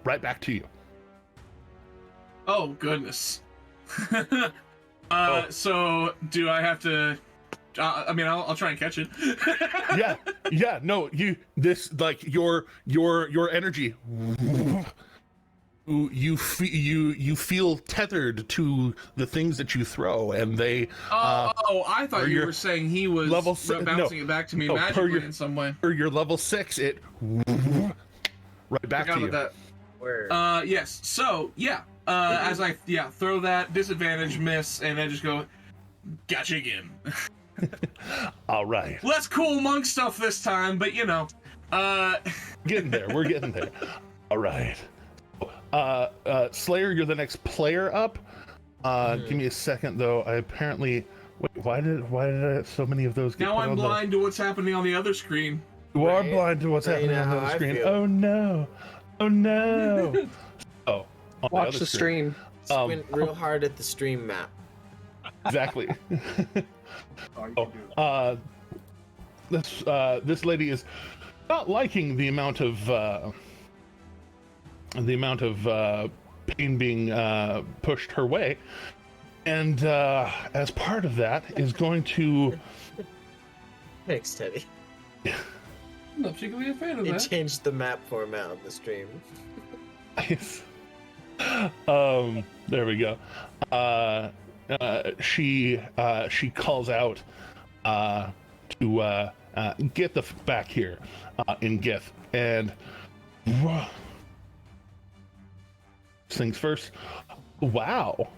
right back to you. Oh goodness. So do I have to? I mean, I'll try and catch it. yeah. No, your energy. You feel tethered to the things that you throw, and they. I thought you were saying he was bouncing it back to me magically in some way. For your level 6, it right back to you. That. Yes. So yeah. As I throw that disadvantage miss, and I just go, gotcha again. All right. Less cool monk stuff this time, but you know. Getting there. We're getting there. All right. Slayer, you're the next player up. Give me a second though. I apparently why did I so many of those get now I'm blind to what's happening on the other screen. You are blind to what's happening on the other screen. Oh no. Oh, watch the stream. Squint real hard at the stream map. Exactly. This lady is not liking the amount of pain being pushed her way, and as part of that is going to. Thanks, Teddy. I'm not particularly a fan of that. It changed the map format on the stream. Nice. There we go. She calls out to get the back here in Gith, and things first. Wow.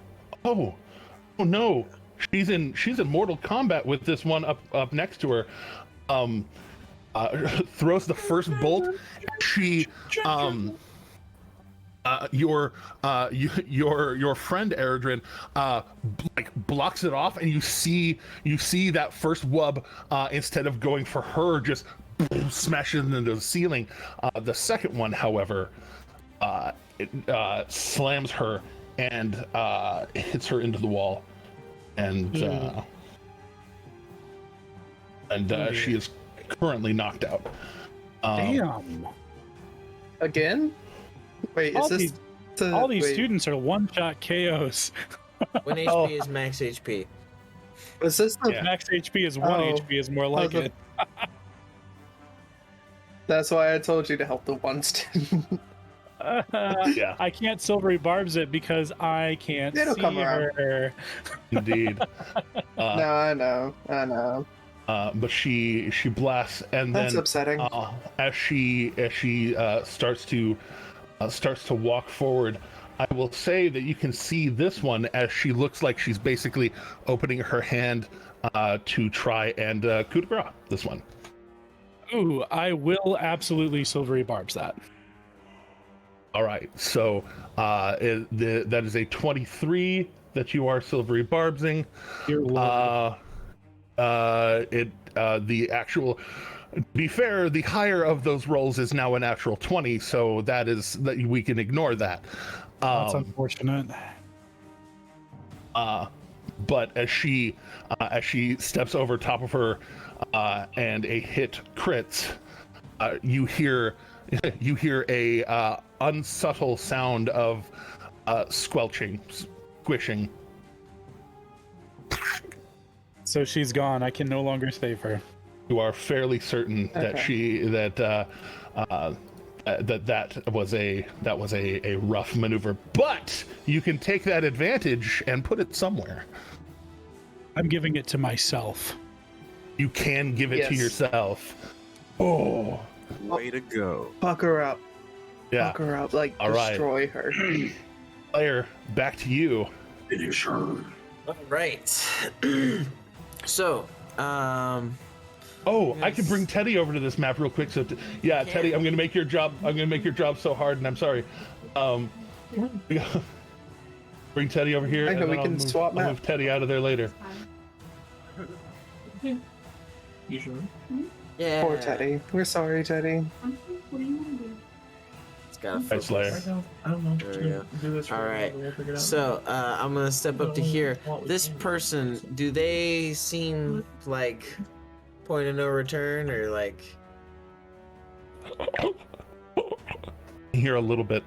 Oh no. She's in Mortal Kombat with this one up next to her. Throws the first bolt. She your friend Eredrin blocks it off, and you see that first wub instead of going for her, just smashes into the ceiling. The second one, however, it slams her and hits her into the wall, and she is currently knocked out. Damn. Again? Wait, all these students are one-shot KOs. 1 HP is max HP. Was this the max HP is 1 HP is more like it. That's why I told you to help the one student. Yeah. I can't silvery barbs it because I can't see her. Indeed. No, I know. but she blasts, and That's then upsetting. As she starts to walk forward, I will say that you can see this one as she looks like she's basically opening her hand to try and coup de grace this one. Ooh, I will absolutely silvery barbs that. All right, so that is a 23 that you are silvery barbsing. The actual, to be fair, the higher of those rolls is now a natural 20, so that we can ignore that. That's unfortunate. But as she steps over top of her and a hit crits, you hear a unsubtle sound of squelching, squishing. So she's gone. I can no longer save her. You are fairly certain that that was a rough maneuver, but you can take that advantage and put it somewhere. I'm giving it to myself. You can give it to yourself. Oh, way to go! Fuck her up. Yeah. Fuck her up. Like, all destroy her. Player, back to you. Finish her. All right. So, I can bring Teddy over to this map real quick. So, Teddy, I'm gonna make your job so hard, and I'm sorry. Bring Teddy over here. I know and we can swap I'll map. move Teddy out of there later. You sure? yeah. Poor Teddy. We're sorry, Teddy. What do you want to do? It's got a Right, Slayer. I don't know. There we go. Do this All right. We'll figure it out. So, I'm gonna step up to here. This person, do they seem like point of no return, or like? Here a little bit.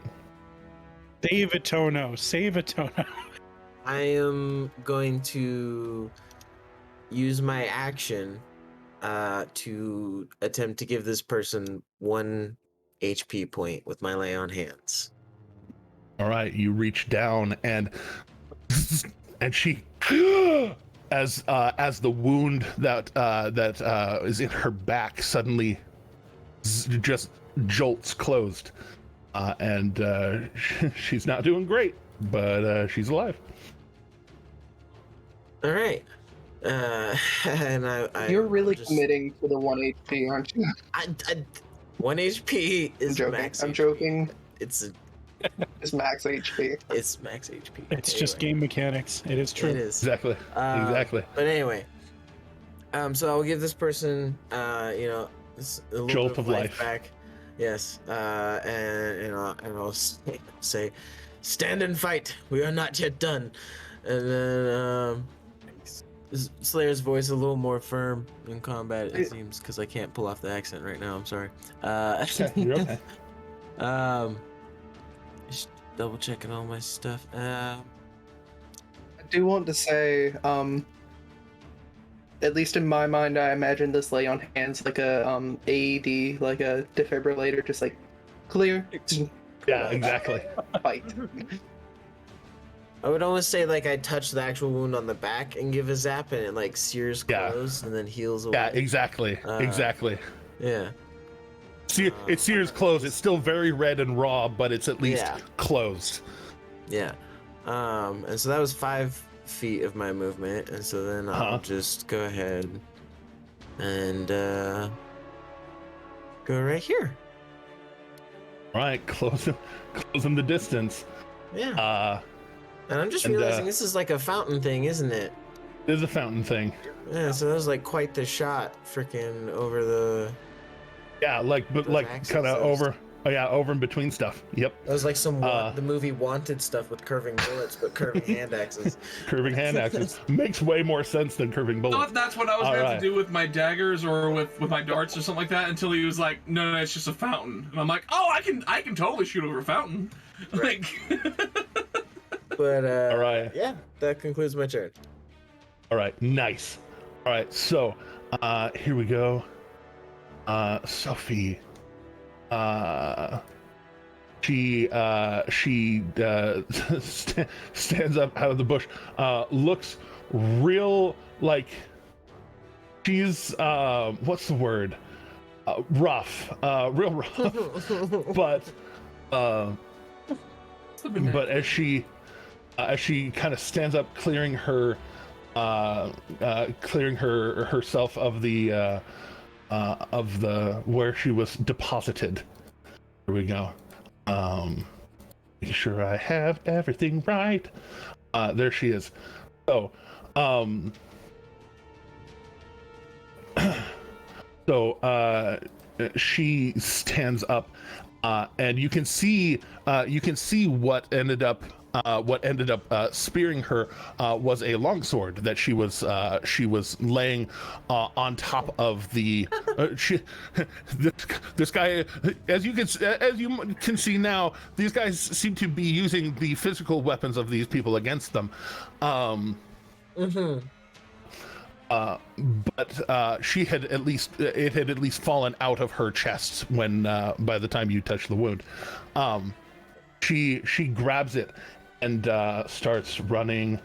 Save a Tono. Save a Tono. I am going to use my action to attempt to give this person 1 HP point with my lay on hands. All right, you reach down and she, as the wound that is in her back suddenly just jolts closed, and she's not doing great, but she's alive. All right, and You're really just, committing to the 1 HP, aren't you? 1 HP is I'm joking. max. I'm HP. joking. It's max HP. It's max HP. It's just game mechanics. It is true. It is Exactly. Exactly. But anyway, so I'll give this person, a little Jolt bit of life back. Yes, and I'll say, stand and fight. We are not yet done. And then Slayer's voice a little more firm in combat, it seems, because I can't pull off the accent right now. I'm sorry. You're okay. Just double checking all my stuff. I do want to say, at least in my mind, I imagine this lay on hands like a AED, like a defibrillator, just like clear. Yeah, exactly. Fight. I would almost say like I touch the actual wound on the back and give a zap, and it like sears closed and then heals away. Yeah, exactly. Exactly. Yeah. It sears closed. It's still very red and raw, but it's at least closed. Yeah. And so that was 5 feet of my movement, and so then I'll just go ahead and go right here. Right, close him the distance. Yeah. And I'm just realizing this is like a fountain thing, isn't it? It is a fountain thing. Yeah, so that was like quite the shot, freaking over the. Yeah, kind of over. Oh yeah, over in between stuff. Yep. That was like the movie Wanted stuff with curving bullets, but curving hand axes. Curving hand axes makes way more sense than curving bullets. I thought that's what I was going to do with my daggers or with my darts or something like that, until he was like, no, it's just a fountain. And I'm like, oh, I can totally shoot over a fountain. Right. But all right. Yeah, that concludes my turn. All right, nice. All right, so here we go. Sophie. She stands up out of the bush, looks real like She's what's the word? Rough, real rough. But as she kind of stands up, clearing herself of the where she was deposited. Here we go. Make sure I have everything right. There she is. So, she stands up, and you can see what ended up spearing her was a longsword that she was laying on top of the. This guy, as you can see now, these guys seem to be using the physical weapons of these people against them. But she had at least fallen out of her chest when by the time you touched the wound. She grabs it and starts running.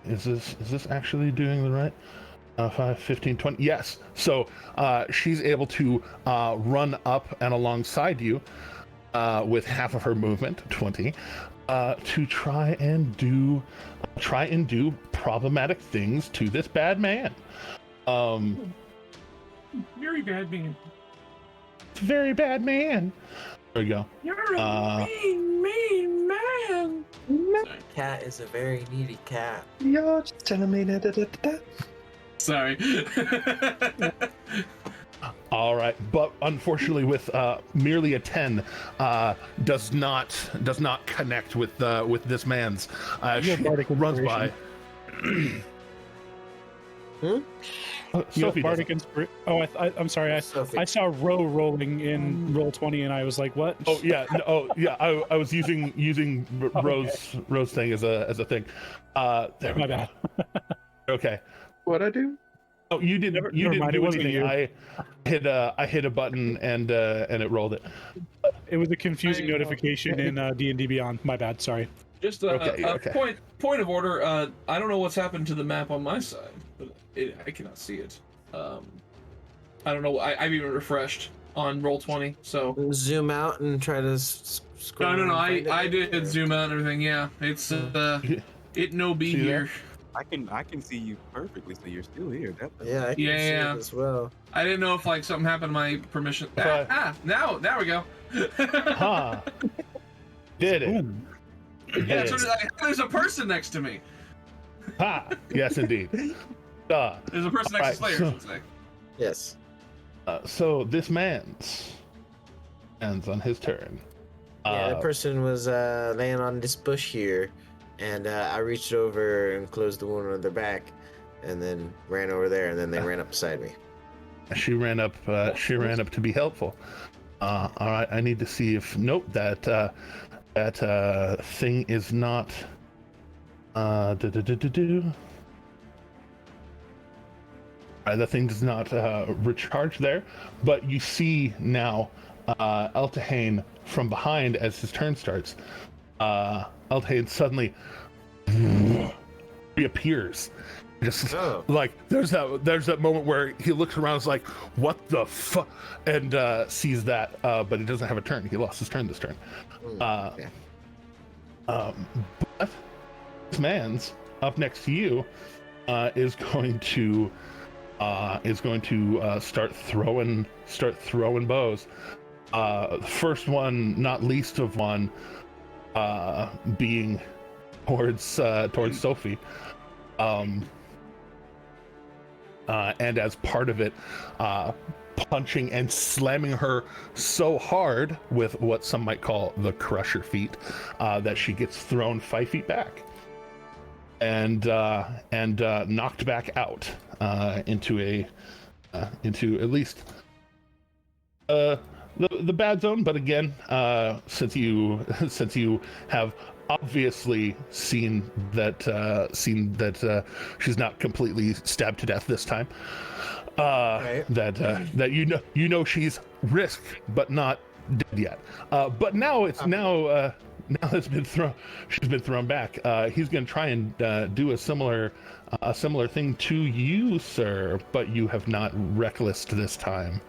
Is this actually doing the right? 5, 15, 20. Yes. So she's able to run up and alongside you with half of her movement, 20, to try and do problematic things to this bad man. Very bad man. Very bad man. There we go. You're a mean man. Cat is a very needy cat. You're just telling me that. Sorry. All right, but unfortunately, with merely a 10, does not connect with this man's. She runs by. Sophie Bardic Inspiration. Oh, I'm sorry. I saw Ro rolling in roll 20, and I was like, "What?" Oh yeah, I was using Rose thing as a thing. There we go. Bad. Okay. What'd I do? Oh, you didn't do anything. I hit a button and it rolled it. It was a confusing notification in D&D Beyond. My bad. Sorry. Just a point of order. I don't know what's happened to the map on my side, but I cannot see it. I don't know. I've even refreshed on Roll20, so zoom out and try to scroll. No. I did zoom out and everything. Yeah, it's it no be here. I can see you perfectly, so you're still here. Definitely. Yeah, I can see it as well. I didn't know if like something happened to my permission. Now we go. Huh. Did it? Yeah, so there's a person next to me. Ha! Yes, indeed. There's a person next to Slayer, I should say. Yes. So this man's ends on his turn. Yeah, that person was laying on this bush here, and I reached over and closed the wound on their back, and then ran over there, and then they ran up beside me. She ran up. She ran up to be helpful. All right, I need to see if that thing is not. All right, that thing does not recharge there, but you see now Eltahane from behind as his turn starts. Eltahane suddenly reappears. Just like there's that moment where he looks around, is like, "What the fuck?" and sees that, but he doesn't have a turn. He lost his turn this turn. Okay. But this man's up next to you is going to start throwing bows. First one, not least of one, being towards Sophie. And as part of it, punching and slamming her so hard with what some might call the crusher feat, that she gets thrown 5 feet back and knocked back out into at least the bad zone. But again, since you have obviously seen that she's not completely stabbed to death this time, Right. that you know she's risked but not dead yet. But now she's been thrown back. He's going to try and do a similar thing to you, sir, but you have not recklessed this time.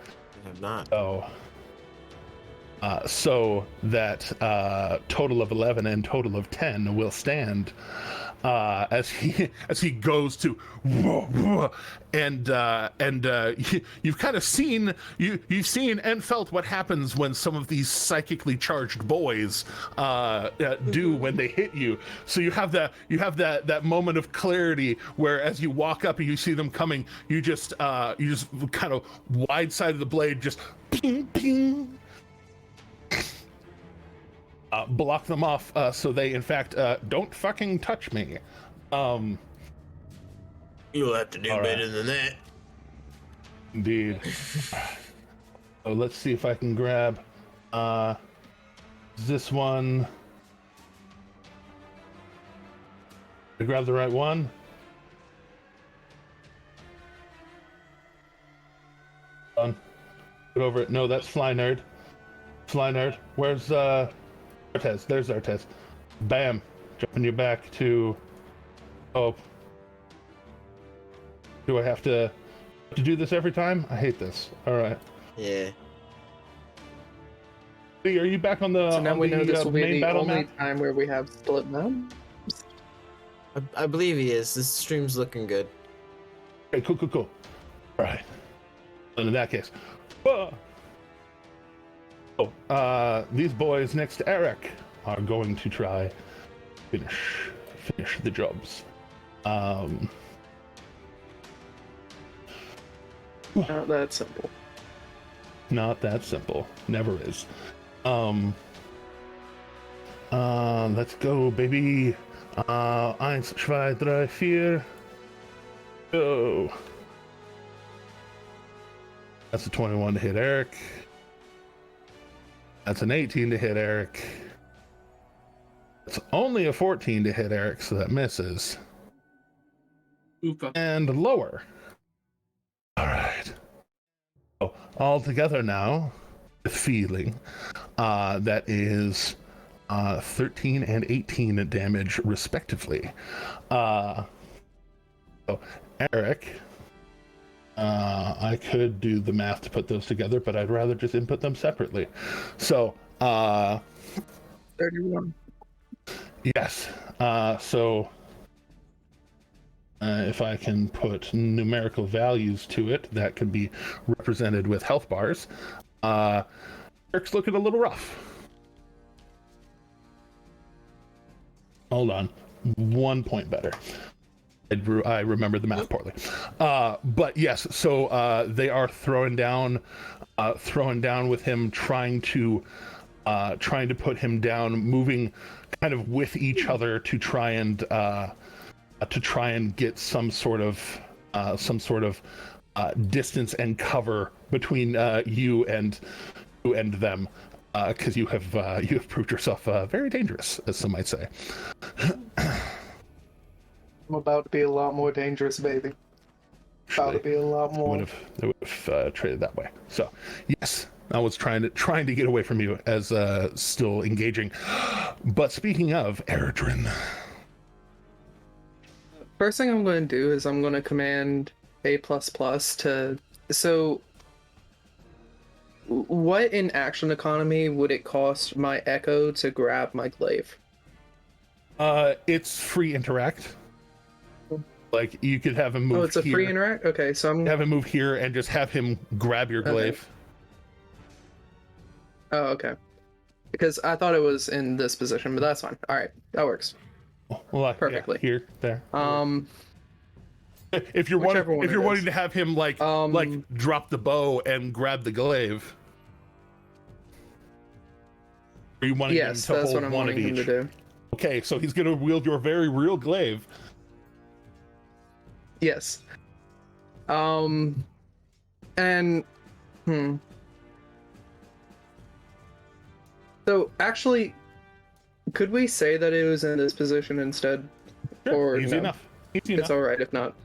I have not. So that total of 11 and total of 10 will stand as he goes to and you've kind of seen you've seen and felt what happens when some of these psychically charged boys do when they hit you. So you have that moment of clarity where as you walk up and you see them coming, you just kind of wide side of the blade, just ping ping. Block them off so they in fact don't fucking touch me. You'll have to do better than that. Indeed. So let's see if I can grab this one. Did I grab the right one? Get over it. No, that's Fly Nerd. Fly Nerd. Where's Artez? There's Artez. Bam. Jumping you back to... Oh. Do I have to do this every time? I hate this. Alright. Yeah. Are you back on the So now we know this will be the only map? time where we have split maps? I believe he is. This stream's looking good. Okay, cool. Alright. And in that case... these boys next to Eric are going to try finish the jobs. Not that simple. Not that simple. Never is. Let's go, baby. 1, 2, 3, 4. Go. That's a 21 to hit Eric. That's an 18 to hit Eric. It's only a 14 to hit Eric, so that misses. Oofa. And lower. All right. So all together now, with feeling, that is 13 and 18 damage respectively. So Eric, I could do the math to put those together, but I'd rather just input them separately. So 31. Yes. So if I can put numerical values to it, that could be represented with health bars. Eric's looking a little rough. Hold on. 1 point better. I remember the math poorly. But yes, so they are throwing down with him, trying to put him down, moving kind of with each other to try and get some sort of distance and cover between you and them, because you have proved yourself very dangerous, as some might say. I'm about to be a lot more dangerous, baby. About to be a lot more. They would have traded that way. So yes, I was trying to get away from you as still engaging. But speaking of Eredrin, first thing I'm going to do is I'm going to command A++ to... So, what in action economy would it cost my Echo to grab my glaive? It's free interact. Like, you could have him move here. Oh, it's a free interact? Okay, so I'm... Have him move here and just have him grab your glaive. Oh, okay. Because I thought it was in this position, but that's fine. All right, that works. Well, perfectly. Yeah, here, there. If you're Whichever wanting to have him like drop the bow and grab the glaive, or you want him to hold one of each? To do. Okay, so he's going to wield your very real glaive. Yes. So actually, could we say that it was in this position instead? Sure, or easy no? enough. It's all right if not.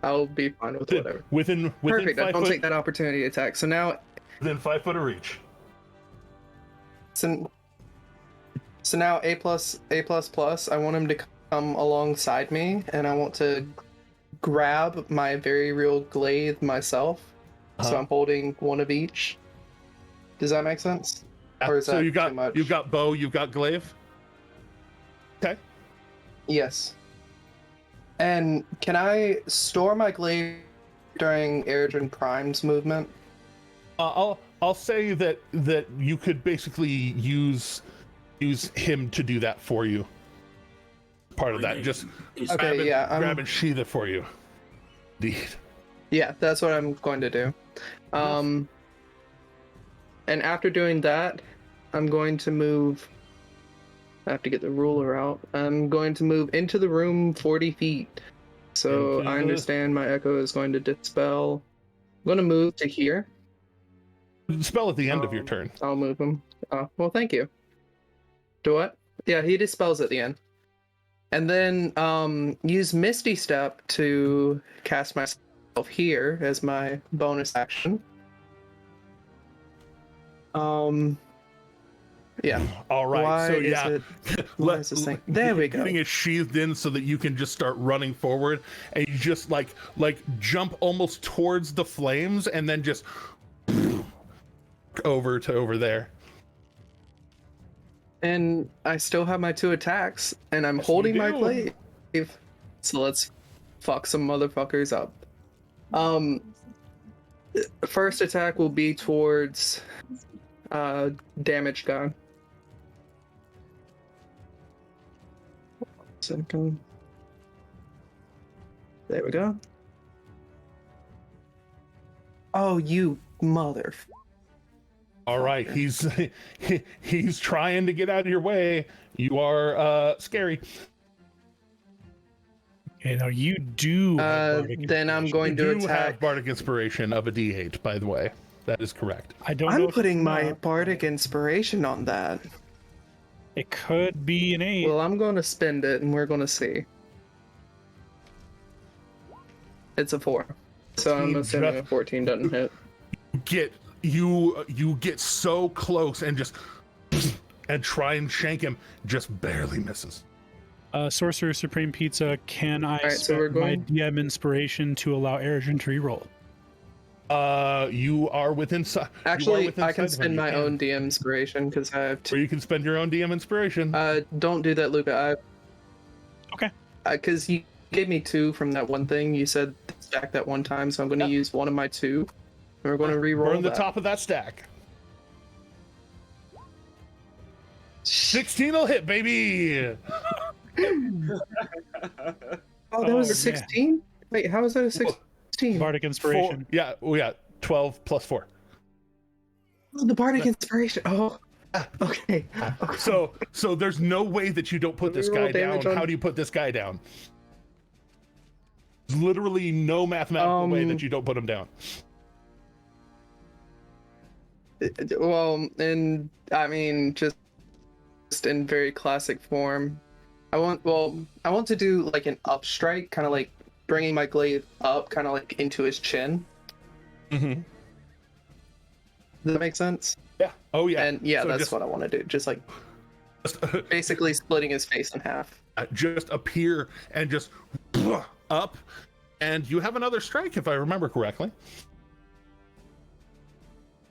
I'll be fine with whatever. Within Perfect. 5 I don't foot, take that opportunity attack. So now, within 5 foot of reach. so So now A++, I want him to come alongside me, and I want to grab my very real glaive myself. So I'm holding one of each. Does that make sense? Or is so that you got too much? you've got bow, you've got glaive. Okay. Yes. And can I store my glaive during Eredrin Prime's movement? I'll say that you could basically use him to do that for you. Part of that, just grab and sheath it for you. Indeed. Yeah, that's what I'm going to do. And after doing that, I'm going to move. I have to get the ruler out. I'm going to move into the room 40 feet. So I understand my echo is going to dispel. I'm going to move to here. Dispel at the end of your turn. I'll move him. Well, thank you. Do what? Yeah, he dispels at the end. And then use Misty Step to cast myself here as my bonus action. Yeah. All right. Why so is yeah, is this thing? There we go. Getting it sheathed in so that you can just start running forward, and you just like jump almost towards the flames, and then just over there. And I still have my 2 attacks, and I'm holding my glaive. So let's fuck some motherfuckers up. First attack will be towards damage guy. Second. There we go. Oh, you mother. All right, he's trying to get out of your way. You are scary. Okay, now you do. Then I'm going to attack. Have Bardic Inspiration of a D8, by the way. That is correct. I'm putting my Bardic Inspiration on that. It could be an 8. Well, I'm going to spend it, and we're going to see. It's a 4. So I'm assuming a 14 doesn't hit. You get so close and just try and shank him, just barely misses. Sorcerer Supreme Pizza, can I spend my DM inspiration to allow Eredrin to reroll? You are within. Actually, I can spend my own DM inspiration because I have 2. Or you can spend your own DM inspiration. Don't do that, Luca. Okay. Because you gave me 2 from that one thing. You said stack that one time, so I'm going to use one of my 2. And we're going to reroll. Burn the top of that stack. 16 will hit, baby. Oh, that was a 16? Wait, how is that a 16? Bardic Inspiration. 12 plus 4. Oh, the Bardic Inspiration. Oh, okay. So there's no way that you don't put this guy down. How do you put this guy down? There's literally no mathematical way that you don't put him down. Well, and I mean, just in very classic form. I want to do like an up strike, kind of like bringing my glaive up, kind of like into his chin. Mm-hmm. Does that make sense? Yeah. Oh yeah. And yeah, so that's what I want to do. Just like basically splitting his face in half. Just appear and just up, and you have another strike, if I remember correctly.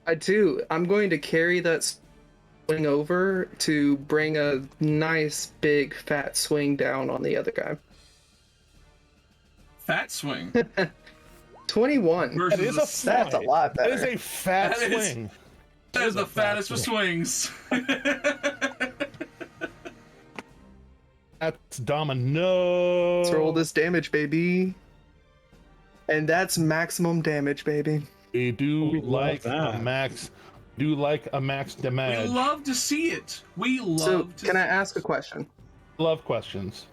I do. I'm going to carry that swing over to bring a nice big fat swing down on the other guy. Fat swing. 21. That is that's a lot better. That is a fat swing. That is the fattest of swings. That's domino. Let's roll this damage, baby. And that's maximum damage, baby. We do like a max. Do like a max damage. We love to see it. We love. So, to can I ask a question? Love questions.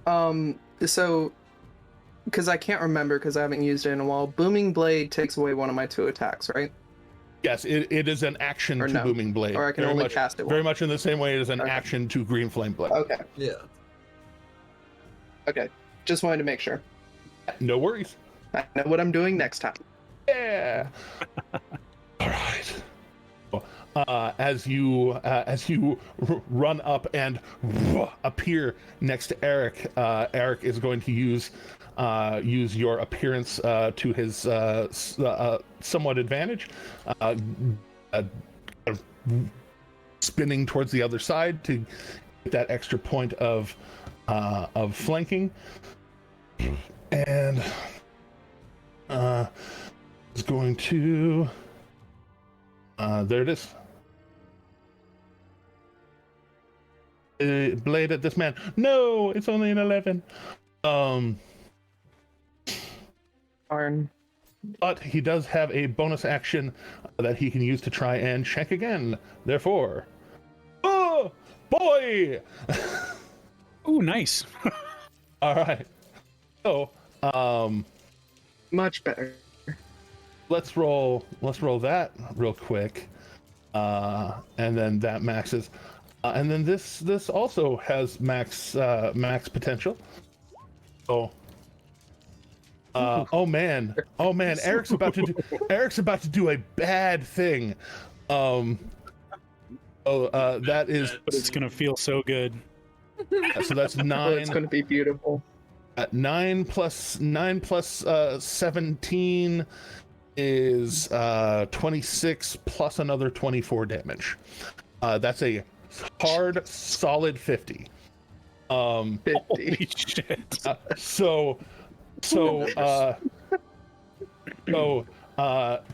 So, because I can't remember because I haven't used it in a while. Booming Blade takes away one of my 2 attacks, right? Yes, it is an action to Booming Blade. Or I can only cast it. Very much in the same way as an action to Green Flame Blade. Okay. Yeah. Okay. Just wanted to make sure. No worries. I know what I'm doing next time. Yeah. All right. as you run up and appear next to Eric. Eric is going to use your appearance to his somewhat advantage, spinning towards the other side to get that extra point of flanking, and is going to there it is. Blade at this man. No, it's only an 11. Darn. But he does have a bonus action that he can use to try and check again. Therefore, oh boy! Oh, nice. All right. So, Much better. let's roll that real quick, and then that maxes, and then this also has max potential. So. Oh man! Eric's about to do a bad thing. That is. But it's gonna feel so good. So that's 9. Oh, it's gonna be beautiful. 9 plus 17 is 26 plus another 24 damage. That's a hard, solid 50. 50. Holy shit! So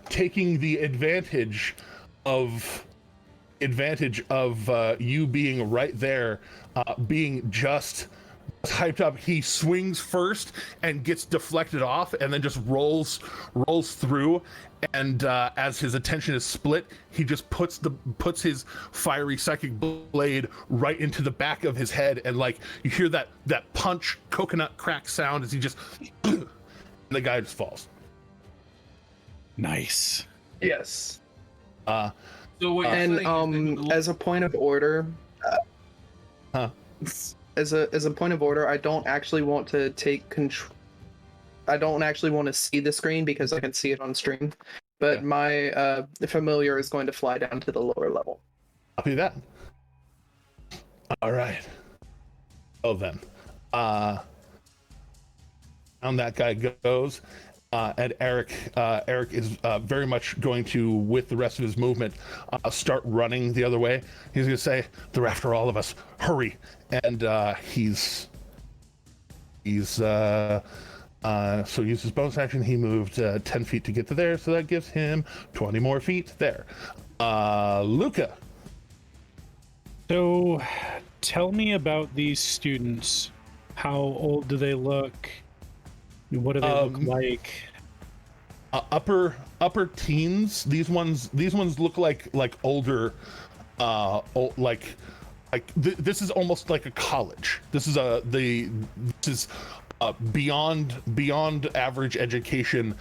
taking the advantage of you being right there, being just hyped up, he swings first and gets deflected off, and then just rolls through. And as his attention is split, he just puts his fiery psychic blade right into the back of his head, and like you hear that punch coconut crack sound as he just and the guy just falls. Nice. Yes. So what you're And saying is as a point of order, as a point of order, I don't actually want to take control. I don't actually want to see the screen because I can see it on stream. But Yeah. my familiar is going to fly down to the lower level. Copy that. All right. Oh, then. Down that guy goes, and Eric is very much going to, with the rest of his movement, start running the other way. He's going to say, "They're after all of us. Hurry!" And he's so use his bonus action. He moved 10 feet to get to there, so that gives him 20 more feet there. Luca. So, tell me about these students. How old do they look? What do they look like? Upper teens. These ones look like older, this is almost like a college. This is beyond average education.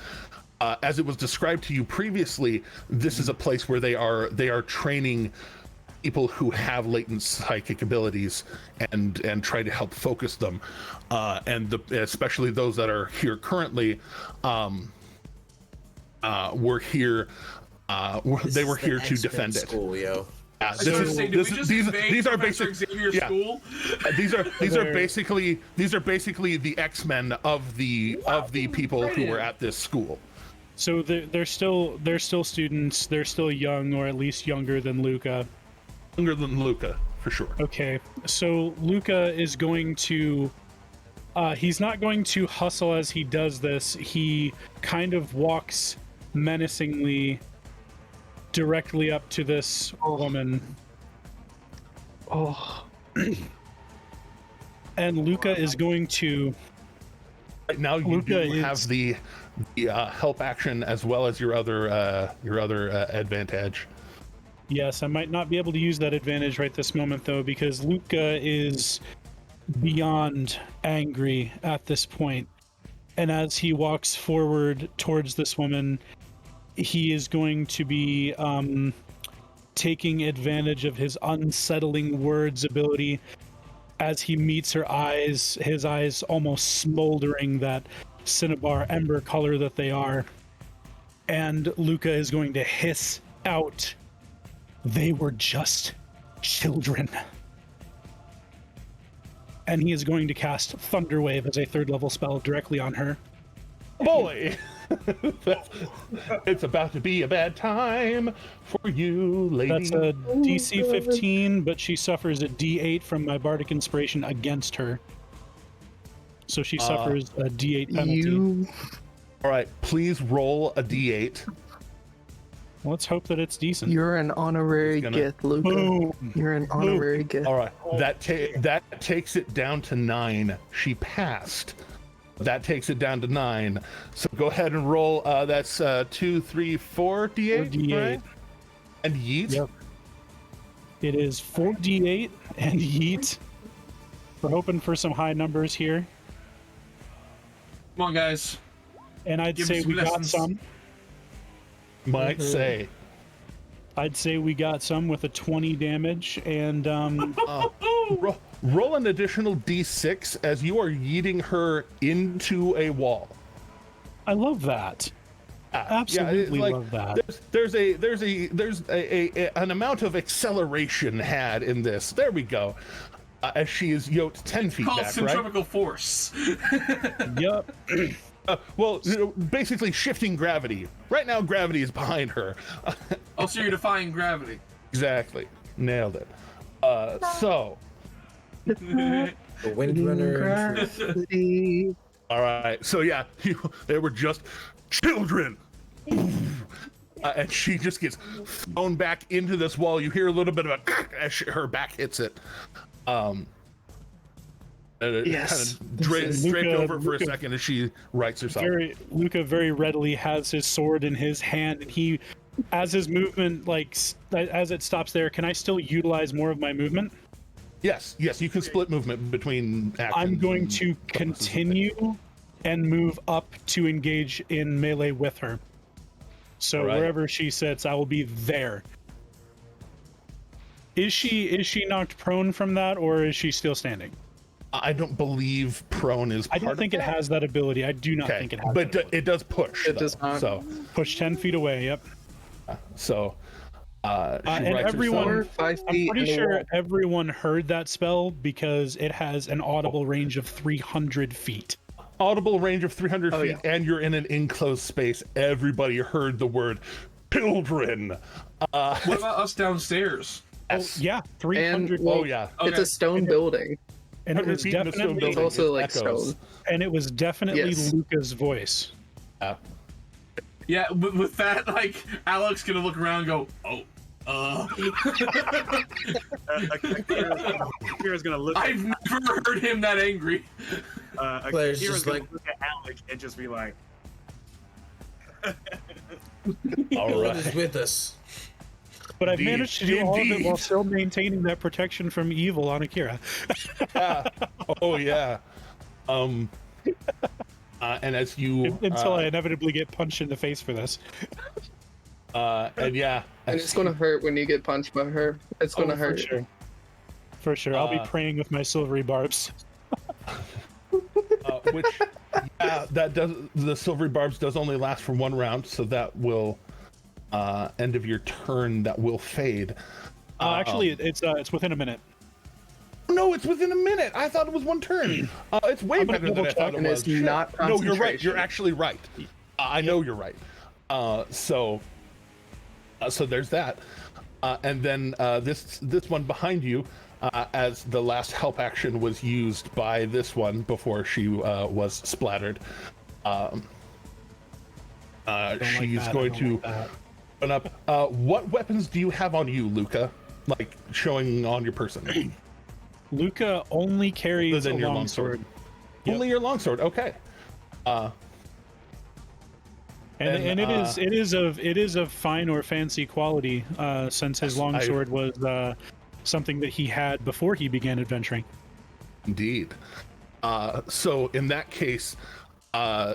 As it was described to you previously, this is a place where they are training people who have latent psychic abilities and try to help focus them, and especially those that are here currently. Were here. They were here to defend it. School, yo. These are basic. Yeah. School? These are basically the X-Men of the people who were at this school. So they're still students. They're still young, or at least younger than Luca. Younger than Luca, for sure. Okay, so Luca is going to. He's not going to hustle as he does this. He kind of walks menacingly directly up to this woman. Oh. And Luca is going to. Right now, you have the help action as well as your other advantage. Yes, I might not be able to use that advantage right this moment, though, because Luca is beyond angry at this point. And as he walks forward towards this woman, he is going to be taking advantage of his unsettling words ability. As he meets her eyes, his eyes almost smoldering that cinnabar ember color that they are. And Luca is going to hiss out They were just children. And he is going to cast Thunderwave as a 3rd level spell directly on her. Boy, it's about to be a bad time for you, lady. That's a DC 15, but she suffers a D8 from my Bardic Inspiration against her. So she suffers a D8 penalty. All right, please roll a D8. Let's hope that it's decent. You're an honorary gift, Luca. Boom. You're an honorary gift. All right, that takes it down to 9. She passed. That takes it down to 9. So go ahead and roll. That's 2, 3, 4 D8. 4d8. Right? And yeet. Yep. It is 4d8 and yeet. We're hoping for some high numbers here. Come on, guys. And I'd Give say me some we got lessons. some. Might say. I'd say we got some with a 20 damage and Roll an additional D6 as you are yeeting her into a wall. I love that. Absolutely love that. There's an amount of acceleration had in this. There we go. As she is yoked 10 feet Called back, right? centrifugal force. Yep. Well, basically shifting gravity. Right now, gravity is behind her. Oh, so you're defying gravity. Exactly. Nailed it. So. The Windrunner. All right. So, yeah, they were just children. And she just gets thrown back into this wall. You hear a little bit of a as her back hits it. Yes. Kind of draped over for a second as she rights herself. Luca very readily has his sword in his hand, and he, as his movement, as it stops there, can I still utilize more of my movement? Yes, you can split movement between actions. I'm going to continue and move up to engage in melee with her. So wherever she sits, I will be there. Is she knocked prone from that, or is she still standing? I don't believe prone is. I don't think it has that ability. I do not think it has. But it does push. It does not. So push 10 feet away. Yep. So. And everyone, I'm pretty sure everyone heard that spell because it has an audible range of 300 feet. Audible range of 300 feet, and you're in an enclosed space. Everybody heard the word children. What about us downstairs? Yes. Oh, yeah, 300. Okay. It's a stone building. And it was definitely it's also like stone. And it was definitely Luca's voice. Yeah, but with that, like, Alex gonna look around and go, Kira's gonna look. I've never heard him that angry. Claire's Kira's just gonna like, look at Alex and just be like, All right. is with us. But I've managed to do all of it while still maintaining that protection from evil on Akira. Oh yeah. And as you until I inevitably get punched in the face for this. And it's gonna hurt when you get punched by her. It's gonna hurt. For sure. I'll be praying with my silvery barbs. The silvery barbs does only last for 1 round, so that will end of your turn. That will fade. Actually, it's within a minute. No, it's within a minute. I thought it was 1 turn. It's way better than I thought it was. No, you're right. You're actually right. I know you're right. So there's that. And then this one behind you, as the last help action was used by this one before she was splattered. She's going to open up. What weapons do you have on you, Luca? Like showing on your person. Luca only carries a longsword. Yep. Only your longsword. Okay. And it is of fine or fancy quality, since his longsword was something that he had before he began adventuring. Indeed. So in that case,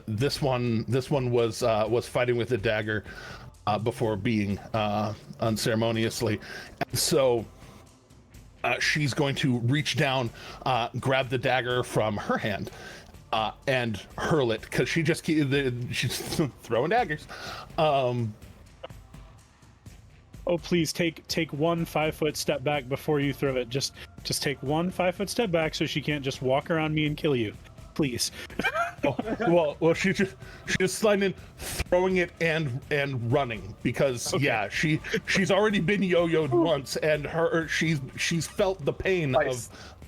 this one was fighting with a dagger before being unceremoniously, and so she's going to reach down, grab the dagger from her hand. And hurl it because she's throwing daggers. oh, please take 1 5-foot step back before you throw it. Just take 1 5-foot step back so she can't just walk around me and kill you, please. well, she's sliding in, throwing it and running because she's already been yo-yoed once, and she's felt the pain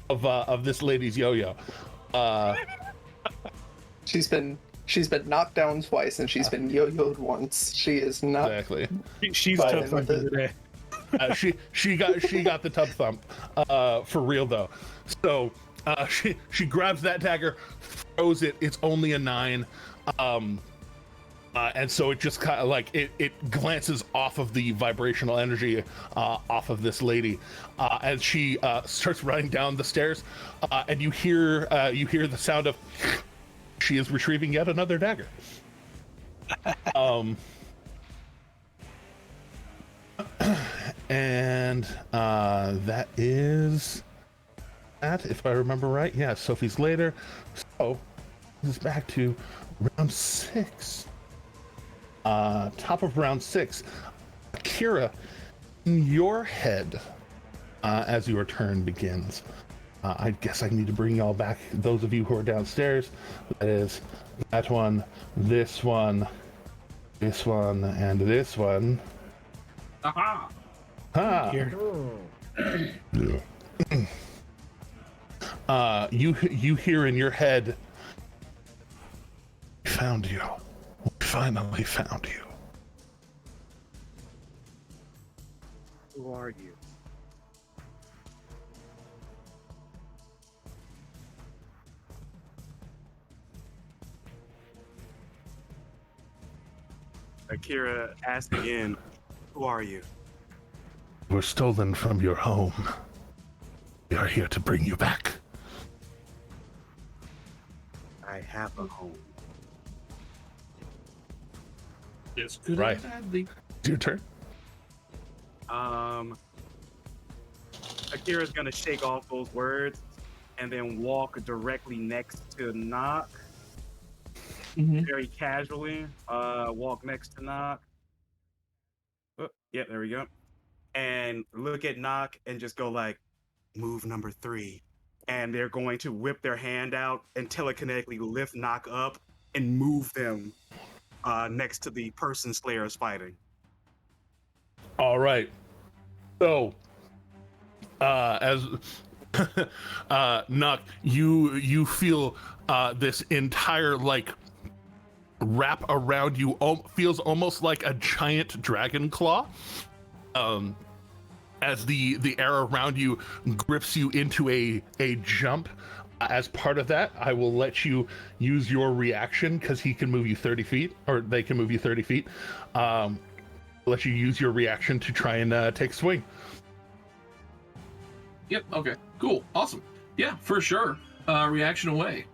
of this lady's yo-yo. She's been knocked down twice, and she's been yo-yoed once. She is not exactly. She's tough today. She got the tub thump for real though. So she grabs that dagger, throws it. It's only a 9, and so it just kind of like it glances off of the vibrational energy off of this lady as she starts running down the stairs, and you hear the sound of she is retrieving yet another dagger. And that is that, if I remember right. Yeah, Sophie's later. So this is back to round 6. Top of round 6. Akira, in your head, as your turn begins, I guess I need to bring y'all back, those of you who are downstairs. That is that one, this one, and this one. Aha! Ha! You hear in your head, "We found you. We finally found you." Who are you? Akira asked again, "Who are you?" "We're stolen from your home. We are here to bring you back." I have a home. It's good. Right. It's your turn. Akira's gonna shake off those words and then walk directly next to Knock. Very casually, walk next to Knock. Oh, yeah, there we go. And look at Knock and just go like, "Move number 3." And they're going to whip their hand out and telekinetically lift Knock up and move them next to the person Slayer is fighting. All right. So, as Knock, you feel this entire like wrap around you, feels almost like a giant dragon claw. As the air around you grips you into a jump. As part of that, I will let you use your reaction because he can move you 30 feet, or they can move you 30 feet. Let you use your reaction to try and take swing. Yep. Okay. Cool. Awesome. Yeah, for sure. Reaction away.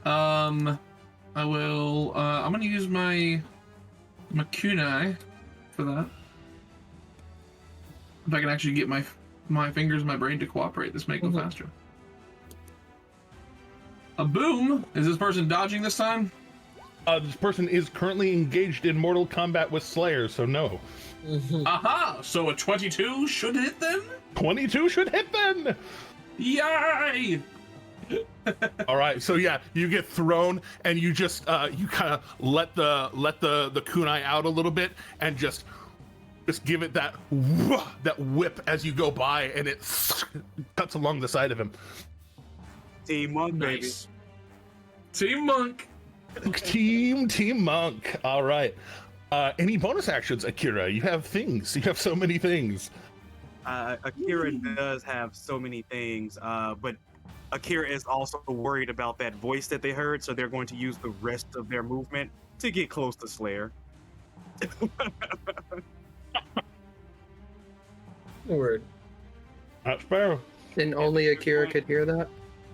I will. I'm gonna use my kunai for that. If I can actually get my fingers and my brain to cooperate, this may go faster. A boom! Is this person dodging this time? This person is currently engaged in mortal combat with Slayer, so no. Aha! So a 22 should hit then? 22 should hit then! Yay! All right, so yeah, you get thrown, and you just you kind of let the kunai out a little bit, and just give it that whip as you go by, and it cuts along the side of him. Team Monk, Nice. baby. Team Monk. Team Monk. All right. Any bonus actions, Akira? You have things. You have so many things. Akira does have so many things, but Akira is also worried about that voice that they heard, so they're going to use the rest of their movement to get close to Slayer. Word. That's fair. And only Akira could hear that?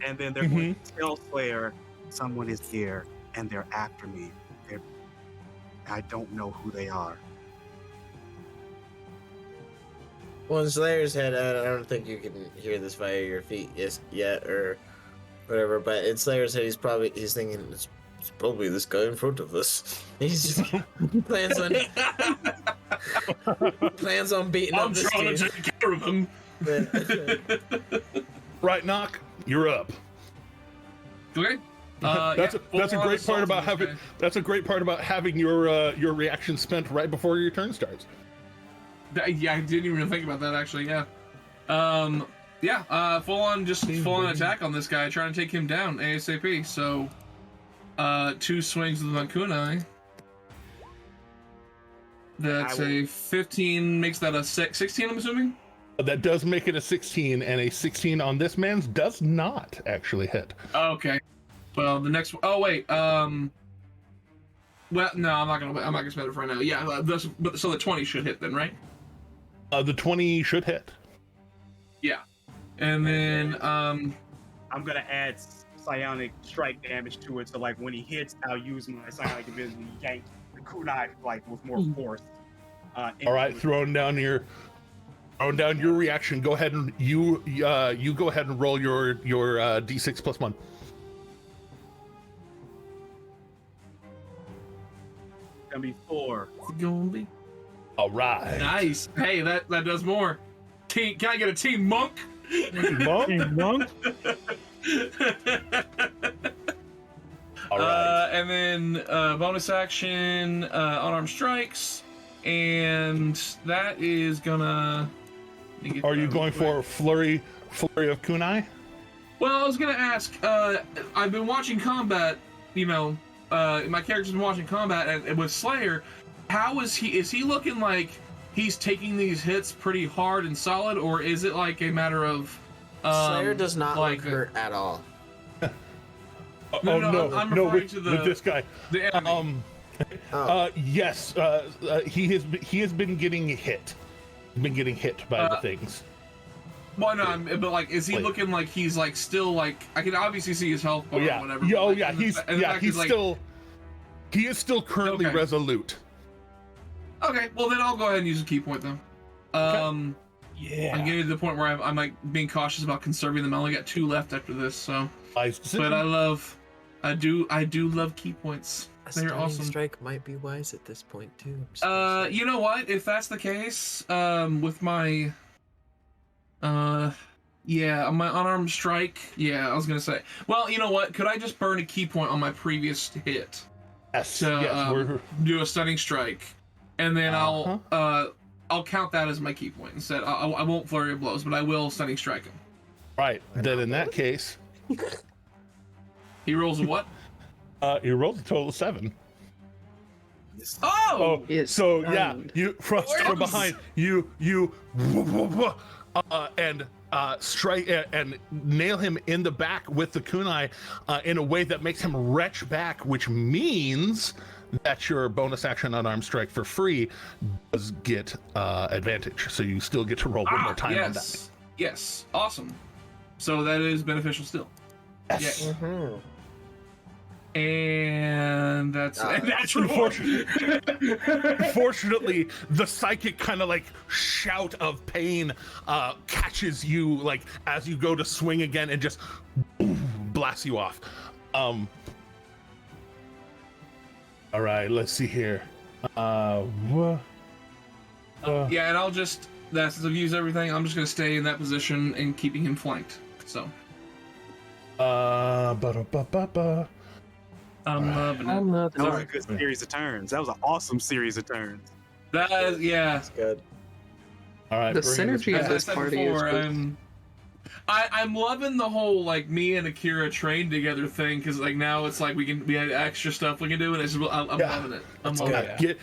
And then they're going to tell Slayer, "Someone is here, and they're after me. I don't know who they are." Well, in Slayer's head, I don't think you can hear this via your feet yet, or whatever. But in Slayer's head, he's thinking it's It's probably this guy in front of us. He's just plans on beating up this I'm dude. trying to take care of him. Right, Knock, you're up. Okay. That's a great part about having. That's a great part about having your reaction spent right before your turn starts. Yeah, I didn't even think about that actually. Yeah. Full on attack on this guy, trying to take him down ASAP. So, 2 swings with my kunai. That's a 15, makes that a 16, I'm assuming? That does make it a 16, and a 16 on this man's does not actually hit. Okay. Well, the next one. Oh wait. Well, no, I'm not gonna spend it for right now. Yeah. So the 20 should hit then, right? The 20 should hit. Yeah. And then I'm gonna add psionic strike damage to it, so like when he hits, I'll use my psionic ability to yank the kunai like with more force. All right, throwing down your reaction. Go ahead and you go ahead and roll your d6 plus 1. Gonna be 4. All right. nice. Hey, that does more. Can I get a team monk? Monk? All right. And then bonus action, unarmed strikes, and that is gonna. Are you going for flurry of kunai? Well, I was gonna ask. I've been watching combat. My character's been watching combat, and with Slayer, how is he? Is he looking like he's taking these hits pretty hard and solid, or is it like a matter of? Slayer does not look hurt at all. I'm referring to with this guy. The enemy. Yes, he has been getting hit. Been getting hit by the things. Well, no, but like, is he looking like he's like still like? I can obviously see his health bar or whatever. He is still currently resolute. Okay, well then I'll go ahead and use a key point then. Yeah. I'm getting to the point where I'm like being cautious about conserving them. I only got 2 left after this, so. But I do love key points. They're awesome. Strike might be wise at this point too. You know what? If that's the case, with my, my unarmed strike. Yeah, I was gonna say. Well, you know what? Could I just burn a key point on my previous hit? Yes. To do a stunning strike, and then I'll count that as my key point instead. I won't flurry of blows, but I will stunning strike him. Right. Then in that case, he rolls a what? He rolls a total of 7. Oh! So yeah, you from behind you and strike and nail him in the back with the kunai in a way that makes him retch back, which means that your bonus action unarmed strike for free does get advantage. So you still get to roll one more time on that. Yes, awesome. So that is beneficial still. Yes. Yeah. Mm-hmm. And that's unfortunately, the psychic kind of like shout of pain catches you like as you go to swing again and just blasts you off. All right, let's see here. And I'll just since I've used everything, I'm just gonna stay in that position and keeping him flanked. So. I'm loving it. That was a good series of turns. That was an awesome series of turns. That is, yeah. That's good. All right. The synergy of this party is good. I'm loving the whole like me and Akira train together thing because like now it's like we had extra stuff we can do and I'm loving it. I'm loving it. Get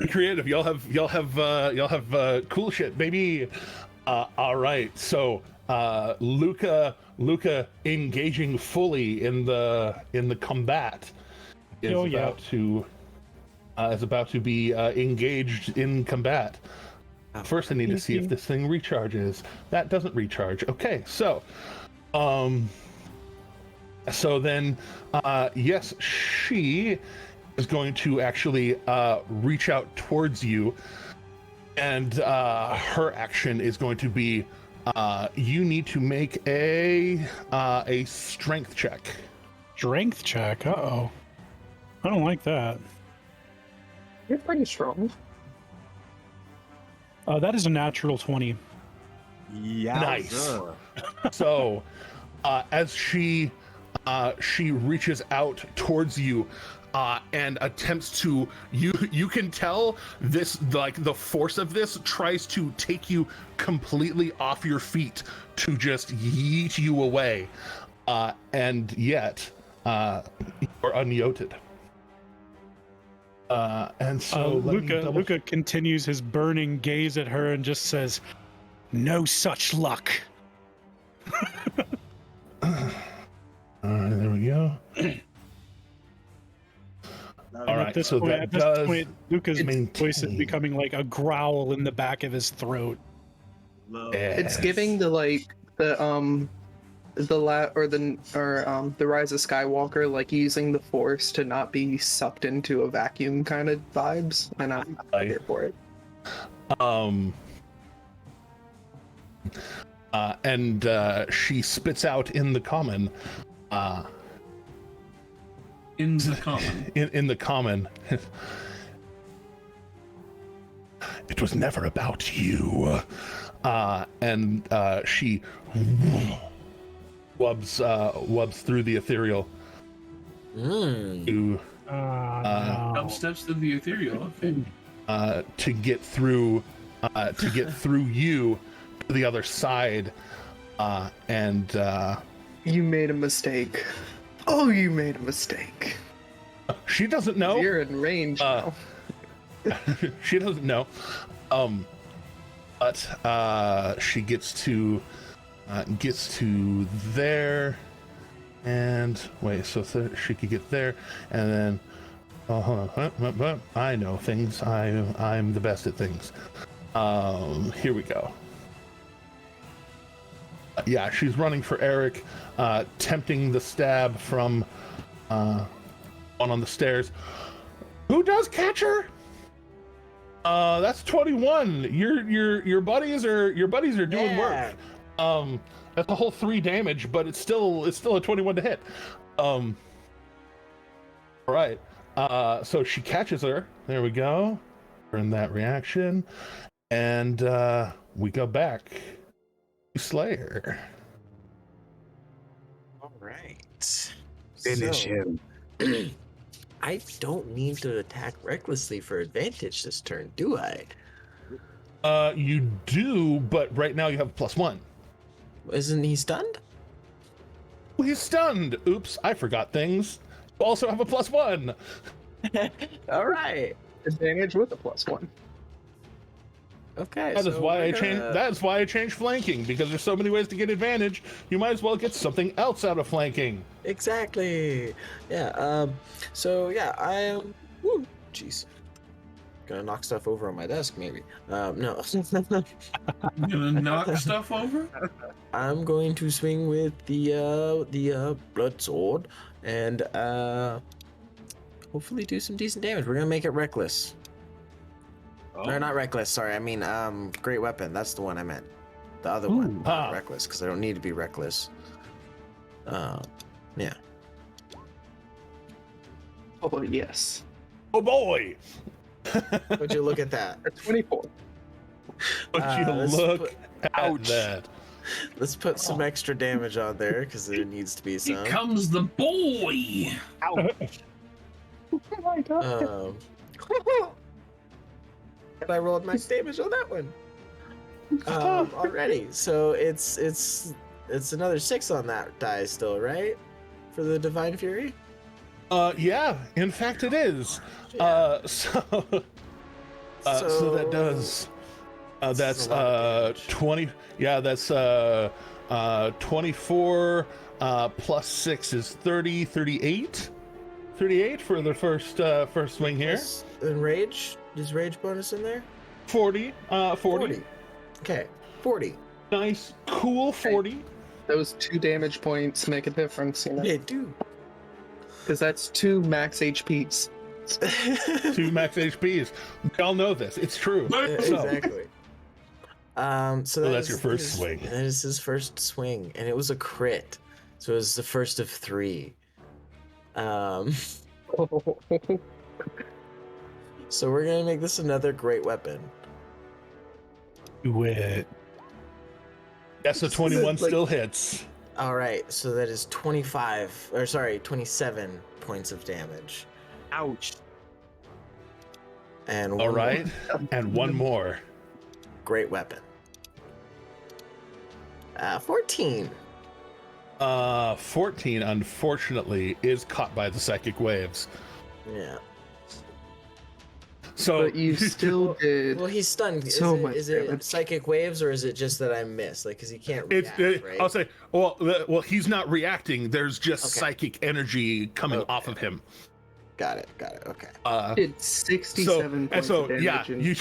creative. Y'all have cool shit, baby. All right. So Luca engaging fully in the combat is about to be engaged in combat. First, I need to see if this thing recharges. That doesn't recharge. Okay, so then yes, she is going to actually reach out towards you, and her action is going to be you need to make a strength check. Strength check. Uh-oh. I don't like that. You're pretty strong. That is a natural 20. Yeah. Nice. So, as she reaches out towards you and attempts to, you can tell this, like the force of this tries to take you completely off your feet to just yeet you away, and yet you're unyoted. And so Luca continues his burning gaze at her and just says, "No such luck." There we go. All right, At this so point, that at this does point, Luca's maintain. voice is becoming like a growl in the back of his throat. It's giving the the Rise of Skywalker, like using the Force to not be sucked into a vacuum kind of vibes, and I'm here for it. And she spits out in the common. In the common. In the common. It was never about you. And she wubs through the ethereal. To, Up steps to the ethereal. to get through you to the other side, and you made a mistake. Oh, you made a mistake. She doesn't know. You're in range now. She doesn't know. But she gets to there, and wait, so she could get there, and then hold on. I know things. I'm the best at things. Here we go. Yeah, she's running for Eric, tempting the stab from on the stairs. Who does catch her? That's 21. Your buddies are doing work. That's a whole 3 damage, but it's still a 21 to hit. All right. So she catches her. There we go. Burn that reaction, and we go back to Slayer. All right. Finish him. I don't need to attack recklessly for advantage this turn, do I? You do, but right now you have +1. Isn't he stunned? Well, he's stunned. Oops, I forgot things. You also have a +1. All right. Advantage with a +1. Okay. That is why I changed flanking, because there's so many ways to get advantage. You might as well get something else out of flanking. Exactly. Yeah. So yeah, I am. Woo. Jeez. Gonna knock stuff over on my desk, maybe. No. You gonna knock stuff over? I'm going to swing with the blood sword and hopefully do some decent damage. We're gonna make it reckless. Oh. Or not reckless. Sorry, I mean great weapon. That's the one I meant. The other one, not reckless, because I don't need to be reckless. Yeah. Oh yes. Oh boy! Would you look at that? A 24. Would you look at that? Let's put some extra damage on there because there needs to be some. Here comes the boy. Oh my god. And I rolled nice damage on that one. Already. So it's another 6 on that die still, right? For the Divine Fury? Yeah, in fact it is. Yeah. So that does that's 20. Yeah, that's 24 plus 6 is 30, 38. 38 for the first swing here. And rage? Is rage bonus in there? 40. 40. Okay, 40. Nice, cool 40. Those 2 damage points make a difference, you know? They do. Because that's 2 max HPs. 2 max HPs. We all know this. It's true. Exactly. So that's your first swing. That is his first swing, and it was a crit. So it was the first of 3. So we're gonna make this another great weapon. Do it. Yes, the 21 still hits. All right, so that is 27 points of damage. Ouch. And All one right, more. and one more. Great weapon. 14. 14, unfortunately, is caught by the psychic waves. Yeah. So But you still did. Well, he's stunned. Is it psychic waves, or is it just that I missed? Like, because he can't react, right? I'll say, well, he's not reacting. There's just psychic energy coming off of him. Got it. Okay. Did 67 points of damage. Yeah, you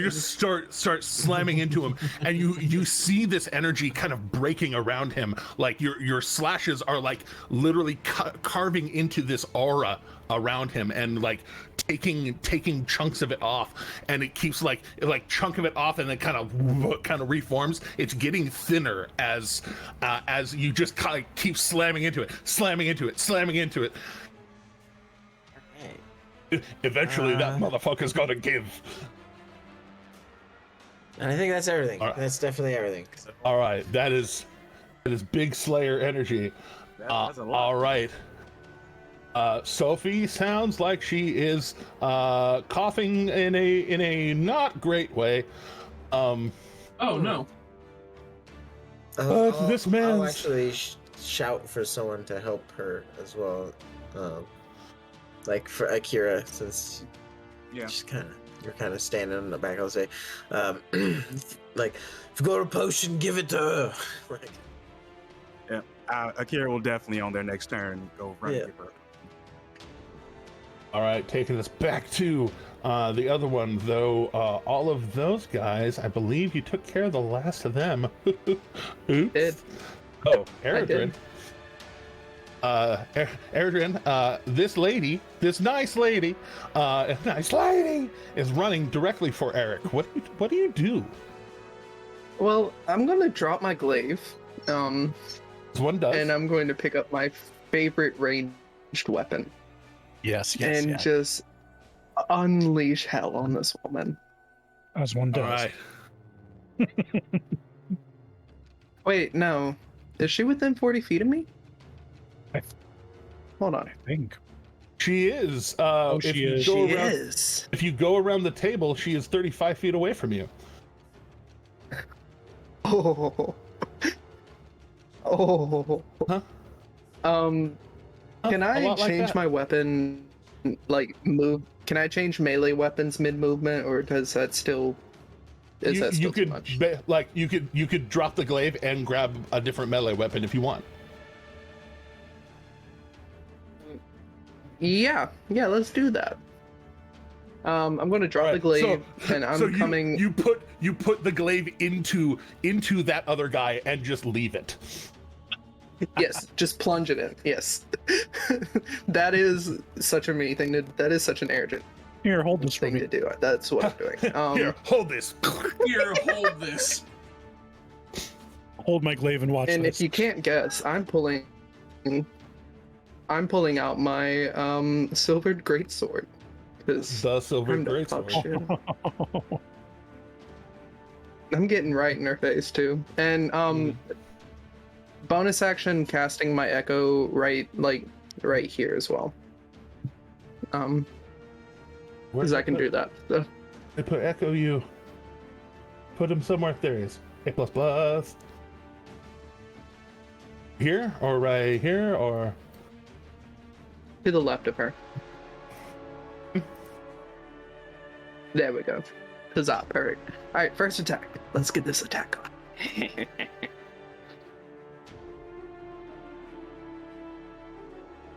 just start slamming into him, and you see this energy kind of breaking around him. Like your slashes are like literally carving into this aura around him, and like taking chunks of it off, and it keeps like chunk of it off, and then kind of reforms. It's getting thinner as you just kind of keep slamming into it. Eventually, that motherfucker's gonna give. And I think that's everything. Right. That's definitely everything. All right, that is big Slayer energy. That's a lot. All right. Sophie sounds like she is coughing in a not great way. Oh no. This man's. I'll actually shout for someone to help her as well. Like for Akira, since you're kind of standing in the back. I'll say, like, if you got a potion, give it to her. Like, Yeah. Akira will definitely on their next turn go run and give her. All right, taking us back to the other one, though. All of those guys, I believe you took care of the last of them. Oops. Did. Oh, Eredrin. Eredrin, this nice lady, is running directly for Eric. What do you do? Well, I'm gonna drop my glaive. This one does. And I'm going to pick up my favorite ranged weapon. Yes. Just unleash hell on this woman. As one does. All right. Wait, no. Is she within 40 feet of me? Hold on. I think. She is. She is. She is. If you go around the table, she is 35 feet away from you. Oh. Huh? Can I change my weapon, like, move? Can I change melee weapons mid-movement, or does that still... Is that still too much? You could drop the glaive and grab a different melee weapon if you want. Yeah, let's do that. I'm going to drop the glaive, and I'm coming. You put the glaive into that other guy and just leave it. Yes, just plunge it in. Yes, that is such a me thing. That is such an arrogant Here, hold this for thing me. to do. That's what I'm doing. Here, hold this. Here, hold this. Hold my glaive and watch And this. if you can't guess, I'm pulling out my silvered greatsword. The silver greatsword. I'm getting right in her face too. And bonus action casting my echo right here as well. Because I can do that. So. They put echo you. Put him somewhere. There he is. A++. Here or right here or To the left of her. There we go. Huzzah, perfect. Alright, first attack. Let's get this attack on.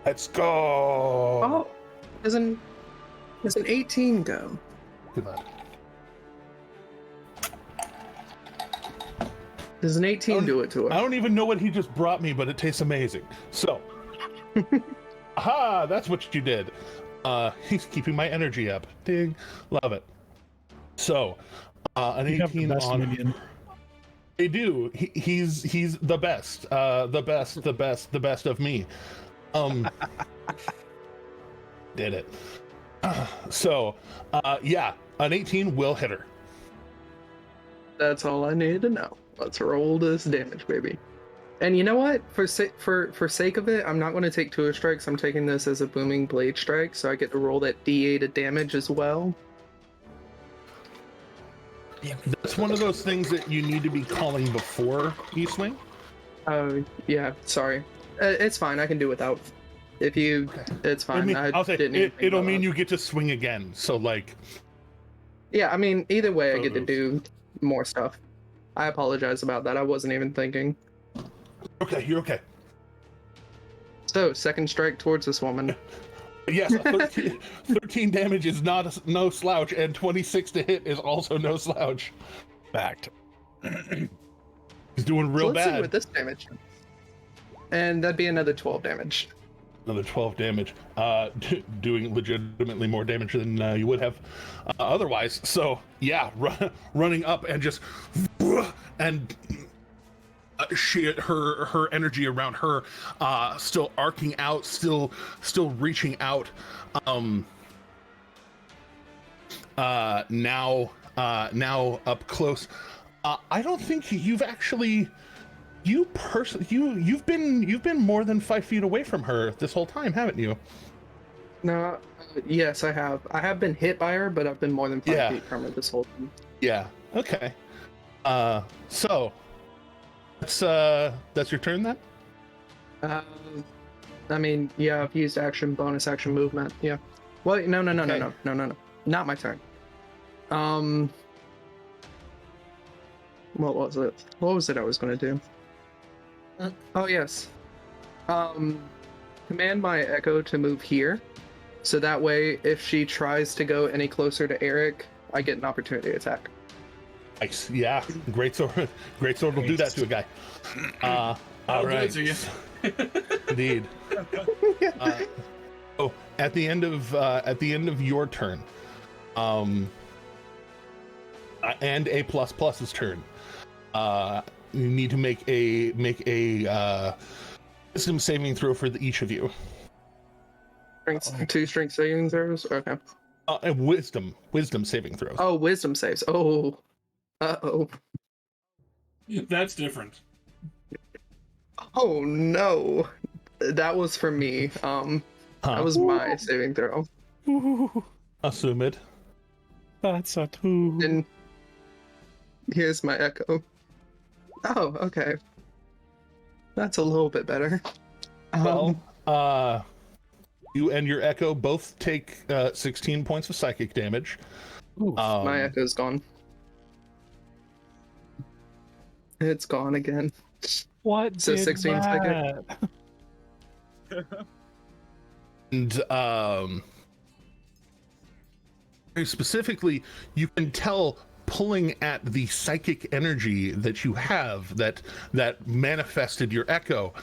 Let's go. Oh, does an 18 go? Good luck. Does an 18 do it to her? I don't even know what he just brought me, but it tastes amazing. So, aha, that's what you did. He's keeping my energy up. Ding, love it. So, an 18 on. Minion. They do. He's the best. The best of me. did it. So, yeah, an 18 will hit her. That's all I needed to know. Let's roll this damage, baby. And you know what? For sake of it, I'm not going to take 2 strikes. I'm taking this as a booming blade strike, so I get to roll that D8 of damage as well. That's one of those things that you need to be calling before you swing. Oh, yeah. Sorry. It's fine. I can do without. If you, it's fine. I'll say it'll mean you get to swing again. So like. Yeah, I mean, either way, I get to do more stuff. I apologize about that. I wasn't even thinking. Okay, you're okay. So, second strike towards this woman. Yes, 13 damage is no slouch, and 26 to hit is also no slouch. Fact. He's doing real Let's see bad. with this damage. And that'd be another 12 damage. Another 12 damage. Doing legitimately more damage than you would have otherwise. So, yeah, running up and just... And... her energy around her still arcing out, still reaching out. Now up close. I don't think you've actually you've been more than 5 feet away from her this whole time, haven't you? No, yes, I have. I have been hit by her, but I've been more than 5 feet from her this whole time. Yeah. Okay. So that's your turn then? I mean, yeah, I've used action, bonus action movement. Yeah. Well, no. Not my turn. What was it? What was it I was going to do? Oh, yes. Command my Echo to move here. So that way, if she tries to go any closer to Eric, I get an opportunity attack. Nice. Yeah. Great sword will do that to a guy. All right. Indeed. Oh, at the end of your turn, and A++'s turn, you need to make a wisdom saving throw for each of you. Two strength saving throws. Okay. And wisdom saving throws. Oh, wisdom saves. Oh. Uh-oh. That's different. Oh no. That was for me. That was my saving throw. Assume it. That's a 2. And here's my Echo. Oh, okay. That's a little bit better. Well, you and your Echo both take 16 points of psychic damage. My Echo's gone. It's gone again. What? So 16 psychic. And very specifically, you can tell pulling at the psychic energy that you have that manifested your Echo.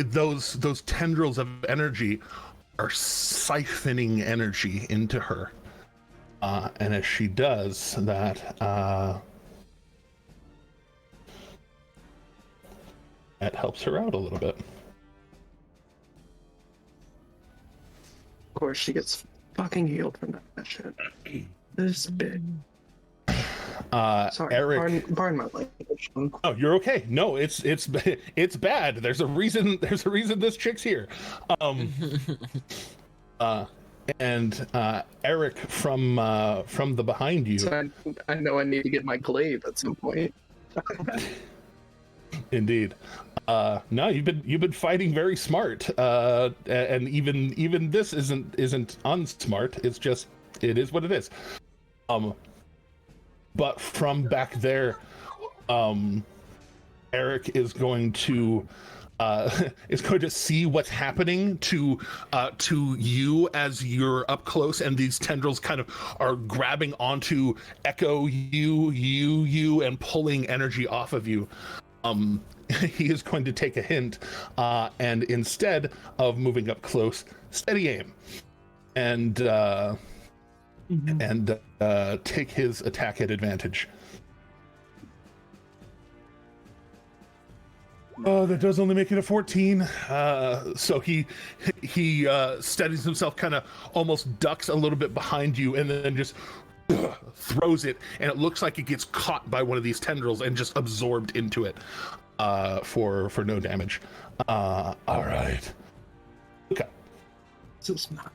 Those tendrils of energy are siphoning energy into her, and as she does that, that helps her out a little bit. Of course, she gets fucking healed from that shit. This bit. Sorry, Eric. Pardon my language. Oh, you're okay. No, it's bad. There's a reason this chick's here. And Eric from the behind you. So I know I need to get my glaive at some point. Indeed. No, you've been fighting very smart. And even this isn't unsmart. It's just it is what it is. But from back there, Eric is going to see what's happening to you as you're up close, and these tendrils kind of are grabbing onto Echo, you, and pulling energy off of you. He is going to take a hint, and instead of moving up close, steady aim, and take his attack at advantage. Oh, that does only make it a 14. So he steadies himself, kind of almost ducks a little bit behind you, and then just throws it, and it looks like it gets caught by one of these tendrils and just absorbed into it for no damage. All right. Okay. So smart.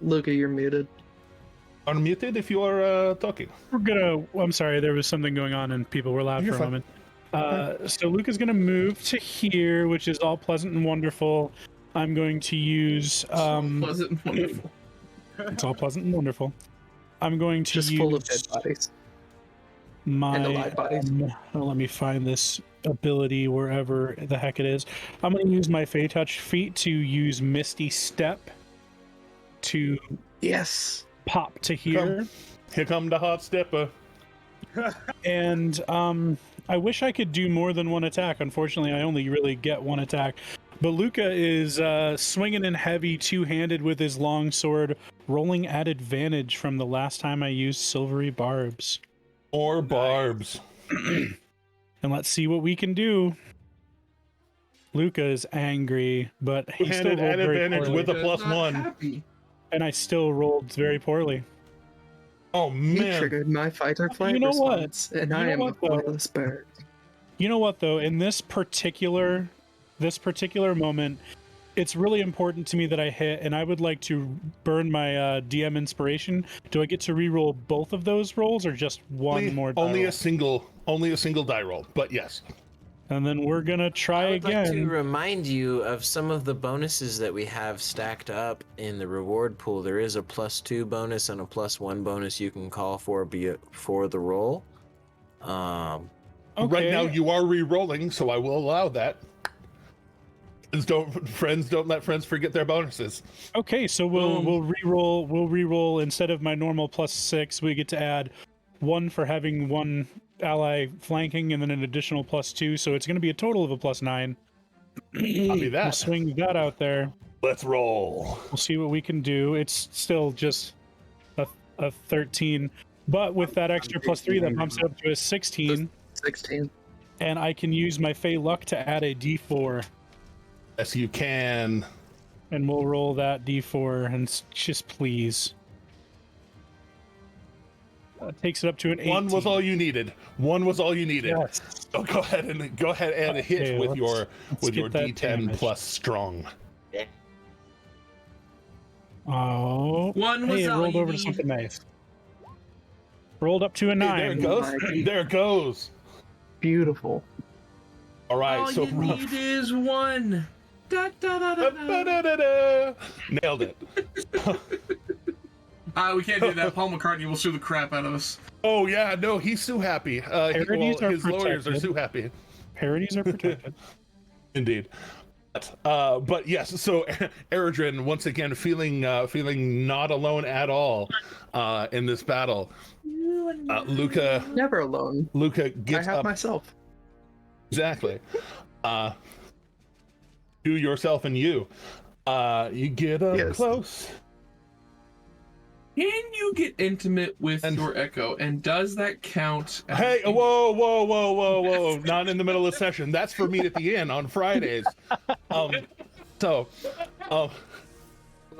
Luca, you're muted. Unmuted if you are talking. I'm sorry, there was something going on and people were loud You're for a fine. moment. So Luca's gonna move to here, which is all pleasant and wonderful. I'm going to use Pleasant and wonderful. it's all pleasant and wonderful. I'm going to Just use full of dead bodies. my and alive bodies. let me find this ability wherever the heck it is. I'm going to use my Fey Touch feat to use Misty Step to Yes. pop to here. Here come the hot stepper. And I wish I could do more than one attack. Unfortunately, I only really get one attack. But Luca is swinging in heavy two-handed with his long sword, rolling at advantage from the last time I used Silvery Barbs. Or barbs. And let's see what we can do. Luca is angry, but he still Two-handed rolled at very advantage poorly. with a Luca's not +1. happy. And I still rolled very poorly. Oh You man. triggered my fight or flight You know what? response, and You I know am a what, though? flightless bird. You know what, though? In this particular moment, it's really important to me that I hit, and I would like to burn my DM inspiration. Do I get to re-roll both of those rolls, or just one more die Only roll? a single die roll, but yes. And then we're gonna try I would again. like to remind you of some of the bonuses that we have stacked up in the reward pool. There is a +2 bonus and a +1 bonus you can call for the roll. Okay. Right now you are re-rolling, so I will allow that. Friends don't let friends forget their bonuses. Okay, so we'll re-roll. We'll re-roll instead of my normal +6. We get to add 1 for having one ally flanking, and then an additional +2. So it's going to be a total of a +9. Copy that. We'll swing that out there. Let's roll. We'll see what we can do. It's still just a 13, but with that extra +3, that bumps it up to a 16. 16. And I can use my Fey Luck to add a D4. Yes, you can. And we'll roll that D4, and just please. Takes it up to an 18. One was all you needed. Yes. So go ahead and add a hit Okay, with let's your get that D10 damage. plus strong. Oh. One was hey, it all rolled you over to need. something nice. Rolled up to a Hey, 9. there it goes. There it goes. Beautiful. All right, All so you need is one. Da, da, da, da, da. Da-da-da-da. Nailed it. We can't do that. Paul McCartney will sue the crap out of us. Oh yeah, no, he's so happy. Parodies are his lawyers are protected. so happy. Parodies are protected. Indeed. But yes, so Eredrin once again feeling not alone at all in this battle. Luca Never alone. I gets have up. myself. Exactly. Do yourself and you. You get up Yes. close. Can you get intimate with your echo? And does that count? As Hey, whoa. Not in the middle of session. That's for meet at the inn on Fridays. To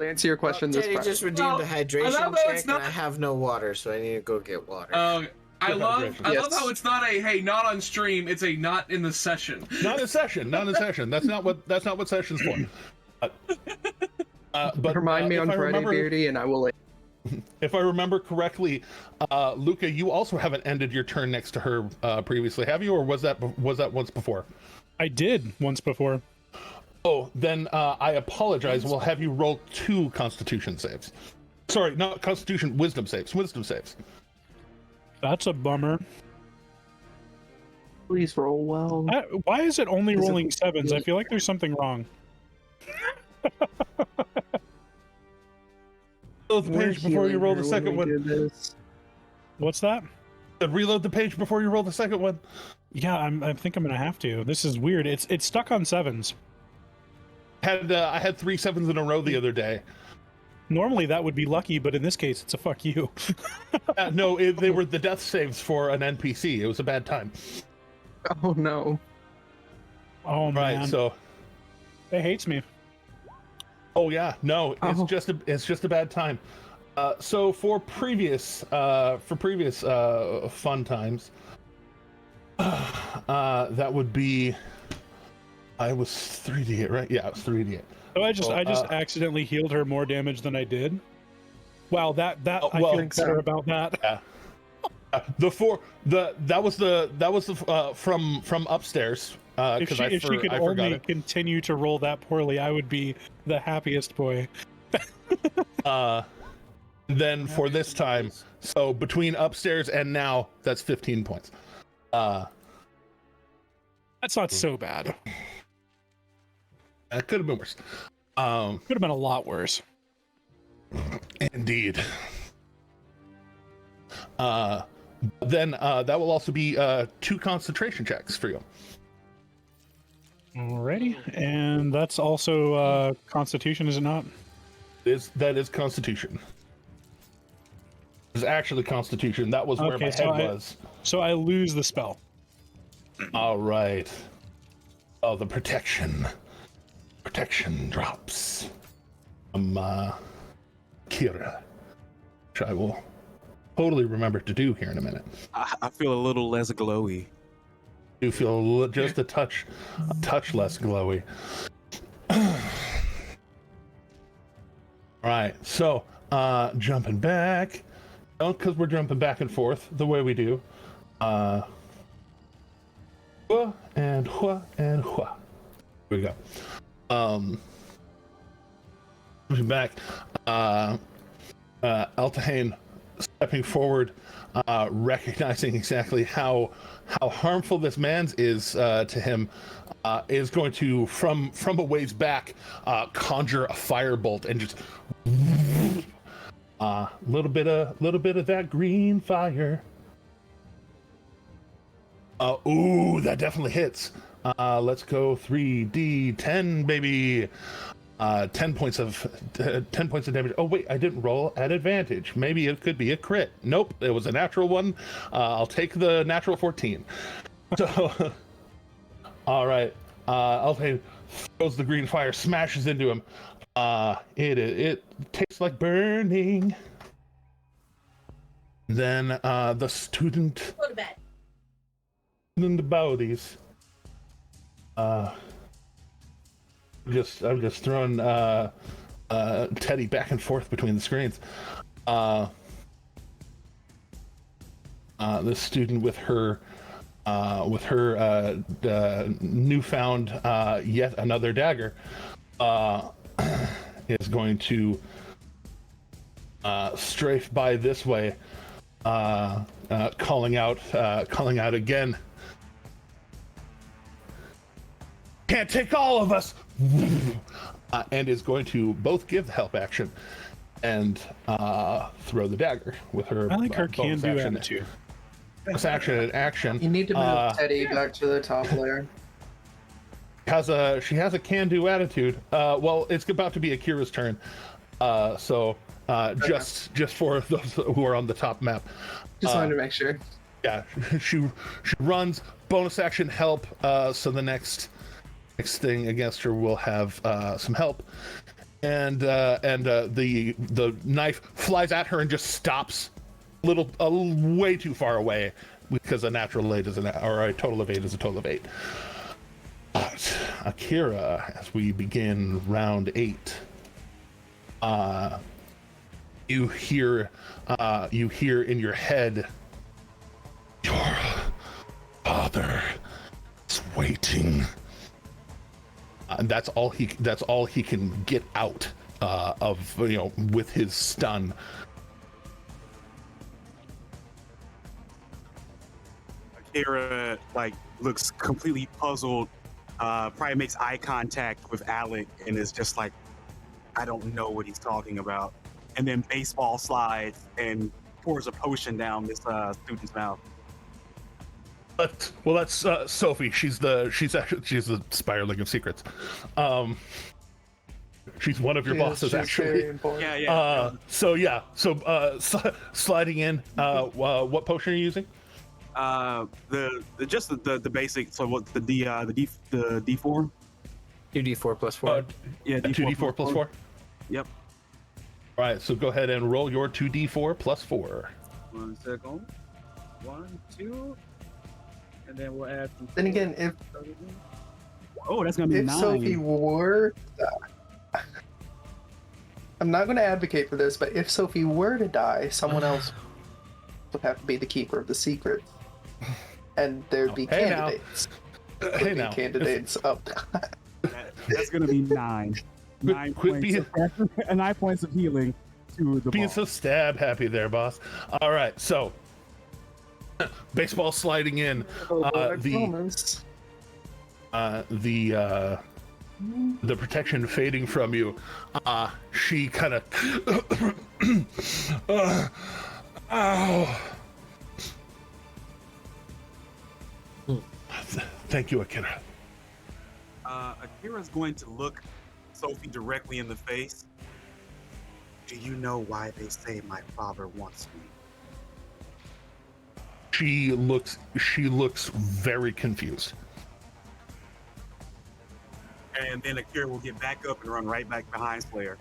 answer your question this Teddy Friday. just redeemed a I hydration love how check, it's not- and I have no water, so I need to go get water. I love Yes. how it's not a hey, not on stream. It's a not in the session. Not in session. That's not what session's for. But Remind me if on I Friday, remember- Beardy, and I will. If I remember correctly, Luca, you also haven't ended your turn next to her previously, have you, or was that once before? I did once before. Oh, then I apologize. We'll have you roll 2 Constitution saves. Sorry, not Constitution, Wisdom saves. Wisdom saves. That's a bummer. Please roll well. Why is it only Is it- rolling 7s? I feel like there's something wrong. Reload the page before you roll the second one. What's that? Reload the page before you roll the second one. Yeah, I think I'm gonna have to. This is weird. It's stuck on 7s. I had 3 7s in a row the other day. Normally that would be lucky, but in this case, it's a fuck you. No, they were the death saves for an NPC. It was a bad time. Oh no. Oh man. Right, so it hates me. oh yeah, no, it's just a bad time. So for previous fun times, that would be I was 3d8, right? Yeah, it was 3d8. So I just accidentally healed her more damage than I did. Wow, I feel better about that. Yeah. That was the from upstairs. If she could only continue to roll that poorly, I would be the happiest boy. Then for this time, so between upstairs and now, that's 15 points. That's not so bad. It could have been worse. Could have been a lot worse. Indeed. Then that will also be 2 concentration checks for you. Alrighty, and that's also Constitution, is it not? That is Constitution. It's actually Constitution. That was where my head was. So I lose the spell. All right. Oh, the protection. Protection drops. Kira, which I will totally remember to do here in a minute. I feel a little less glowy. You feel just a touch less glowy. All right, so jumping back, because we're jumping back and forth the way we do. Hua and hua and hua. Here we go. Moving back, Altahane stepping forward, recognizing exactly how harmful this man's is to him, is going to from a ways back conjure a firebolt and just little bit of that green fire. Ooh, that definitely hits. Let's go 3d10, baby. 10 points of damage. Oh wait, I didn't roll at advantage. Maybe it could be a crit. Nope, it was a natural one. I'll take the natural 14. So, all right. Altair throws the green fire, smashes into him. It tastes like burning. Then the student. Go to bed. The bodies. I'm just throwing Teddy back and forth between the screens. The student with her newfound yet another dagger is going to strafe by this way, calling out again. Can't take all of us, and is going to both give the help action and throw the dagger with her. I like her can-do action. attitude. Bonus action and action. You need to move Teddy back to the top layer. She has a can-do attitude. Well, it's about to be Akira's turn, so just for those who are on the top map. Just wanted to make sure. Yeah, she runs. Bonus action help. So the next thing against her will have some help, and the knife flies at her and just stops way too far away, because a natural 8 is or a total of 8 is a total of 8. But Akira, as we begin round 8, you hear in your head, your father is waiting. And that's all he can get out of, with his stun. Akira looks completely puzzled, probably makes eye contact with Alec and is just like, I don't know what he's talking about. And then baseball slides and pours a potion down this student's mouth. Well, that's Sophie. She's the spiraling of secrets. She's one of your bosses, actually. Yeah. Sliding in. What potion are you using? The basic. So what's the D4? 2d4 plus 4. Yeah, D4 2d4 plus 4. Yep. All right, so go ahead and roll your 2d4 plus 4. 1 second. 1, 2, and then we'll add some. Then again, if that's gonna be 9. Sophie were, I'm not going to advocate for this, but if Sophie were to die, someone else would have to be the keeper of the secret, and there'd be candidates. Candidates up. That's gonna be 9. 9 points of healing to the Being boss. so stab happy there, boss. All right, so baseball sliding in. The protection fading from you. She kind of ow. Thank you, Akira. Akira's going to look Sophie directly in the face. Do you know why they say my father wants me? She looks very confused. And then Akira will get back up and run right back behind Slayer.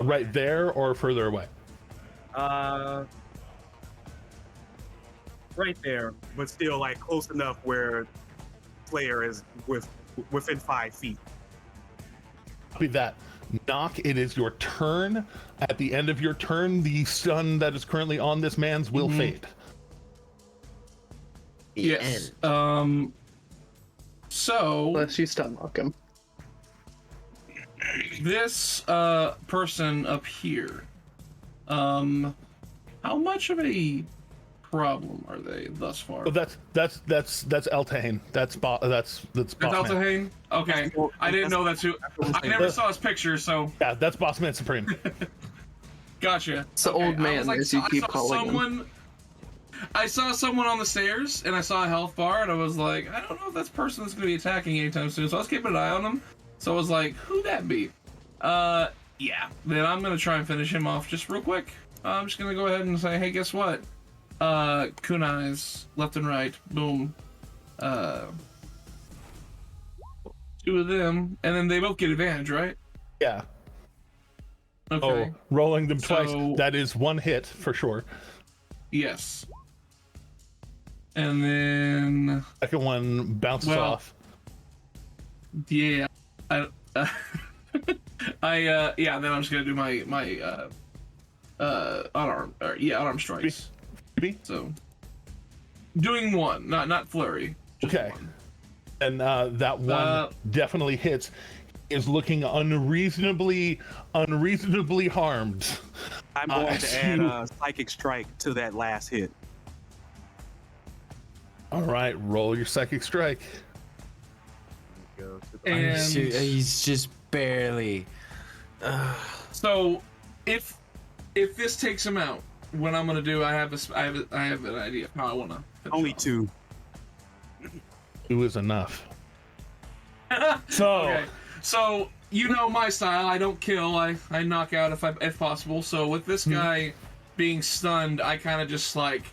Right there or further away? Right there, but still like close enough where Slayer is within 5 feet. Copy that. Knock, it is your turn. At the end of your turn, the sun that is currently on this man's will fade. Yes. So Unless you stun lock him. This person up here, how much of a problem are they thus far? Oh, that's Eltahane. That's boss man. Eltahane? Okay. I didn't know that's who. I never saw his picture, so. Yeah, that's Boss Man Supreme. Gotcha. It's the old man, as you keep calling him. I saw someone on the stairs, and I saw a health bar, and I was like, I don't know if that's person that's going to be attacking anytime soon, so I was keeping an eye on him. So I was like, who'd that be? Yeah. Then I'm going to try and finish him off just real quick. I'm just going to go ahead and say, hey, guess what? Kunais, left and right, boom. 2 of them, and then they both get advantage, right? Yeah. Okay. Oh, rolling them twice. That is 1 hit for sure. Yes. And then second one bounces off. Yeah. Then I'm just gonna do my unarmed strikes. So doing 1, not flurry. Okay. One. And that one definitely hits. Is looking unreasonably harmed. I'm going to add a psychic strike to that last hit. All right, roll your psychic strike. And he's just barely. So, if this takes him out, what I'm gonna do? I have an idea of how I wanna. Only 2. 2 is enough. Okay. So you know my style. I don't kill. I knock out if possible. So with this guy being stunned, I kind of just like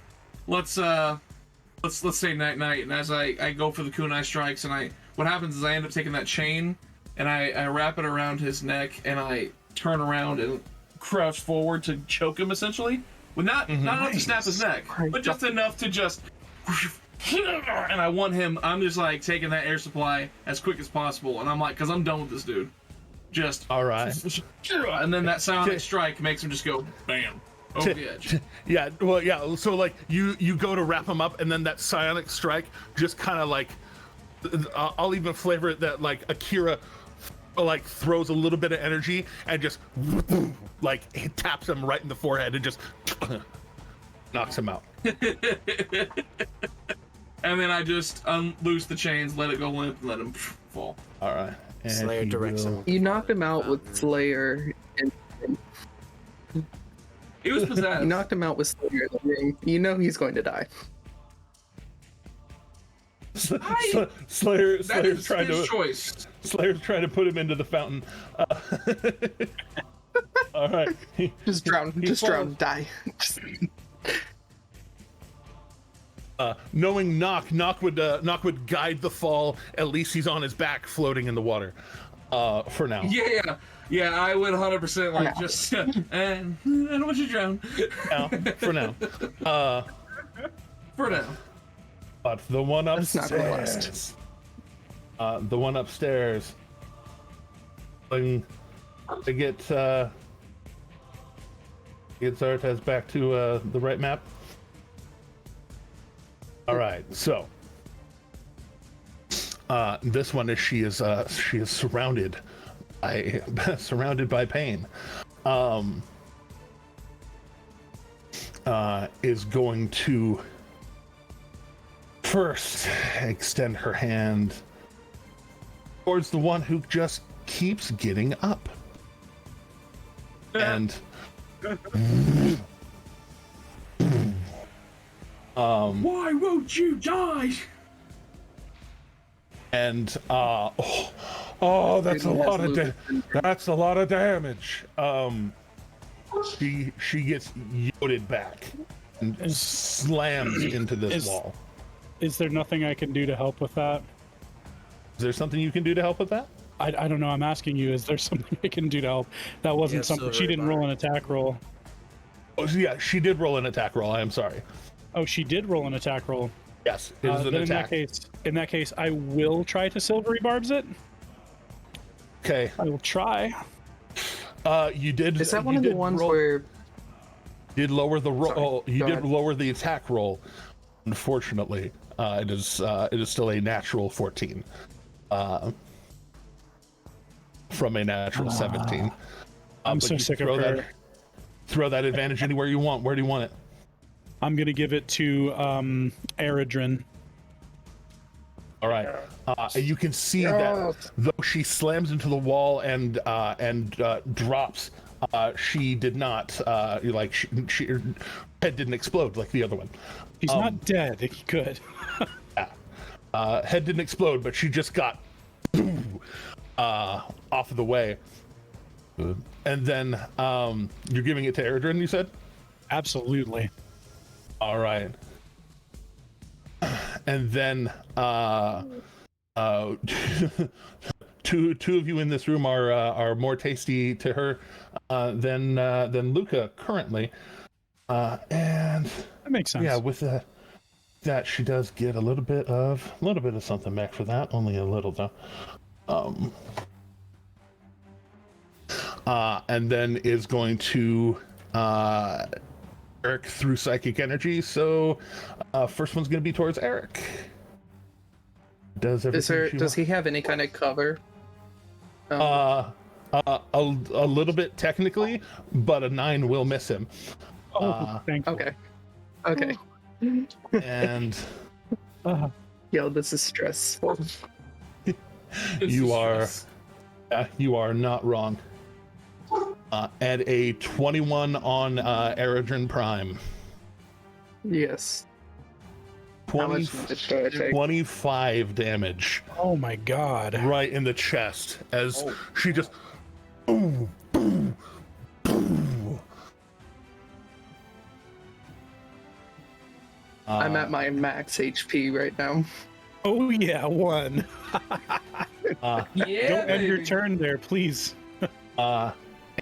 let's say night night. And as I go for the kunai strikes, and what happens is I end up taking that chain and I wrap it around his neck, and I turn around and crouch forward to choke him essentially. Well, not enough to snap his neck, but just enough to just. And I want him. I'm just like taking that air supply as quick as possible, and I'm like, because I'm done with this dude. Just all right. And then that psionic strike makes him just go bam over the edge. Yeah, well, yeah. So like you go to wrap him up, and then that psionic strike just kind of like, I'll even flavor it that like Akira like throws a little bit of energy and just like it taps him right in the forehead and just knocks him out. And then I just unloose the chains, let it go limp, and let him fall. All right. And Slayer directs him. You knocked him out with Slayer. He was possessed. You knocked him out with Slayer in the room. You know he's going to die. Slayer's is trying his to choice. Slayer's trying to put him into the fountain. All right, Just drown. Just drown. Die. Knowing Knock would guide the fall. At least he's on his back, floating in the water. For now. Yeah. I would 100% like just. And I don't want you to drown. For now. For now. But the one That's not gonna upstairs. The one upstairs. To get Zartez back to the right map. All right, so this one is she is surrounded by pain. Is going to first extend her hand towards the one who just keeps getting up. And why won't you die? And that's a lot of damage. She gets yoted back and slams into this wall. Is there nothing I can do to help with that? Is there something you can do to help with that? I don't know. I'm asking you. Is there something I can do to help? That wasn't something. She didn't roll an attack roll. Oh, yeah, she did roll an attack roll. I am sorry. Oh, she did roll an attack roll. Yes, it is an attack. In that case, I will try to silvery barbs it. Okay. I will try. You did. Is that one of the ones where? Did lower the roll? Sorry, You did ahead. lower the attack roll. Unfortunately, it is still a natural 14. From a natural 17. I'm so sick of her. Throw that advantage anywhere you want. Where do you want it? I'm gonna give it to Eredrin. All right. You can see that though she slams into the wall and drops, she did not she her head didn't explode like the other one. He's not dead. He could. Head didn't explode, but she just got off of the way. And then you're giving it to Eredrin, you said? Absolutely. All right. And then two of you in this room are more tasty to her than Luca currently. And that makes sense. Yeah, with that she does get a little bit of something back for that, only a little though. And then is going to Eric through psychic energy. So first one's going to be towards Eric. Does he have any kind of cover? A little bit technically, but a 9 will miss him. Thank you. Okay. And yo, this is stressful. You are not wrong. At a 21 on Eredrin Prime. Yes. 25 damage. Oh my god. Right in the chest as she just boom, boom, boom. I'm at my max HP right now. Oh yeah, 1. Yeah. Don't end your turn there, please.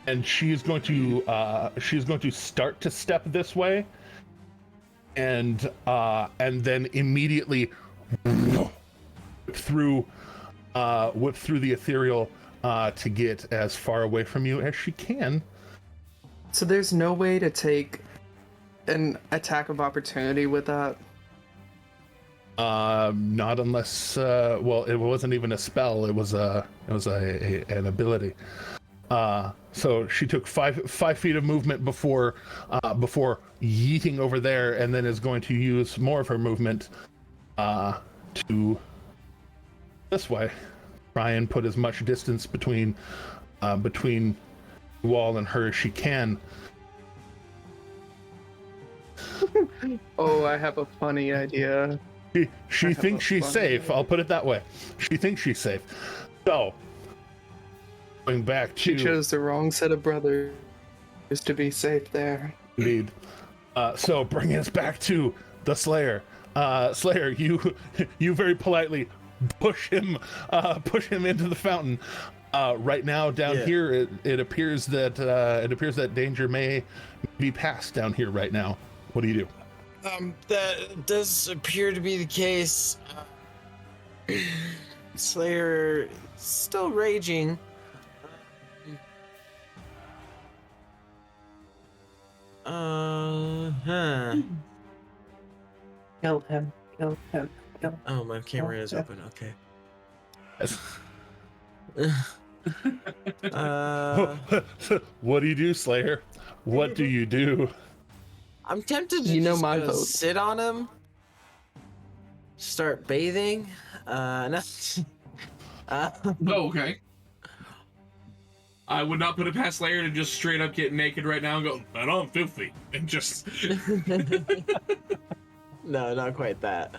And she is going to start to step this way, and then immediately whip through the ethereal to get as far away from you as she can. So there's no way to take an attack of opportunity with that. Not unless well, it wasn't even a spell. It was an ability. So she took 5 feet of movement before yeeting over there, and then is going to use more of her movement to this way, try and put as much distance between the wall and her as she can. Oh, I have a funny idea. She thinks she's safe. I'll put it that way. She thinks she's safe. So, going back to... She chose the wrong set of brothers to be safe there. Indeed. So, bringing us back to the Slayer. Slayer, you very politely push him into the fountain. Right now, down here, it appears that danger may be past down here right now. What do you do? That does appear to be the case. Slayer still raging. Kill him. Kill him. Kill him. Oh, my camera is open. Okay. What do you do, Slayer? What do you do? I'm tempted to sit on him, start bathing. No. Okay. I would not put it past Slayer to just straight up get naked right now and go, "But I'm filthy," and just. No, not quite that.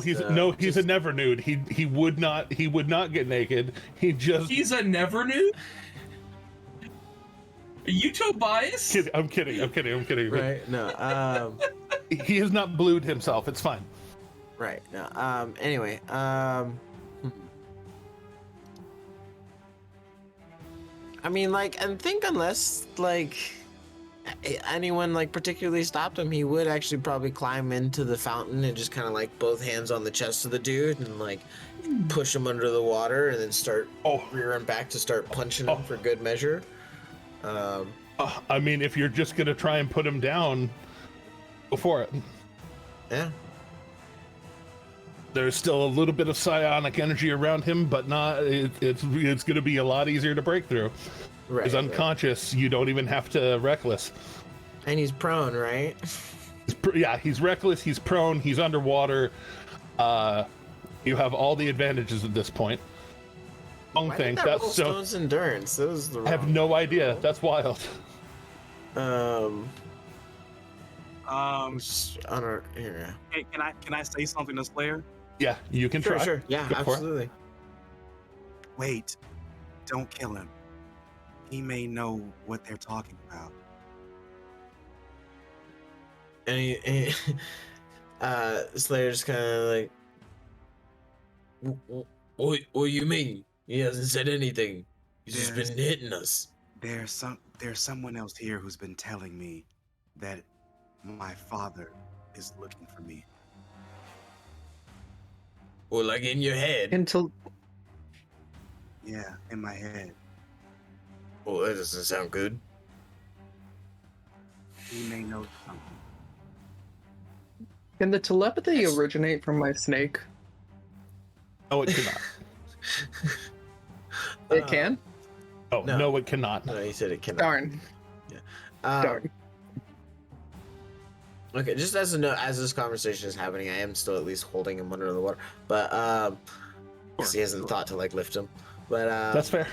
He's a never nude. He would not get naked. He's a never nude. Are you Tobias? I'm kidding. Right? No. He has not blued himself. It's fine. Right. No. Anyway. I mean, like, and think unless like anyone like particularly stopped him, he would actually probably climb into the fountain and just kind of like both hands on the chest of the dude and like push him under the water and then start rear him back to start punching him for good measure. I mean, if you're just gonna try and put him down, go for it. Yeah. There's still a little bit of psionic energy around him, but not. It's gonna be a lot easier to break through. Right. He's unconscious. Right. You don't even have to reckless. And he's prone, right? He's reckless. He's prone. He's underwater. You have all the advantages at this point. Why did that roll Stone's endurance? That was the wrong I have no idea. Roll. That's wild. Here. Hey, can I say something to Slayer? Yeah, you can try. Sure. Yeah, go absolutely. Wait, don't kill him. He may know what they're talking about. And Slayer just kind of like, what do you mean? He hasn't said anything. He's just been hitting us. There's someone else here who's been telling me that my father is looking for me. Or like in your head. Yeah, in my head. Oh, that doesn't sound good. He may know something. Can the telepathy originate from my snake? No, it cannot. It can? Oh, no, it cannot. No, he said it cannot. Darn. Yeah. Darn. Okay, just as a note, as this conversation is happening, I am still at least holding him under the water. But, because he hasn't thought to, like, lift him. But, that's fair.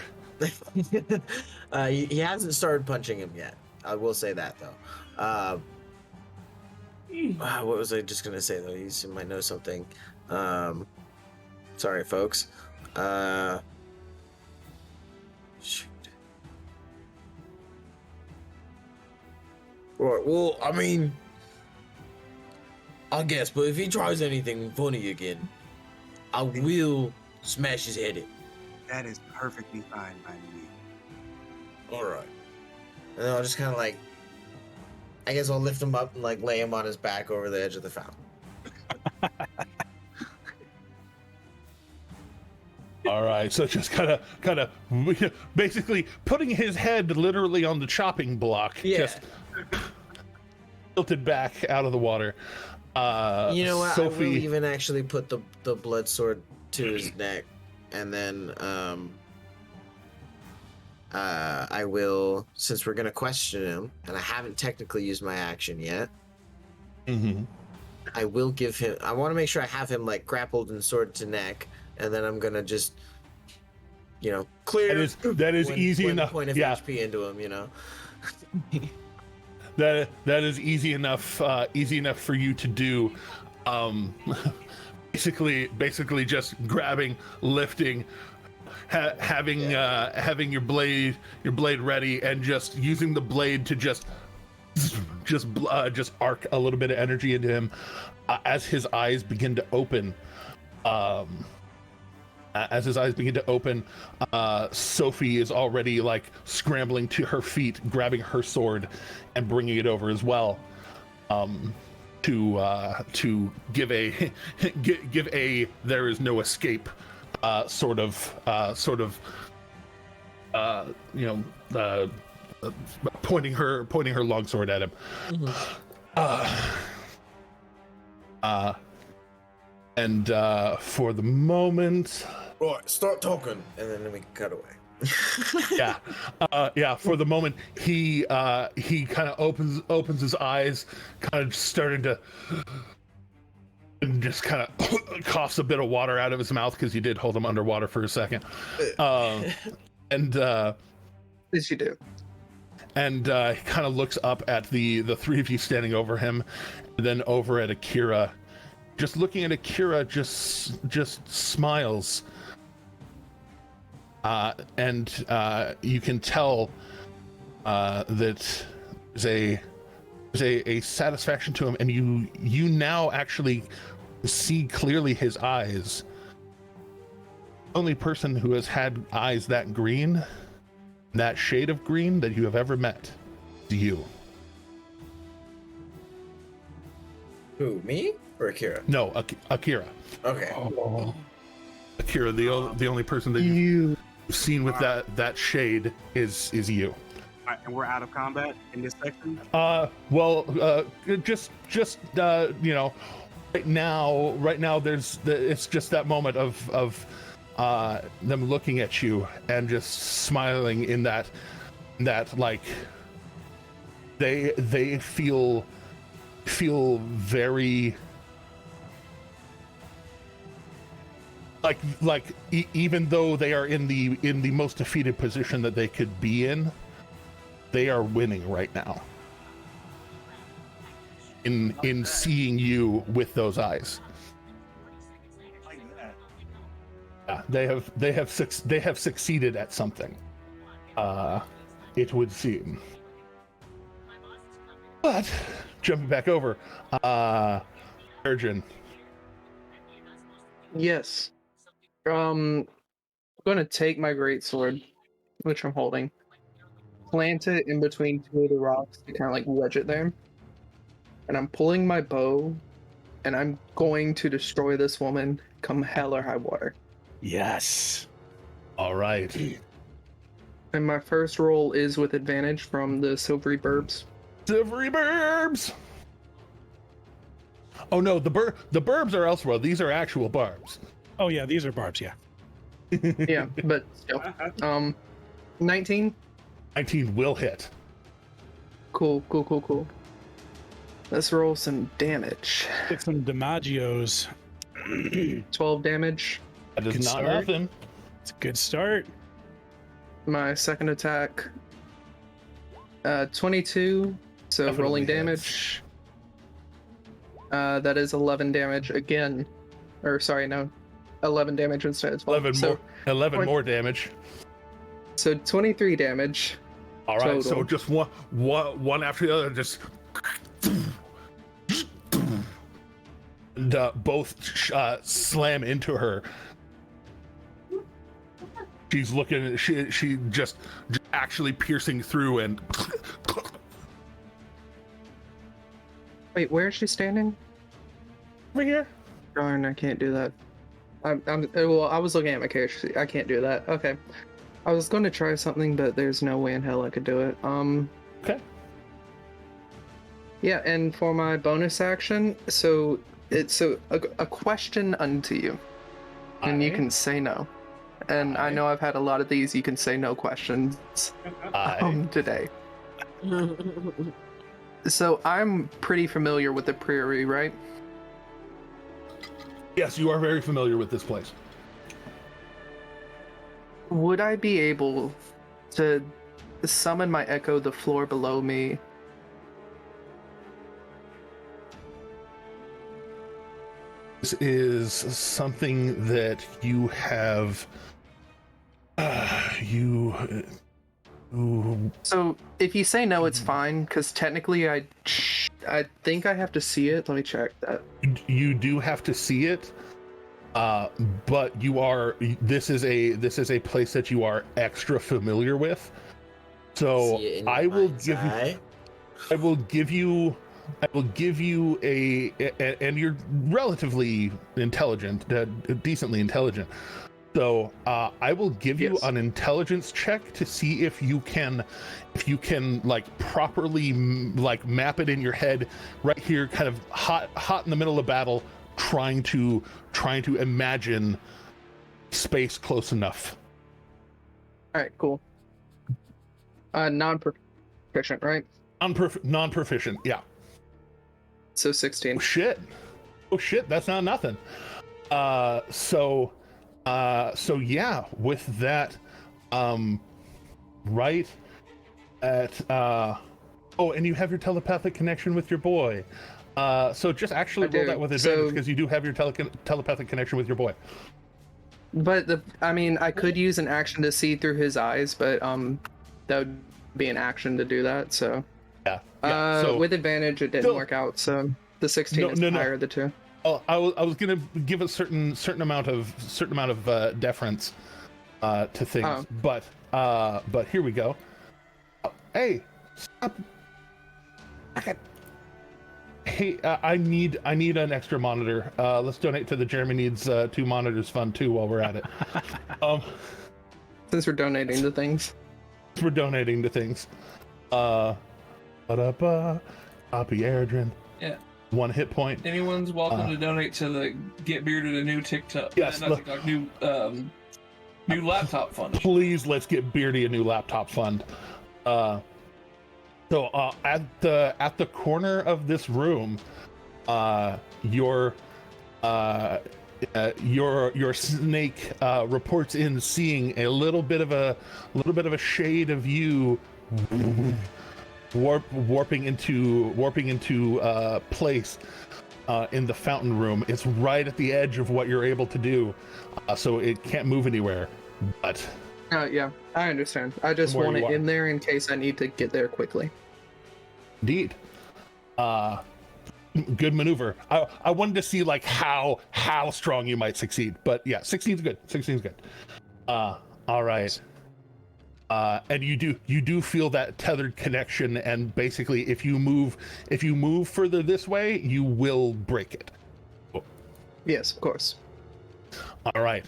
He hasn't started punching him yet. I will say that, though. What was I just gonna say, though? You might know something. Sorry, folks. Shoot. Well, I mean, I guess, but if he tries anything funny again, I will smash his head in. That is perfectly fine by me. Alright. And then I'll just kind of like, I guess I'll lift him up and like lay him on his back over the edge of the fountain. All right, so just kind of, basically putting his head literally on the chopping block, just tilted back out of the water. You know what? Sophie... I will even actually put the blood sword to his neck, and then I will, since we're gonna question him, and I haven't technically used my action yet. Mm-hmm. I will give him. I want to make sure I have him like grappled and sword to neck. And then I'm gonna just, clear. That is easy enough. Point of HP into him, That is easy enough. Easy enough for you to do. basically just grabbing, lifting, having your blade ready, and just using the blade to just arc a little bit of energy into him as his eyes begin to open. Sophie is already like scrambling to her feet, grabbing her sword and bringing it over as well, to give a there is no escape pointing her longsword at him. And for the moment, right, start talking, and then we cut away. For the moment, he kind of opens his eyes, kind of starting to, and just kind of coughs a bit of water out of his mouth, because you did hold him underwater for a second. And Yes, you do. And he kind of looks up at the three of you standing over him, and then over at Akira. Just looking at Akira, just smiles. And you can tell that there's a satisfaction to him, and you now actually see clearly his eyes. The only person who has had eyes that green, that shade of green, that you have ever met is you. Who, me or Akira? No, Akira. Okay. Akira, the only person that you've seen with that shade is you. All right, and we're out of combat in this section. Just right now it's just that moment of them looking at you and just smiling in that like they feel very like even though they are in the most defeated position that they could be in, they are winning right now in seeing you with those eyes. Yeah, they have succeeded at something, it would seem. But jumping back over, Virgin. Yes. I'm gonna take my greatsword, which I'm holding, plant it in between two of the rocks to kind of like wedge it there, and I'm pulling my bow, and I'm going to destroy this woman, come hell or high water. Yes. All right. And my first roll is with advantage from the silvery burbs. Silvery burbs. Oh no, the burbs are elsewhere. These are actual barbs. Oh yeah, these are barbs. Yeah. Yeah, but still. 19. 19 will hit. Cool. Let's roll some damage. Get some DiMaggio's. 12 damage. That is Good not start. nothing. It's a good start. My second attack, 22. So Definitely rolling hits. damage. That is 11 damage again. Or sorry, no. 11 damage instead of 12. 11 more damage. So 23 damage. All right, total. so just one after the other, just and both slam into her. She's looking. She just actually piercing through and. Wait, where is she standing? Over here. Darn, I can't do that. Well, I was looking at my character. I can't do that. Okay. I was going to try something, but there's no way in hell I could do it. Okay. Yeah, and for my bonus action, so it's a question unto you, and you can say no. And I know I've had a lot of these. You can say no questions today. So I'm pretty familiar with the prairie, right? Yes, you are very familiar with this place. Would I be able to summon my echo the floor below me This is something that you have. So if you say no, it's fine, because technically I think I have to see it. Let me check that. You do have to see it, but you are. This is a place that you are extra familiar with. So I will give you and you're relatively intelligent, decently intelligent. So I will give you an intelligence check to see if you can like properly like map it in your head right here, kind of hot in the middle of battle, trying to imagine space close enough. All right, cool. Non-proficient, right? Non-proficient, yeah. So 16. Oh shit, that's not nothing. So yeah, with that, right at and you have your telepathic connection with your boy. So just actually roll that with advantage, because you do have your telepathic connection with your boy. But I could use an action to see through his eyes, but that would be an action to do that. So yeah. So with advantage, it didn't work out. So the 16 is higher of the two. Oh, I was gonna give a certain amount of deference to things, but here we go. Hey, stop. Hey, I need an extra monitor. Let's donate to the Jeremy Needs 2 Monitors Fund too while we're at it. Since we're donating to things. Copy Airdrin. Yeah. 1 hit point. Anyone's welcome to donate to the Get Bearded a new TikTok. Yes, new laptop fund. Please, let's get Beardy a new laptop fund. So at the corner of this room, your snake reports in seeing a little bit of a shade of you warping into place in the fountain room. It's right at the edge of what you're able to do, so it can't move anywhere. But yeah, I understand. I just want it in there in case I need to get there quickly. Indeed. Good maneuver. I wanted to see like how strong you might succeed, but yeah, 16's good. 16's good. All right. And you do feel that tethered connection, and basically if you move further this way, you will break it. Yes, of course. All right.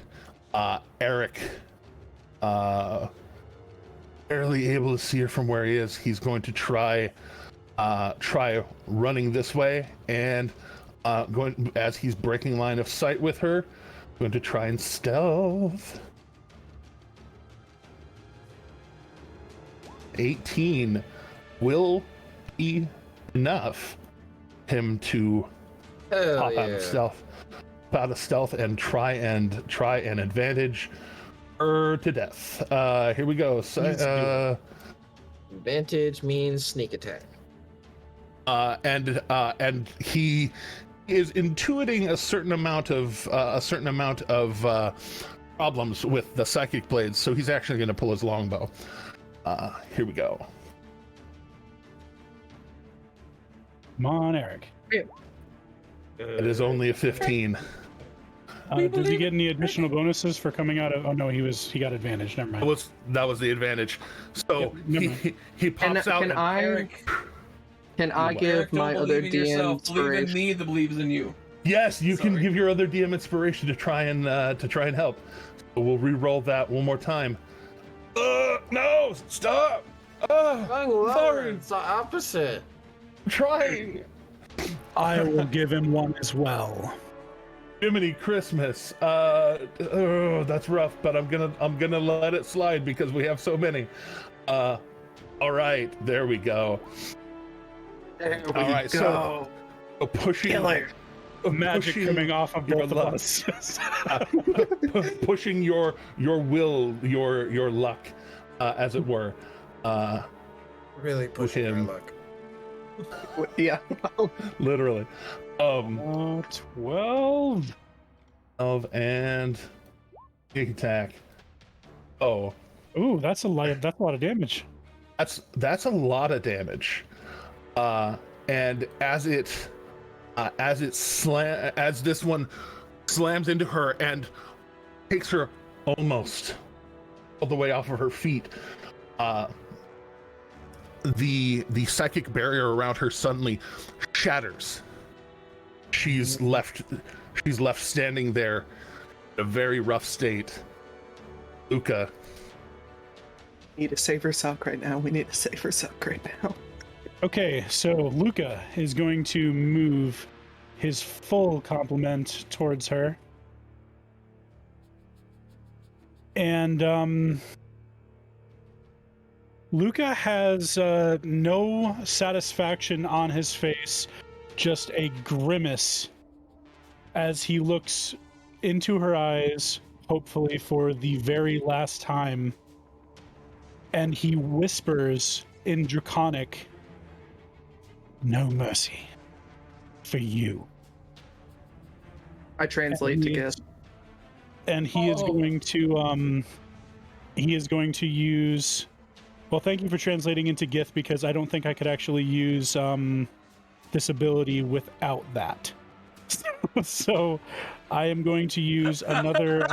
Eric, barely able to see her from where he is. He's going to try running this way, and going as he's breaking line of sight with her, going to try and stealth. 18 will be enough him to pop out of stealth and try and advantage her to death. Here we go. So, advantage means sneak attack. And he is intuiting a certain amount of problems with the psychic blades, so he's actually going to pull his longbow. Here we go. Come on, Eric. It is only a 15. Did he get any additional bonuses for coming out of? Oh no, he got advantage. Never mind. That was the advantage. So he pops out. Can I give my other DM inspiration? Believe in me that believes in you. Yes, you can give your other DM inspiration to try and help. So we'll re-roll that one more time. No, stop! Sorry, it's the opposite. I'm trying. I will give him one as well. Jiminy Christmas. That's rough, but I'm gonna let it slide because we have so many. All right, there we go. All right, so pushing. Magic coming off of both of us. Pushing your will, your luck, as it were. Really pushing him. my luck. Yeah. Literally. 12. 12 and sneak attack. Oh. Ooh, that's a lot of damage. That's a lot of damage. And as this one slams into her and takes her almost all the way off of her feet, the psychic barrier around her suddenly shatters. She's left standing there in a very rough state. Luca. We need to save her sock right now. Okay, so Luca is going to move his full complement towards her. And Luca has no satisfaction on his face, just a grimace as he looks into her eyes, hopefully for the very last time. And he whispers in Draconic, "No mercy for you." I translate to Gith. And he is going to use. Well, thank you for translating into Gith, because I don't think I could actually use this ability without that. So I am going to use another.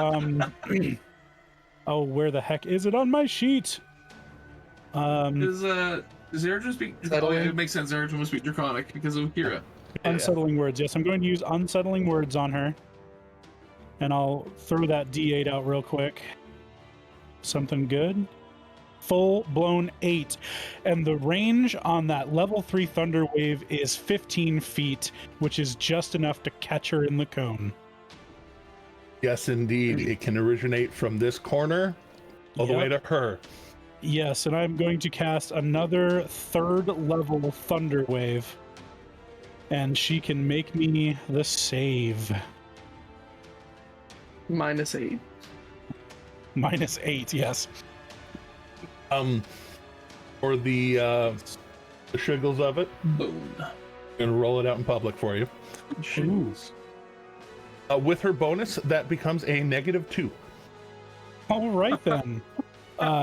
Oh, where the heck is it on my sheet? Does Zerajun speak? Oh, it makes sense. Zerajun will speak Draconic because of Kira. Unsettling words. Yes, I'm going to use unsettling words on her, and I'll throw that D8 out real quick. Something good. Full blown 8, and the range on that level 3 thunder wave is 15 feet, which is just enough to catch her in the cone. Yes, indeed. It can originate from this corner all the way to her. Yes, and I'm going to cast another 3rd level thunder wave, and she can make me the save. -8. -8, yes. For the shiggles of it, Boom. I'm gonna roll it out in public for you. Ooh. With her bonus, that becomes a -2. All right then.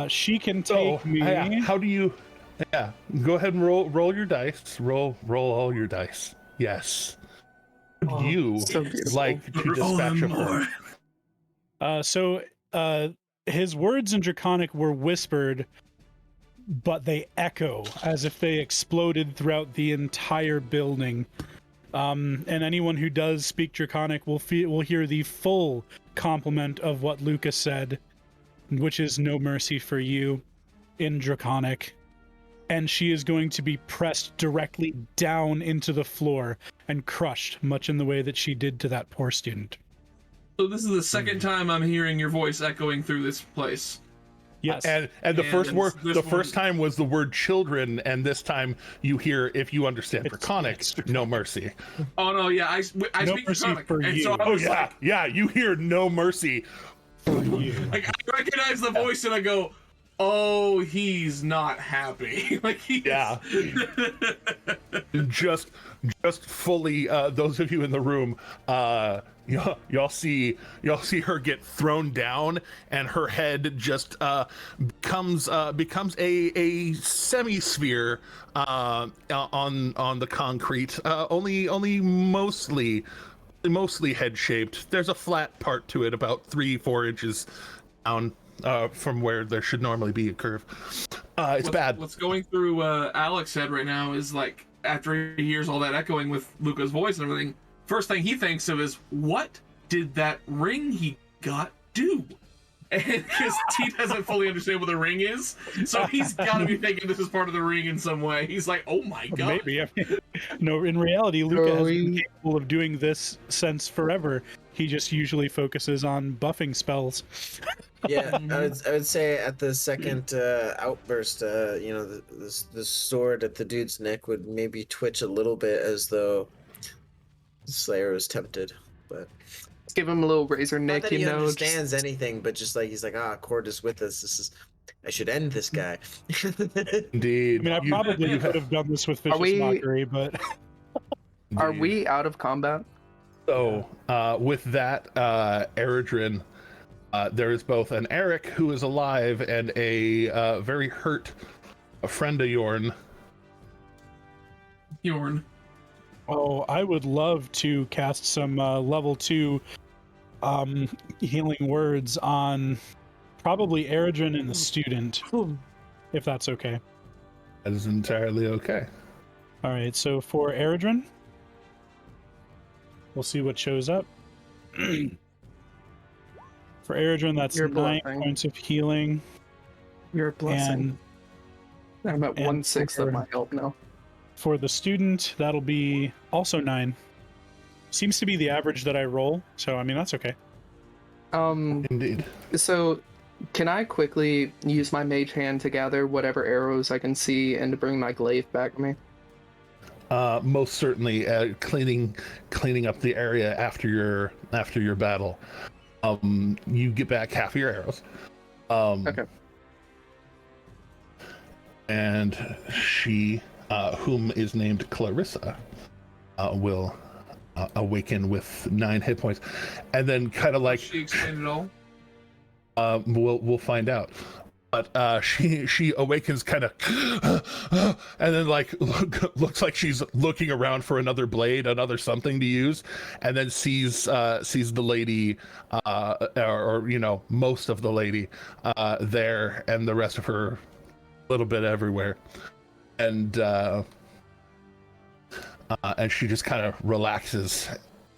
She can take me. How do you? Yeah, go ahead and roll your dice. Roll all your dice. Yes. Would you like to dispatch of her? So his words in Draconic were whispered, but they echo as if they exploded throughout the entire building. And anyone who does speak Draconic will hear the full complement of what Lucas said, which is "no mercy for you" in Draconic. And she is going to be pressed directly down into the floor and crushed, much in the way that she did to that poor student. So this is the second time I'm hearing your voice echoing through this place. Yes. And the first time was the word "children," and this time you hear, if you understand Draconic, "no mercy." Oh no, yeah, I speak Draconic, and so I was you hear "no mercy" for you. Like, I recognize the voice and I go, "Oh, he's not happy." Like just fully. Those of you in the room, y'all see her get thrown down, and her head just becomes a semi-sphere on the concrete, only mostly head shaped. There's a flat part to it about 3-4 inches down from where there should normally be a curve. It's bad. What's going through Alex's head right now is, like, after he hears all that echoing with Luca's voice and everything, first thing he thinks of is, what did that ring he got do? And because he doesn't fully understand what the ring is, so he's got to be thinking this is part of the ring in some way. He's like, "Oh my god!" Maybe. I mean, no, in reality, Luca has been capable of doing this since forever. He just usually focuses on buffing spells. Yeah, I would say at the second outburst, the sword at the dude's neck would maybe twitch a little bit, as though Slayer was tempted, but. Give him a little razor nick, Not that he understands anything, but just like he's like, Cord is with us. I should end this guy. Indeed. I mean, I probably could have done this with Vicious Mockery, but Are we out of combat? So, with that, Eredrin, there is both an Eric who is alive and a very hurt friend of Yorn. Yorn. Oh, I would love to cast some level 2 healing words on probably Eredrin and the student, if that's okay. That is entirely okay. All right, so for Eredrin, we'll see what shows up. For Eredrin, that's Your 9 blessing. points of healing. You're a blessing. I'm at and 1/6 of my health now. For the student, that'll be also 9. Seems to be the average that I roll, so I mean that's okay. Indeed. So, can I quickly use my mage hand to gather whatever arrows I can see and to bring my glaive back to me? Most certainly, cleaning up the area after your battle. You get back half of your arrows. Okay. And she, whom is named Clarissa, will awaken with 9 hit points, and then kind of like She explained it all. We'll find out. But she awakens kind of, and then like looks like she's looking around for another blade, another something to use, and then sees the lady, or you know, most of the lady there, and the rest of her a little bit everywhere, and she just kind of relaxes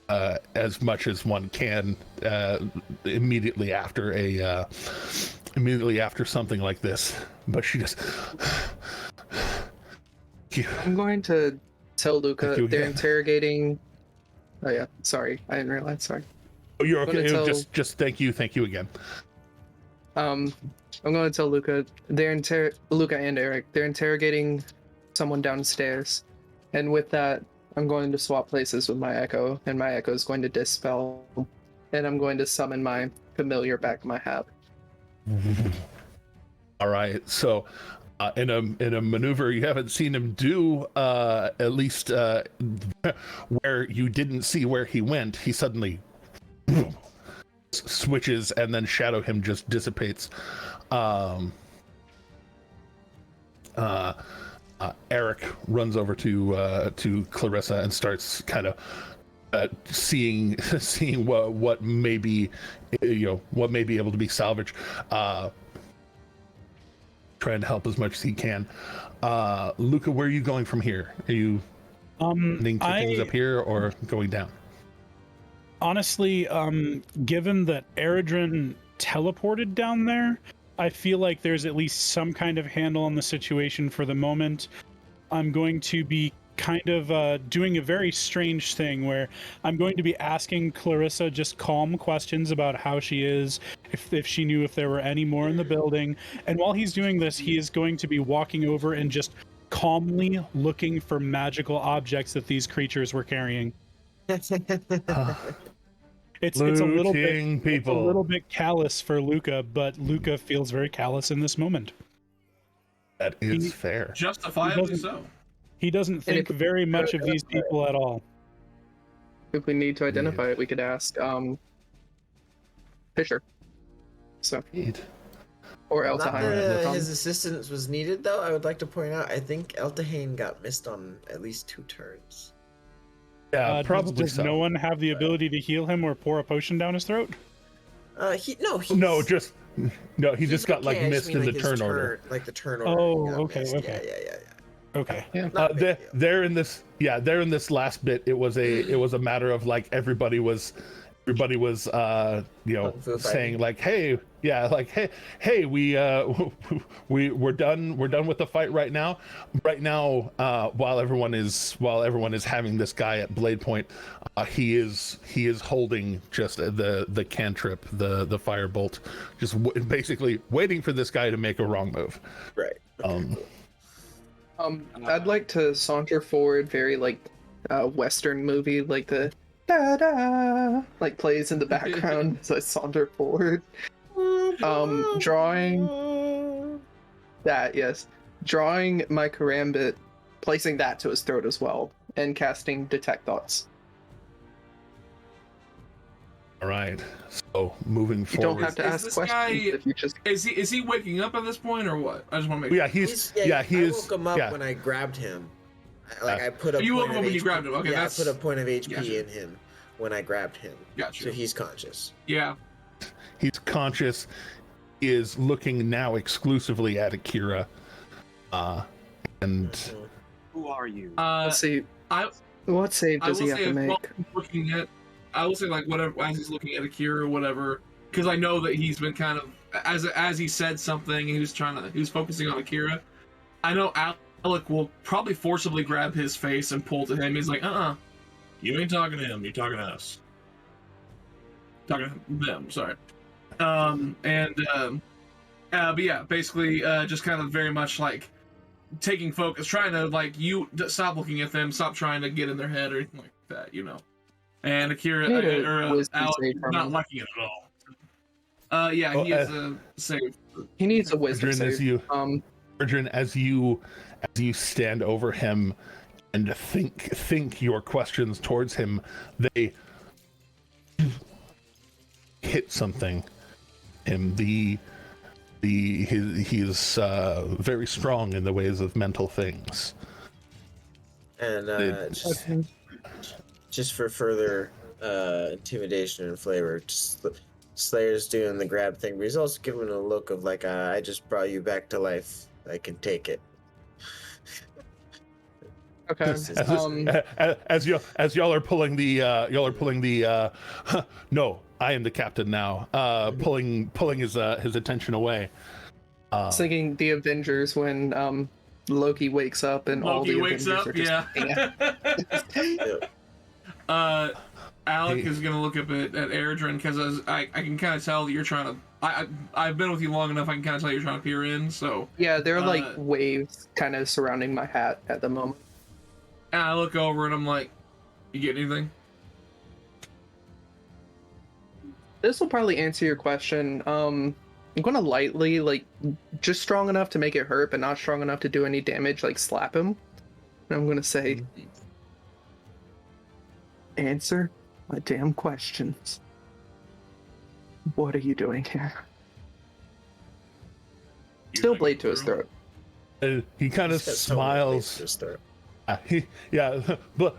as much as one can immediately after something like this. But she just I'm going to tell Luca you they're again. interrogating. Oh yeah, sorry, I didn't realize. Sorry. Oh, you're okay. Tell- Just thank you again. I'm going to tell Luca Luca and Eric they're interrogating someone downstairs, and with that, I'm going to swap places with my echo, and my echo is going to dispel, and I'm going to summon my familiar back in my hat. All right, so in a maneuver you haven't seen him do, at least where you didn't see where he went, he suddenly switches, and then Shadow him just dissipates. Eric runs over to Clarissa and starts kind of seeing what may be, what may be able to be salvaged, trying to help as much as he can. Luca, where are you going from here? Are you ending things up here or going down? Honestly, given that Eredrin teleported down there, I feel like there's at least some kind of handle on the situation for the moment. I'm going to be kind of doing a very strange thing where I'm going to be asking Clarissa just calm questions about how she is, if she knew if there were any more in the building. And while he's doing this, he is going to be walking over and just calmly looking for magical objects that these creatures were carrying. It's a little bit people. It's a little bit callous for Luca, but Luca feels very callous in this moment. That is fair. Justifiably so. He doesn't think very much of these people at all. If we need to identify it, we could ask Fisher. So, or Not Eltahane. that his assistance was needed, though. I would like to point out, I think Eltahane got missed on at least 2 turns. Yeah, probably does so. no one have the ability to heal him or pour a potion down his throat? He just got like missed in the turn order. Like the turn order. Oh, okay, missed. okay. Yeah. Okay. They're in this last bit. It was a matter of like everybody was saying like, hey, we're done with the fight right now. While everyone is having this guy at blade point, he is holding just the cantrip, the firebolt, just basically waiting for this guy to make a wrong move. Right. I'd like to saunter forward, very like Western movie, like the da-da like plays in the background as I saunter forward. Drawing my karambit, placing that to his throat as well, and casting Detect Thoughts. All right. So moving You forward. don't have to Is ask this questions. guy- If you just Is he waking up at this point or what? I just want to make. Yeah, he I is. woke him up yeah. when I grabbed him. I put a You woke point him of up when you HP grabbed him. Okay, yeah, that's- I put a point of HP Gotcha. in him when I grabbed him. Gotcha. So he's conscious. Yeah. He's conscious, is looking now exclusively at Akira. And Who are you? let's see. I What save does will he have say to while make? he's looking at, I will say like whatever as he's looking at Akira or whatever, because I know that he's been kind of as he said something, he was focusing on Akira. I know Alec will probably forcibly grab his face and pull to him. He's like, you ain't talking to him. You're talking to us. Talking to them. Sorry. But yeah, basically, just kind of very much like taking focus, trying to like stop looking at them, stop trying to get in their head or anything like that, you know. And Akira Alex not liking it at all. Yeah, he is a save. He needs a wisdom Erdrin, save. Erdrin, as you stand over him and think your questions towards him, they hit something. He is very strong in the ways of mental things. And just for further intimidation and flavor, Slayer's doing the grab thing, but he's also giving a look of like, I just brought you back to life. I can take it. Okay. As y'all are pulling the no, I am the captain now. Pulling his attention away. I was thinking the Avengers when Loki wakes up and all the wakes Avengers up, are just yeah. Alec is gonna look up at Erdrin because I can kind of tell that you're trying to. I've been with you long enough. I can kind of tell you're trying to peer in. So yeah, they're like waves kind of surrounding my hat at the moment. And I look over and I'm like, "You get anything?" This will probably answer your question. I'm gonna lightly, like, just strong enough to make it hurt, but not strong enough to do any damage, like slap him. And I'm gonna say, answer my damn questions. What are you doing here? Still blade to his throat. He kind of smiles.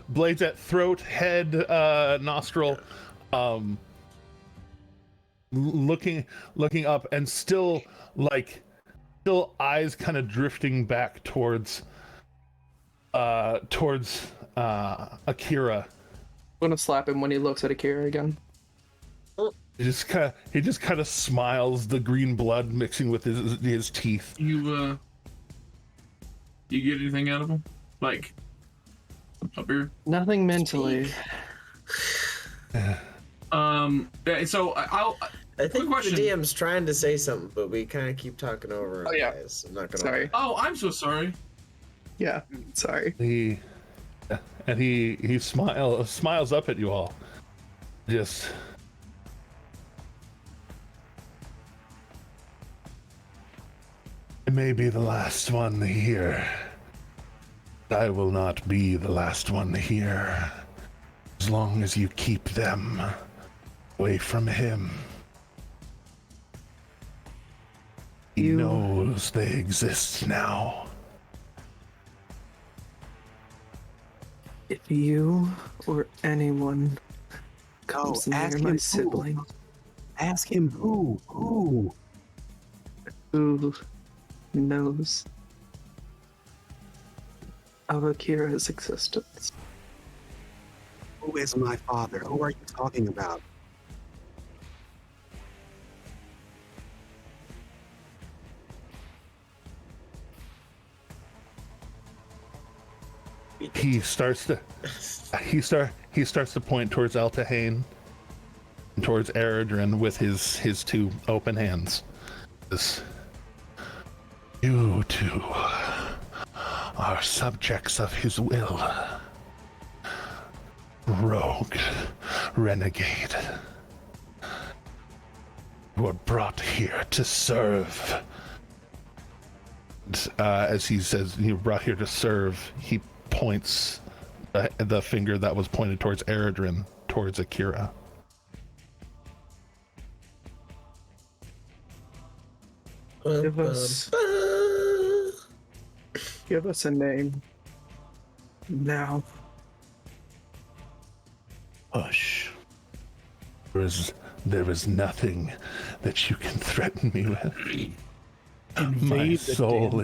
Blades at throat, head, nostril, looking up, and still eyes kind of drifting back towards Akira. I'm gonna slap him when he looks at Akira again. He just kind of smiles, the green blood mixing with his teeth. You get anything out of him? Like up here? Nothing mentally. So I think question. the DM's trying to say something, but we kind of keep talking over him. Oh yeah. Guys. I'm not gonna. Sorry. Oh, I'm so sorry. Yeah. Sorry. He smiles up at you all. Just. I may be the last one here. I will not be the last one here. As long as you keep them away from him. He knows they exist now. If you or anyone comes near my sibling, ask him who knows of Akira's existence. Who is my father? Who are you talking about? He starts to point towards Altahane and towards Eredrin with his two open hands. You two are subjects of his will. Rogue, renegade. You were brought here to serve. And, as he says, you were brought here to serve. He points the finger that was pointed towards Eredrin towards Akira. Give us a name now. Hush. There is nothing that you can threaten me with. My soul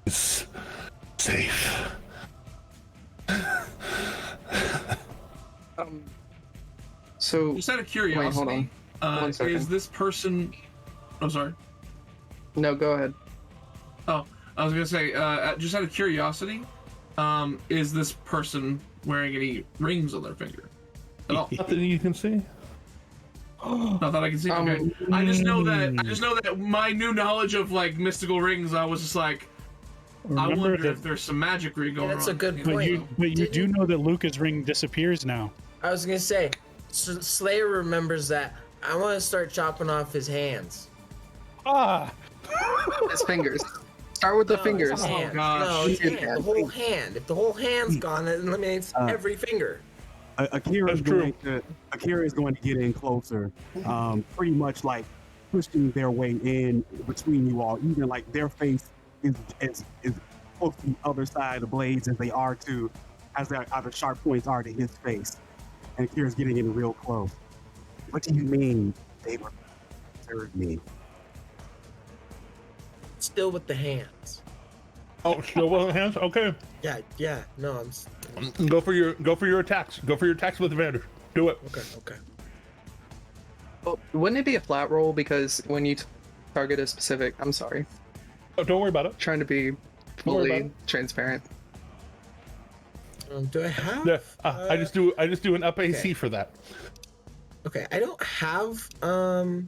is safe. So just out of curiosity, wait, hold on. 1 second. Is this person? Oh, sorry. No, go ahead. Oh, I was gonna say, just out of curiosity, is this person wearing any rings on their finger at all? Nothing you can see. Not that I can see. Okay. I just know that my new knowledge of like mystical rings, I was just like, I wonder if there's some magic-y going on. That's a good point. But you do know that Luca's ring disappears now. I was gonna say, Slayer remembers that. I want to start chopping off his hands. His fingers. Start with the fingers. His hand. Oh gosh. No, his hand. The whole hand. If the whole hand's gone, it eliminates every finger. Akira is going to get in closer, pretty much like pushing their way in between you all. Even like their face is close to the other side of the blades as they are to, as the sharp points are to his face. And Akira's getting in real close. What do you mean they were served me? Still with the hands. Oh, still with the hands? Okay. Yeah. No, Go for your attacks. Go for your attacks with advantage. Do it. Okay. Well, wouldn't it be a flat roll because when you target a specific? I'm sorry. Oh, don't worry about it. Trying to be fully transparent. Do I have? Yeah, I just do an up AC for that. Okay, I don't have well,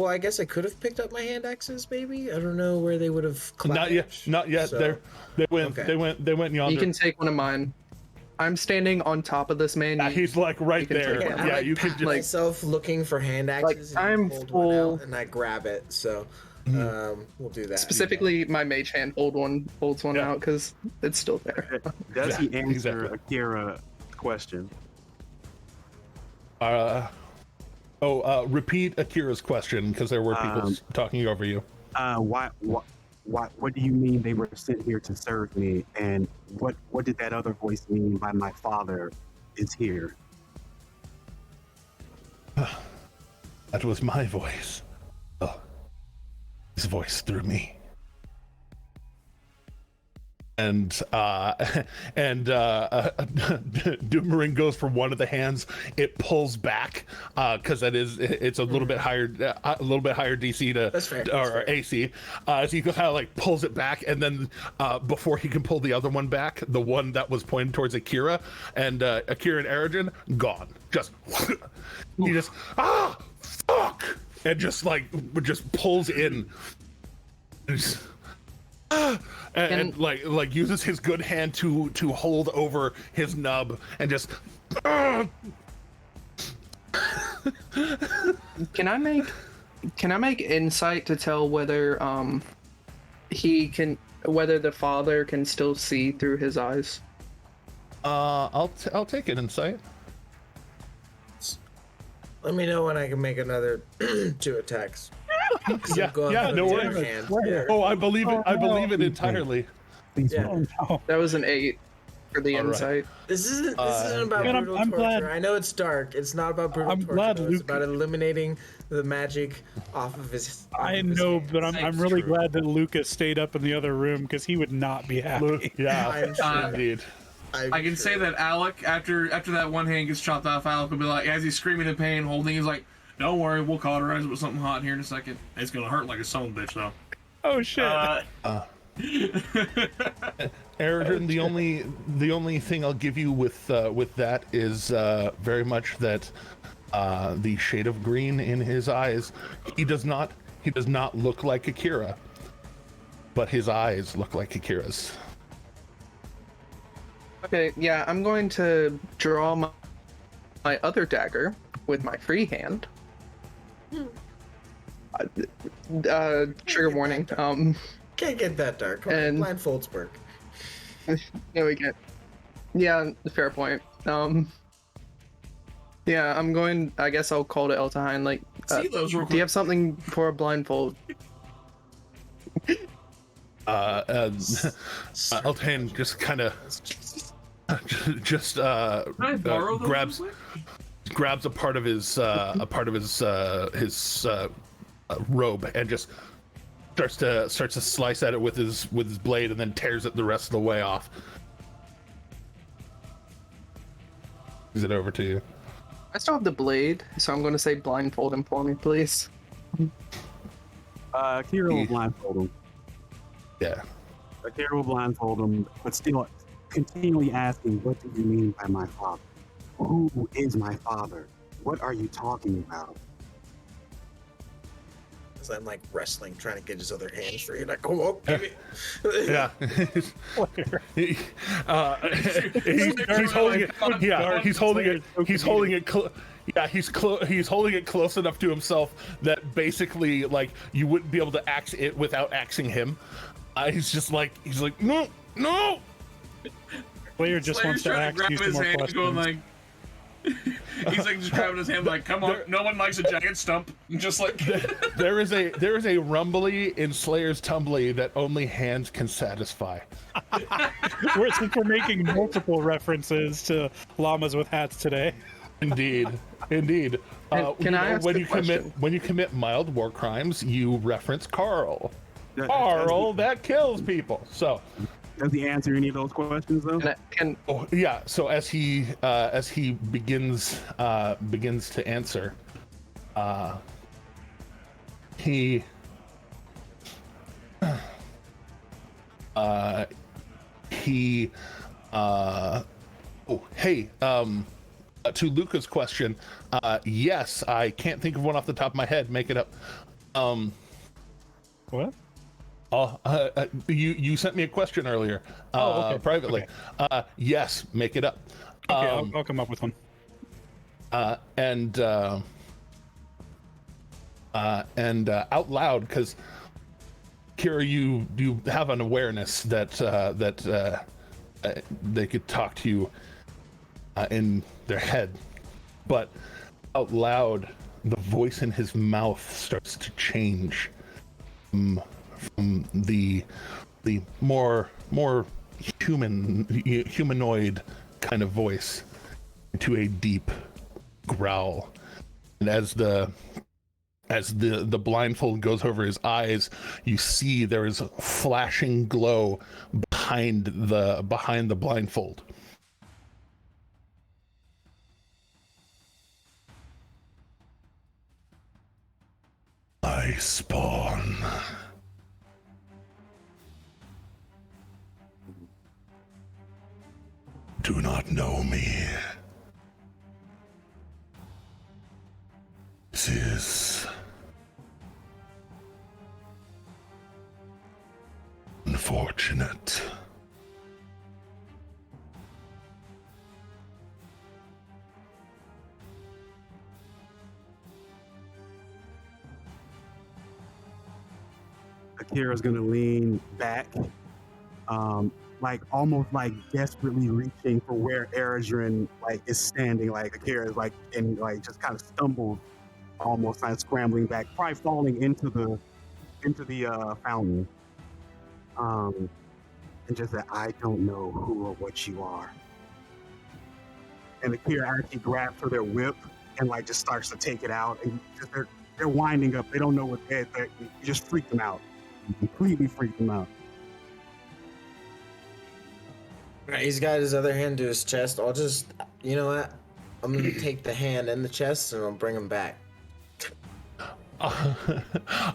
I guess I could have picked up my hand axes, maybe. I don't know where they would have collapsed. Not yet. So, they went yonder. You can take one of mine. I'm standing on top of this man. He's like right there. Yeah, you can just myself looking for hand axes. Like, I'm full, and I grab it. So we'll do that. Specifically, my mage hand holds one out because it's still there. Does he answer Akira's question? Repeat Akira's question because there were people talking over you. What do you mean they were sent here to serve me? And what did that other voice mean by my father is here? That was my voice. Oh, his voice through me. And Doomerang goes for one of the hands. It pulls back because it's a little bit higher DC or AC. So he kind of like pulls it back, and then before he can pull the other one back, the one that was pointed towards Akira and Akira and Eredrin gone. He just fuck, and just pulls in. And like uses his good hand to hold over his nub and just Can I make insight to tell whether whether the father can still see through his eyes? I'll take an insight. Let me know when I can make another 2 attacks. No worries. Oh, I believe it. I believe it entirely. Yeah. That was an 8 for the insight. This isn't about brutal torture. Glad. I know it's dark. It's not about brutal torture. It's about eliminating the magic off of his. I know, but I'm really glad that Lucas stayed up in the other room because he would not be happy. I'm sure. Indeed. I can say that Alec, after that one hand gets chopped off, Alec will be like, as he's screaming in pain, holding, he's like, "Don't worry, we'll cauterize it with something hot here in a second. It's gonna hurt like a son of a bitch, though." Oh shit! Eredrin, the only thing I'll give you with that is very much that the shade of green in his eyes. He does not look like Akira, but his eyes look like Akira's. Okay, yeah, I'm going to draw my other dagger with my free hand. Trigger warning. Can't get that dark. Blindfolds work. There we go. Yeah, fair point. Yeah, I'm going. I guess I'll call to Eltahine. Like, See those real do you have something for a blindfold? Eltahine just kind of grabs a part of his robe and just starts to slice at it with his blade and then tears it the rest of the way off. Is it over to you? I still have the blade, so I'm going to say blindfold him for me, please. Kira will blindfold him. Yeah. Kira will blindfold him, but still continually asking, "What do you mean by my father? Who is my father? What are you talking about?" Because I'm like wrestling, trying to get his other hand free, and I go, "Oh, give it." Yeah. He's holding it. Yeah, he's holding it. He's holding it. Yeah, he's holding it close enough to himself that basically, like, you wouldn't be able to axe it without axing him. He's like, no. Player just wants to axe you some more questions. Going like, he's like just grabbing his hand like, come on, no one likes a giant stump. Just like there is a rumbly in Slayer's Tumbly that only hands can satisfy. Since we're making multiple references to llamas with hats today. Indeed. Can I ask when a you question? commit mild war crimes, you reference Carl. Carl that kills people. So does he answer any of those questions though? Oh yeah. So as he begins to answer, he to Luca's question, yes, I can't think of one off the top of my head. Make it up. What? You sent me a question earlier, okay. privately. Okay. Yes, make it up. Okay, I'll come up with one. And out loud, because Kira, you have an awareness that they could talk to you in their head, but out loud, the voice in his mouth starts to change from the more humanoid kind of voice into a deep growl, and as the blindfold goes over his eyes, you see there is a flashing glow behind the blindfold. I spawn. Do not know me. This is unfortunate. Akira's gonna lean back, like almost like desperately reaching for where Eredrin like is standing. Like Akira is like and like just kind of stumbled, almost kind of scrambling back, probably falling into the fountain. And just that I don't know who or what you are. And Akira actually grabs for their whip and like just starts to take it out, and just they're winding up. They don't know what you just freak them out. You completely freak them out. Alright, he's got his other hand to his chest. I'll just, you know what? I'm gonna take the hand and the chest, and I'll bring him back.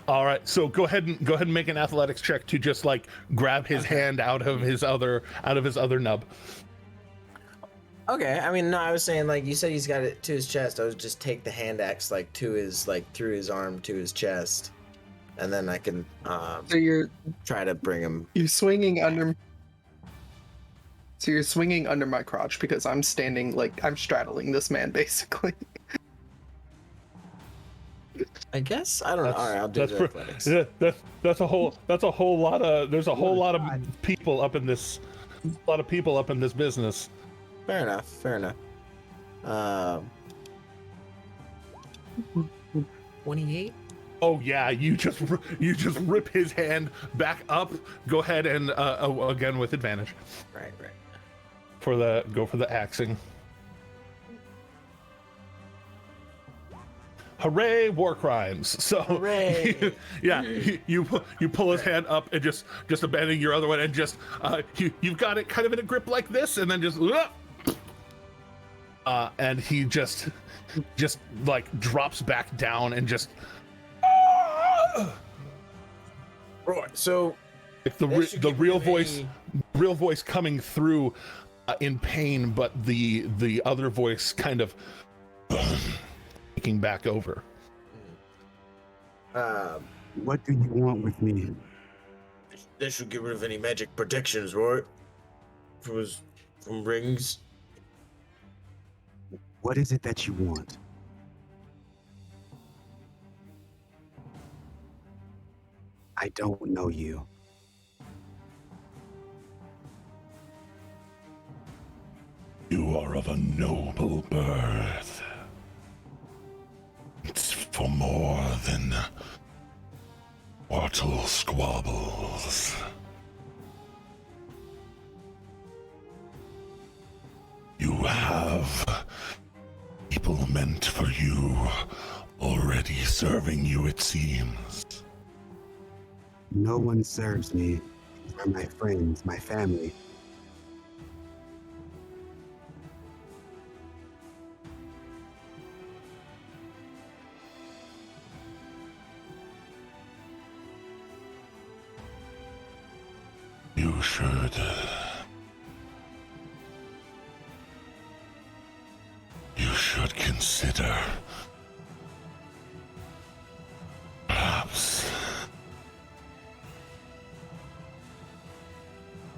All right, so go ahead and make an athletics check to just like grab his hand out of his other nub. Okay, I mean, no, I was saying, like, you said he's got it to his chest. I would just take the hand axe, like, to his, like, through his arm to his chest. And then I can, So you're try to bring him. You're swinging under. So you're swinging under my crotch because I'm standing, like, I'm straddling this man, basically. I guess I don't know. All right, I'll do the athletics. That's a whole lot of. There's a whole lot of people up in this a lot of people up in this business. Fair enough. 28. Oh yeah, you just rip his hand back up. Go ahead and again with advantage. Right. Go for the axing. Hooray, war crimes. So Hooray. you pull his hand up and just abandoning your other one and just you've got it kind of in a grip like this and then just and he just like drops back down and just Right. So like the real voice coming through in pain, but the other voice kind of taking back over. What do you want with me? This should get rid of any magic protections, right? From rings. What is it that you want? I don't know you. You are of a noble birth. It's for more than mortal squabbles. You have people meant for you already serving you, it seems. No one serves me. These are my friends, my family. You should consider perhaps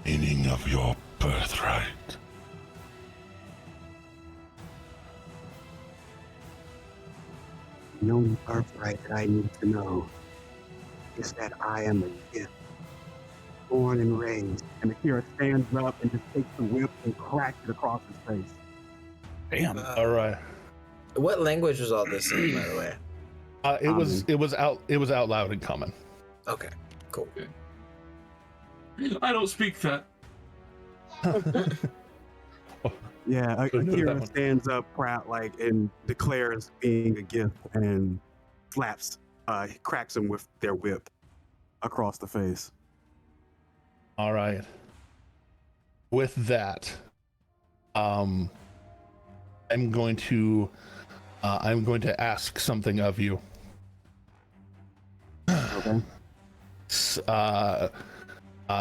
meaning of your birthright. The only birthright that I need to know is that I am a gift, born and raised. And Akira stands up and just takes the whip and cracks it across his face. Damn. All right. What language was all this in, by the way? It was out loud and common. Okay, cool. I don't speak that. Yeah, Akira stands up proud, like, and declares being a gift and cracks him with their whip across the face. All right. With that, I'm going to ask something of you. Okay.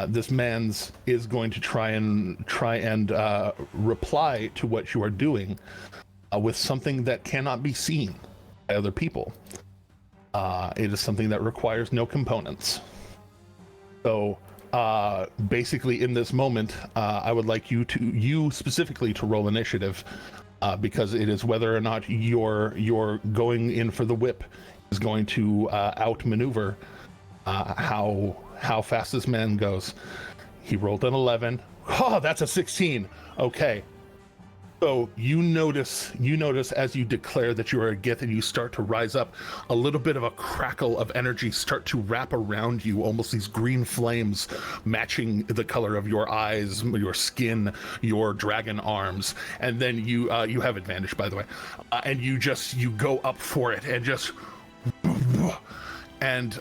This man's is going to try and reply to what you are doing with something that cannot be seen by other people. It is something that requires no components. So basically, in this moment, I would like you specifically to roll initiative, because it is whether or not you're going in for the whip is going to outmaneuver how fast this man goes. He rolled an 11. Oh, that's a 16. Okay. So you notice as you declare that you are a Gith and you start to rise up, a little bit of a crackle of energy start to wrap around you, almost these green flames matching the color of your eyes, your skin, your dragon arms. And then you have advantage, by the way. And you go up for it and just, and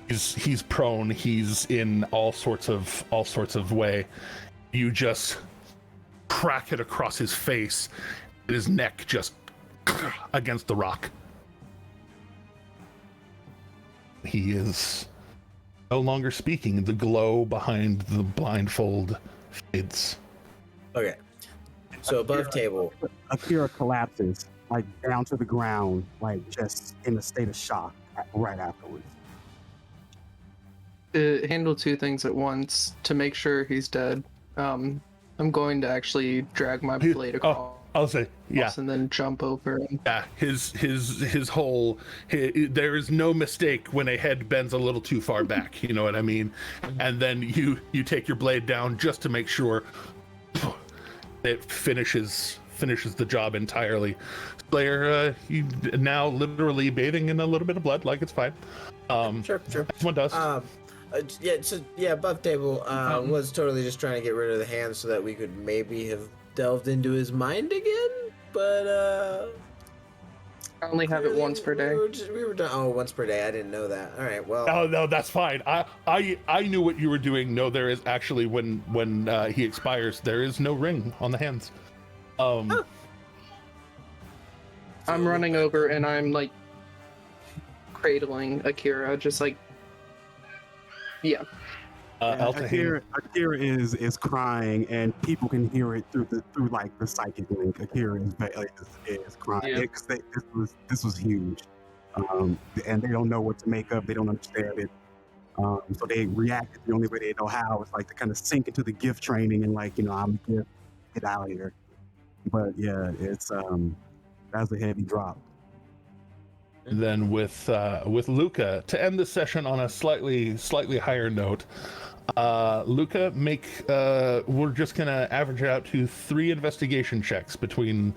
he's prone, he's in all sorts of way. You just crack it across his face, and his neck just against the rock. He is no longer speaking. The glow behind the blindfold fades. Okay. So above table. Akira collapses, like down to the ground, like just in a state of shock right afterwards. To handle two things at once to make sure he's dead. I'm going to actually drag my blade across I'll say, yeah. And then jump over. Yeah, his whole, there is no mistake when a head bends a little too far back, you know what I mean? And then you take your blade down just to make sure it finishes the job entirely. Slayer, you now literally bathing in a little bit of blood, like it's fine. Sure. One does. Buff Table was totally just trying to get rid of the hand so that we could maybe have delved into his mind again, but I only have it once per day. We were done. Oh, once per day. I didn't know that. All right. Well. Oh no, that's fine. I knew what you were doing. No, there is actually when he expires, there is no ring on the hands. I'm running over and I'm like cradling Akira, just like Akira is crying, and people can hear it through like the psychic link. Akira is crying. Yeah. This was huge, and they don't know what to make of. They don't understand it, so they reacted the only way they know how. It's like to kind of sink into the gift training and like, I'm a gift, get out of here. But yeah, it's that's a heavy drop. And then with Luca to end the session on a slightly higher note, Luca, we're just gonna average it out to 3 investigation checks between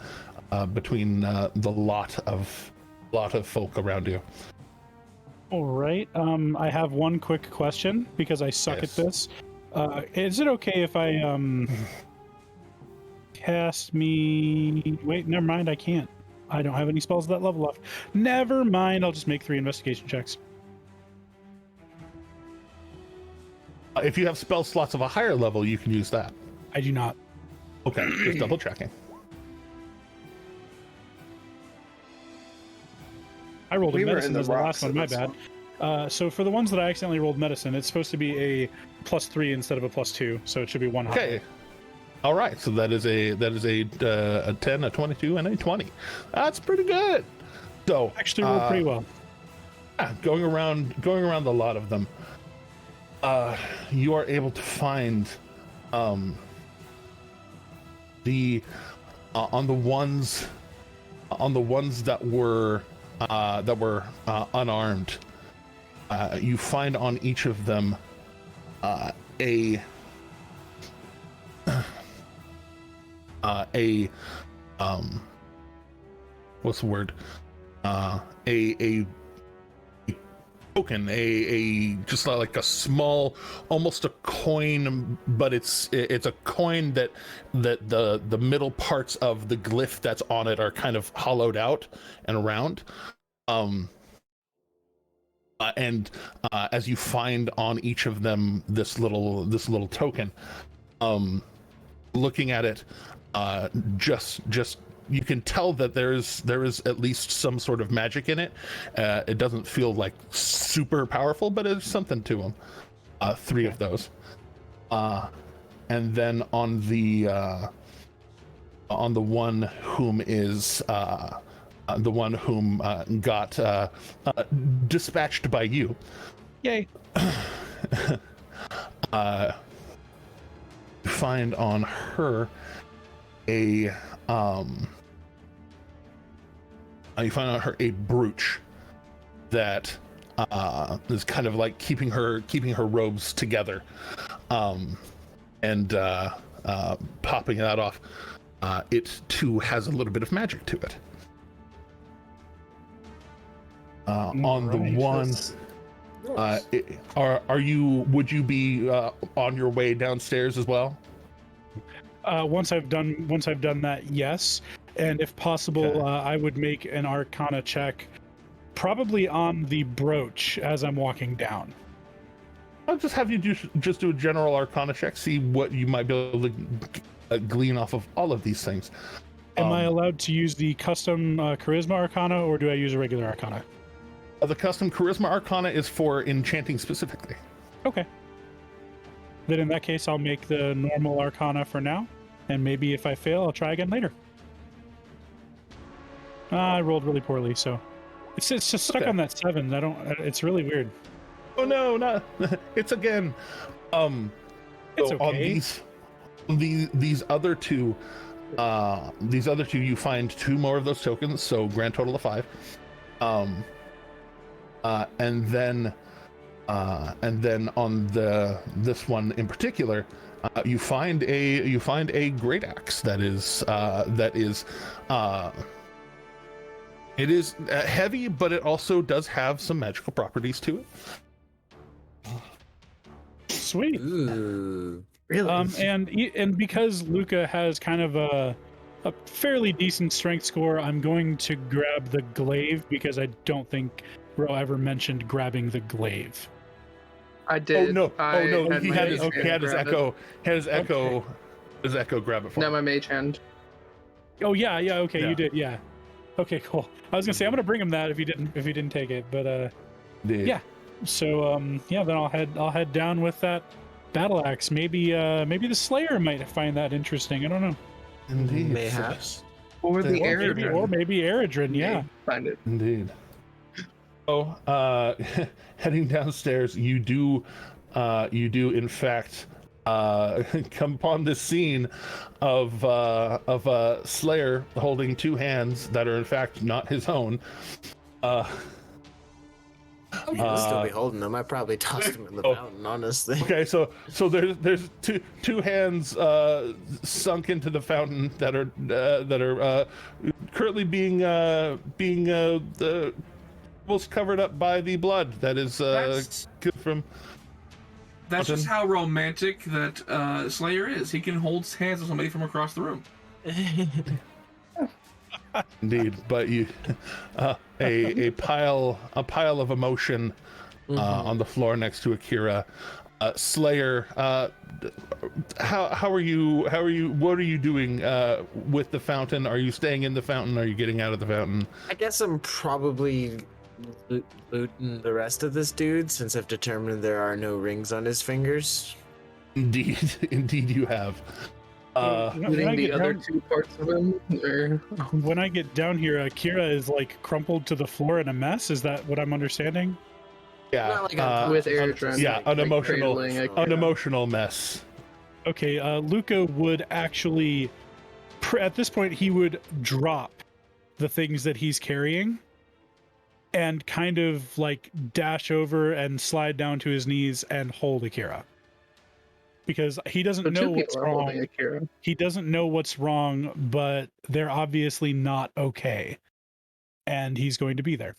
the lot of folk around you. All right. I have one quick question because I suck at this. Is it okay if I cast me? Wait, never mind. I can't. I don't have any spells at that level left. Never mind. I'll just make 3 investigation checks. If you have spell slots of a higher level, you can use that. I do not. Okay, just double checking. I rolled a medicine as the last one. My bad. So for the ones that I accidentally rolled medicine, it's supposed to be a +3 instead of a +2, so it should be 1 higher. Okay. All right, so that is a 10, a 22, and a 20. That's pretty good. So actually rolled pretty well. Going around the lot of them, you are able to find on the ones that were unarmed. You find on each of them what's the word? A token, just like a small, almost a coin, but it's a coin that the middle parts of the glyph that's on it are kind of hollowed out and round. And as you find on each of them this little token, looking at it, just you can tell that there is at least some sort of magic in it. It doesn't feel like super powerful, but it's something to them. 3 of those, and then on the one whom is the one whom got dispatched by you. Yay. Find on her a brooch that is kind of like keeping her robes together, and popping that off. It too has a little bit of magic to it. On the one, would you be on your way downstairs as well? Once I've done that, yes. And if possible, Okay. I would make an Arcana check, probably on the brooch as I'm walking down. I'll just have you just do a general Arcana check, see what you might be able to glean off of all of these things. Am I allowed to use the custom Charisma Arcana, or do I use a regular Arcana? The custom Charisma Arcana is for enchanting specifically. Okay. Then in that case, I'll make the normal Arcana for now, and maybe if I fail, I'll try again later. I rolled really poorly, so it's just stuck on that 7. It's really weird. Oh no, not it's again. It's so okay. On these other 2, These other two, you find 2 more of those tokens, so grand total of 5. And then on this one in particular, you find a great axe that is it is heavy, but it also does have some magical properties to it. Sweet. Ooh, really? And because Luca has kind of a fairly decent strength score, I'm going to grab the glaive because I don't think Ro ever mentioned grabbing the glaive. I did. Oh no! He had his echo. echo grab it for No, him. my mage hand. Oh yeah, okay, Yeah. you did, yeah. Okay, cool. I was gonna say I'm gonna bring him that if he didn't take it, but yeah. So then I'll head down with that battle axe. Maybe the Slayer might find that interesting. I don't know. Indeed. Mayhaps. Or the Maybe Eredrin, yeah. Find it. Indeed. Oh, heading downstairs, you do in fact come upon this scene of a Slayer holding 2 hands that are in fact not his own. He'll still be holding them. I probably tossed them in the fountain, honestly. Okay, so there's two hands sunk into the fountain that are currently being almost covered up by the blood that is good from. That's just how romantic that Slayer is. He can hold hands with somebody from across the room. Indeed, but you a pile of emotion on the floor next to Akira. Slayer, how are you? What are you doing with the fountain? Are you staying in the fountain? Are you getting out of the fountain? I guess I'm probably looting the rest of this dude, since I've determined there are no rings on his fingers. Indeed you have. Looting the other 2 parts of him? Or... When I get down here, Akira is like crumpled to the floor in a mess. Is that what I'm understanding? Yeah, with Eredrin. Yeah, unemotional mess. Okay, Luca would actually, at this point, he would drop the things that he's carrying and kind of like dash over and slide down to his knees and hold Akira. Because he doesn't know what's wrong. He doesn't know what's wrong, but they're obviously not okay. And he's going to be there.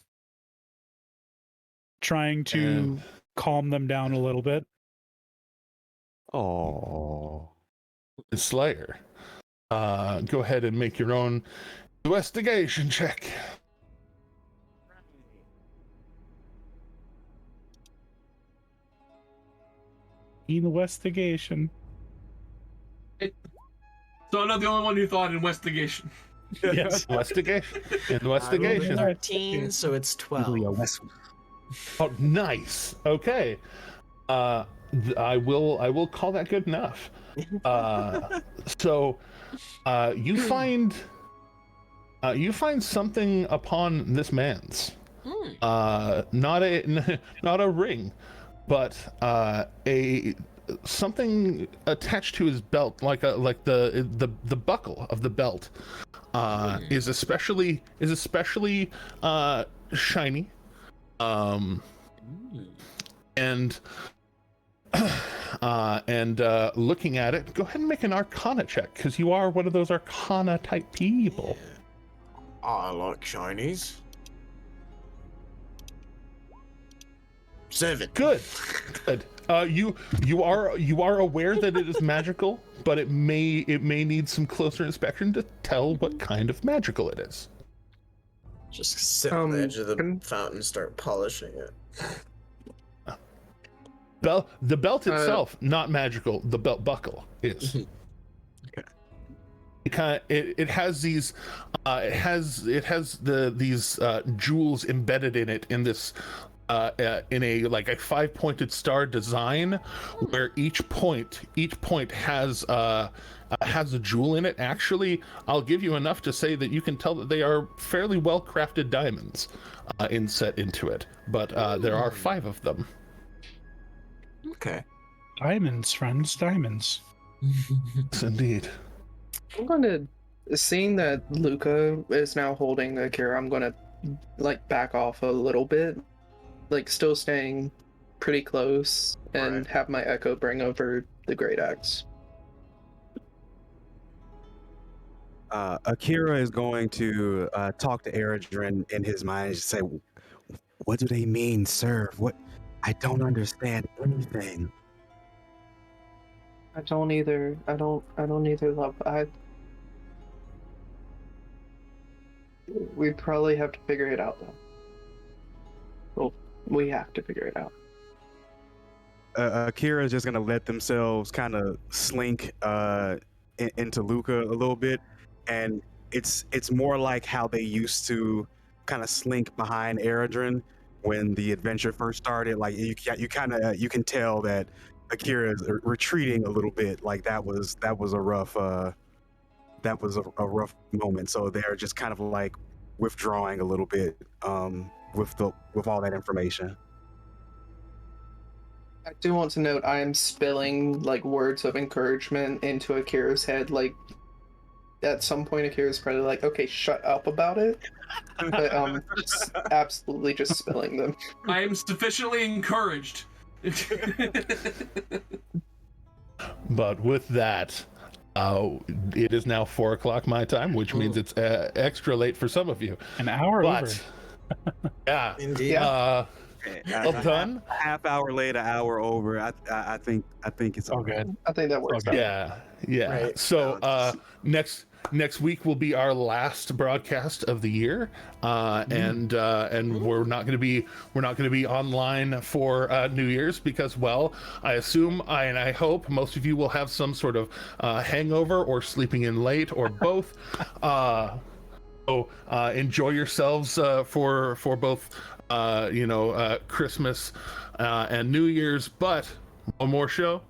Trying to calm them down a little bit. Oh. Slayer. Go ahead and make your own investigation check. Investigation. So I'm not the only one who thought investigation. Yes. Investigation. 13, so it's 12. Oh, nice. Okay. I will call that good enough. So you find something upon this man's. Not a ring, but a something attached to his belt, like the buckle of the belt is especially shiny. And looking at it, go ahead and make an Arcana check, because you are one of those Arcana type people. I like shinies. 7. Good. You are aware that it is magical, but it may need some closer inspection to tell what kind of magical it is. Just sit on the edge of the fountain and start polishing it. The belt itself, not magical. The belt buckle is. Okay. It has these these jewels embedded in it in this in a 5-pointed star design, where each point has a jewel in it. Actually, I'll give you enough to say that you can tell that they are fairly well crafted diamonds inset into it, but there are 5 of them. Okay. Diamonds, friends, diamonds. Yes, indeed. I'm going to seeing that Luca is now holding the Akira, I'm gonna like back off a little bit, like still staying pretty close, and have my Echo bring over the Great Axe. Akira is going to talk to Eredrin in his mind and say, "What do they mean, serve? What? I don't understand anything." I don't either, love. We probably have to figure it out, though. Well, we have to figure it out. Akira is just gonna let themselves kind of slink into Luca a little bit, and it's more like how they used to kind of slink behind Eredrin when the adventure first started. Like you can tell that Akira is retreating a little bit. Like that was a rough moment. So they're just kind of like withdrawing a little bit with all that information. I do want to note I am spilling like words of encouragement into Akira's head. Like at some point, Akira's probably like, "Okay, shut up about it," but just absolutely just spilling them. I am sufficiently encouraged. But with that, it is now 4:00 my time, which means it's extra late for some of you. An hour over. Yeah, indeed. Well done. A half hour late, an hour over. I think it's all good. I think that works. Yeah. Right. So next week will be our last broadcast of the year, and we're not going to be online for New Year's because, well, I assume and I hope most of you will have some sort of hangover or sleeping in late or both. So enjoy yourselves for both Christmas and New Year's. But one more show.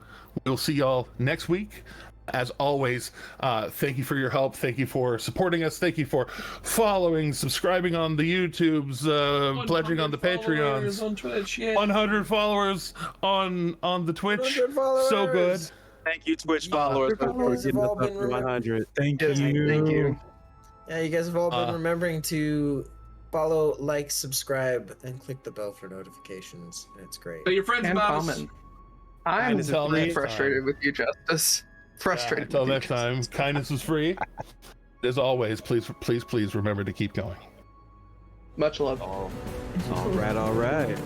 We'll see y'all next week. As always, thank you for your help. Thank you for supporting us. Thank you for following, subscribing on the YouTubes, pledging on the Patreons. On Twitch, yeah. 100 followers on the Twitch. So good. Thank you, Twitch followers. You've all been 100. Thank you. Thank you. Yeah, you guys have all been remembering to follow, like, subscribe, and click the bell for notifications. It's great. But your friends And about us. comment. I'm really frustrated with you, Justice. Frustrated. Until next time, kindness is free. As always, please remember to keep going. Much love. All right.